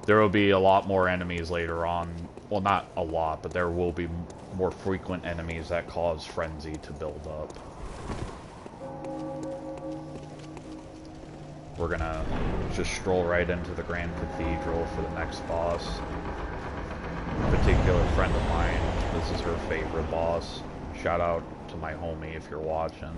There will be a lot more enemies later on. Well, not a lot, but there will be more frequent enemies that cause frenzy to build up. We're gonna just stroll right into the Grand Cathedral for the next boss. A particular friend of mine, this is her favorite boss. Shout out to my homie if you're watching.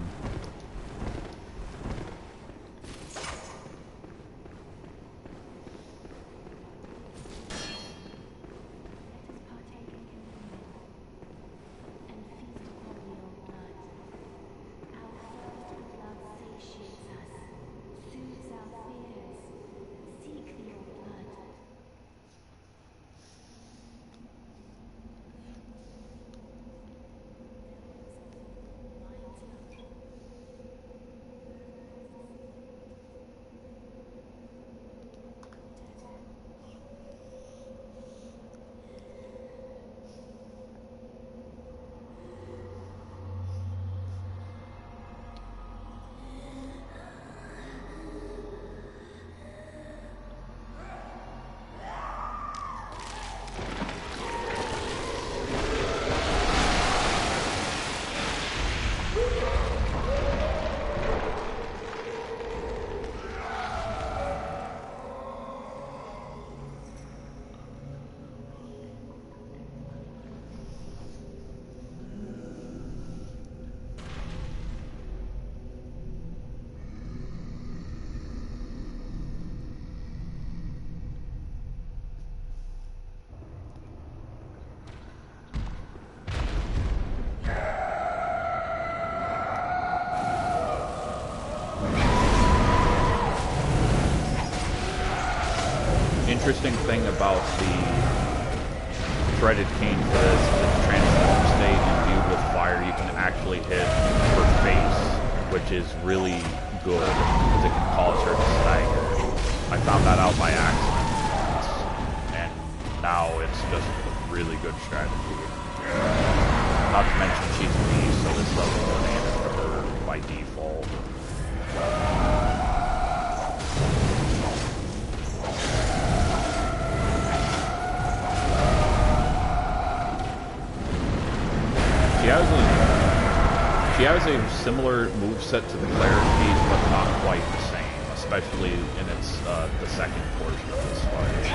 Interesting thing about the threaded cane for this is its transform state imbued with fire. You can actually hit her face, which is really good because it can cause her to stagger. I found that out by accident, and now it's just a really good strategy. Not to mention she's a beast, so this does more damage to her by default. She has a similar moveset to the Cleric piece, but not quite the same, especially in its the second portion of this fight.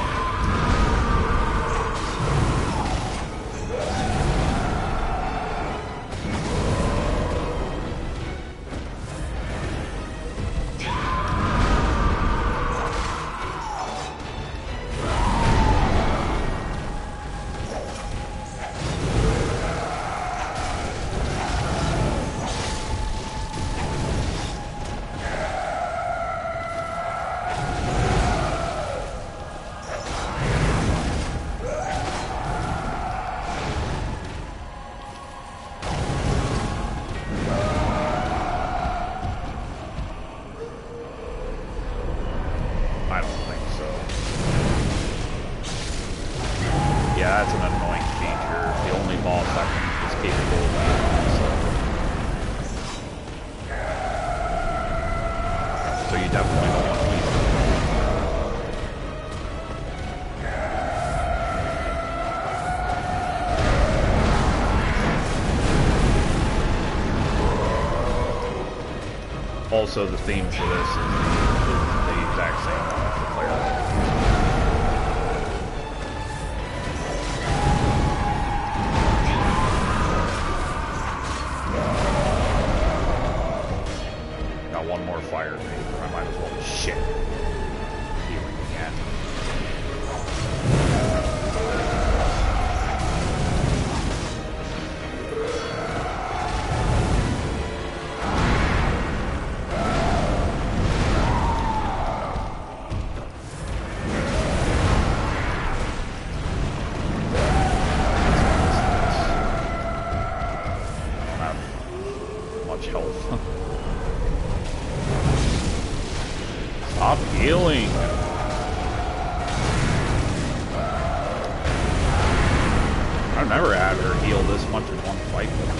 Also, the theme for this is the exact same one as the Cleric. Got one more fire vapor. I might as well. Shit. Healing again. Stop healing! I've never had her heal this much in one fight before.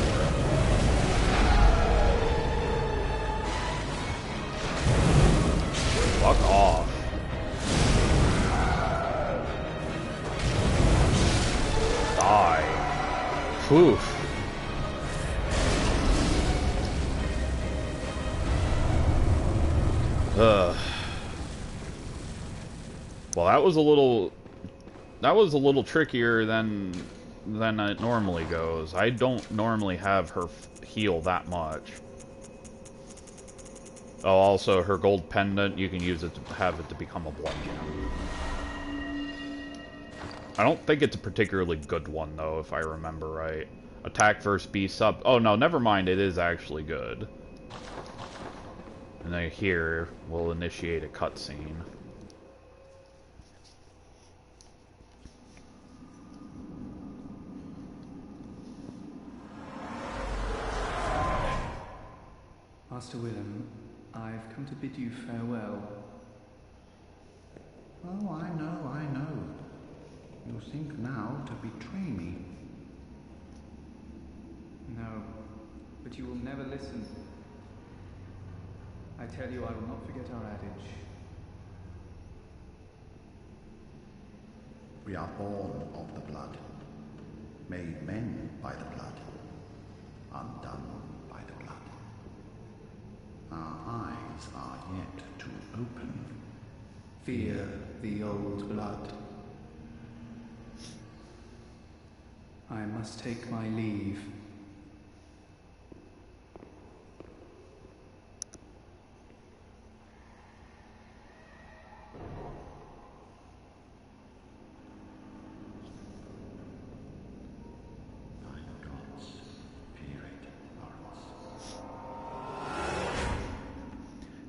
Fuck off. eye. Poof. Ugh. Well, that was a little trickier than it normally goes. I don't normally have her heal that much. Oh, also her gold pendant, you can use it to have it to become a blood gem. I don't think it's a particularly good one though, if I remember right. Attack versus beast up. Oh no, never mind. It is actually good. And then here we'll initiate a cutscene. Master Willem, I've come to bid you farewell. Oh, I know. You think now to betray me. No, but you will never listen. I tell you, I will not forget our adage. We are born of the blood, made men by the blood, undone by the blood. Our eyes are yet to open. Fear the old blood. I must take my leave.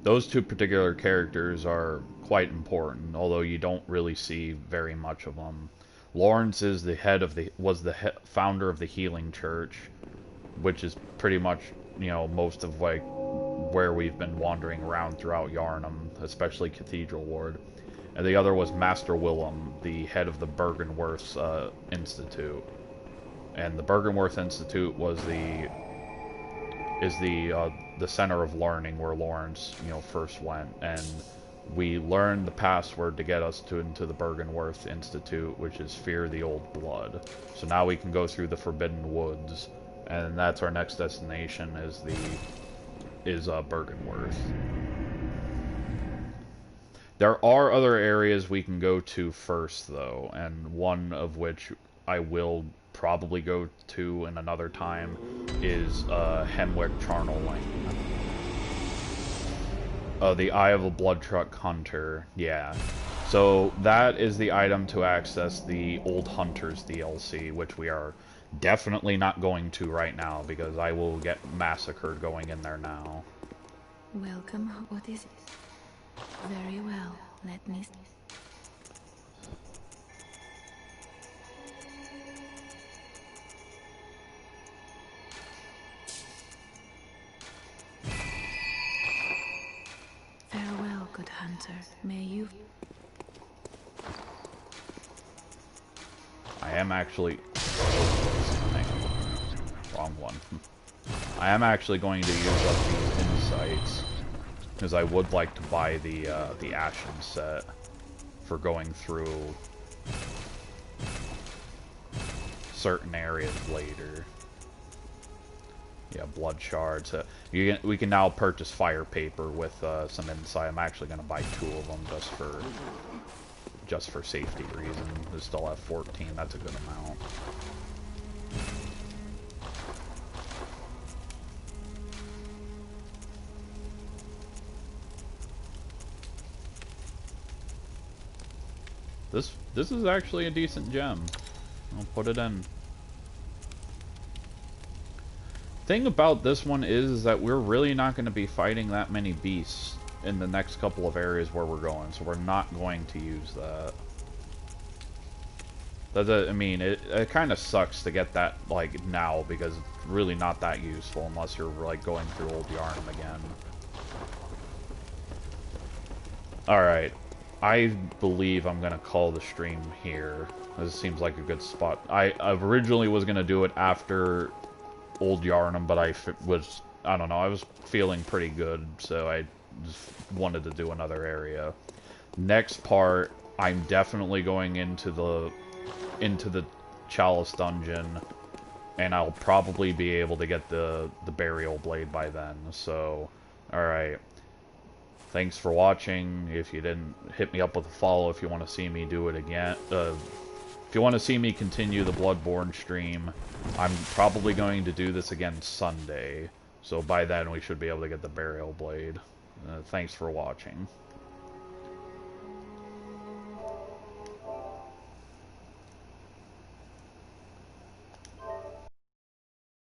Those two particular characters are quite important, although you don't really see very much of them. Lawrence is the founder of the Healing Church, which is pretty much, you know, most of like where we've been wandering around throughout Yarnum, especially Cathedral Ward. And the other was Master Willem, the head of the Bergenworth Institute. And the Bergenworth Institute was the center of learning where Lawrence, you know, first went, and we learned the password to get us into the Bergenworth Institute, which is Fear the Old Blood. So now we can go through the Forbidden Woods, and that's our next destination is Bergenworth. There are other areas we can go to first, though, and one of which I will probably go to in another time is Hemwick Charnel Lane. The Eye of a Blood Truck Hunter, yeah. So that is the item to access the Old Hunters DLC, which we are definitely not going to right now because I will get massacred going in there now. Welcome. What is it? Very well. Let me... Farewell, good hunter. May you... I am actually... Wrong one. I am actually going to use up these insights, because I would like to buy the Ashen set for going through certain areas later. Yeah, blood shards. We can now purchase fire paper with some insight. I'm actually going to buy 2 of them just for safety reasons. We still have 14. That's a good amount. This is actually a decent gem. I'll put it in. Thing about this one is that we're really not going to be fighting that many beasts in the next couple of areas where we're going, so we're not going to use that. I mean, it kind of sucks to get that, like, now, because it's really not that useful unless you're, like, going through Old Yarnum again. Alright. I believe I'm going to call the stream here. This seems like a good spot. I originally was going to do it after Old Yarnum, but I don't know, I was feeling pretty good, so I just wanted to do another area. Next part, I'm definitely going into the Chalice Dungeon, and I'll probably be able to get the Burial Blade by then. So, alright. Thanks for watching. If you didn't, hit me up with a follow if you want to see me do it again. If you want to see me continue the Bloodborne stream, I'm probably going to do this again Sunday. So by then we should be able to get the Burial Blade. Thanks for watching.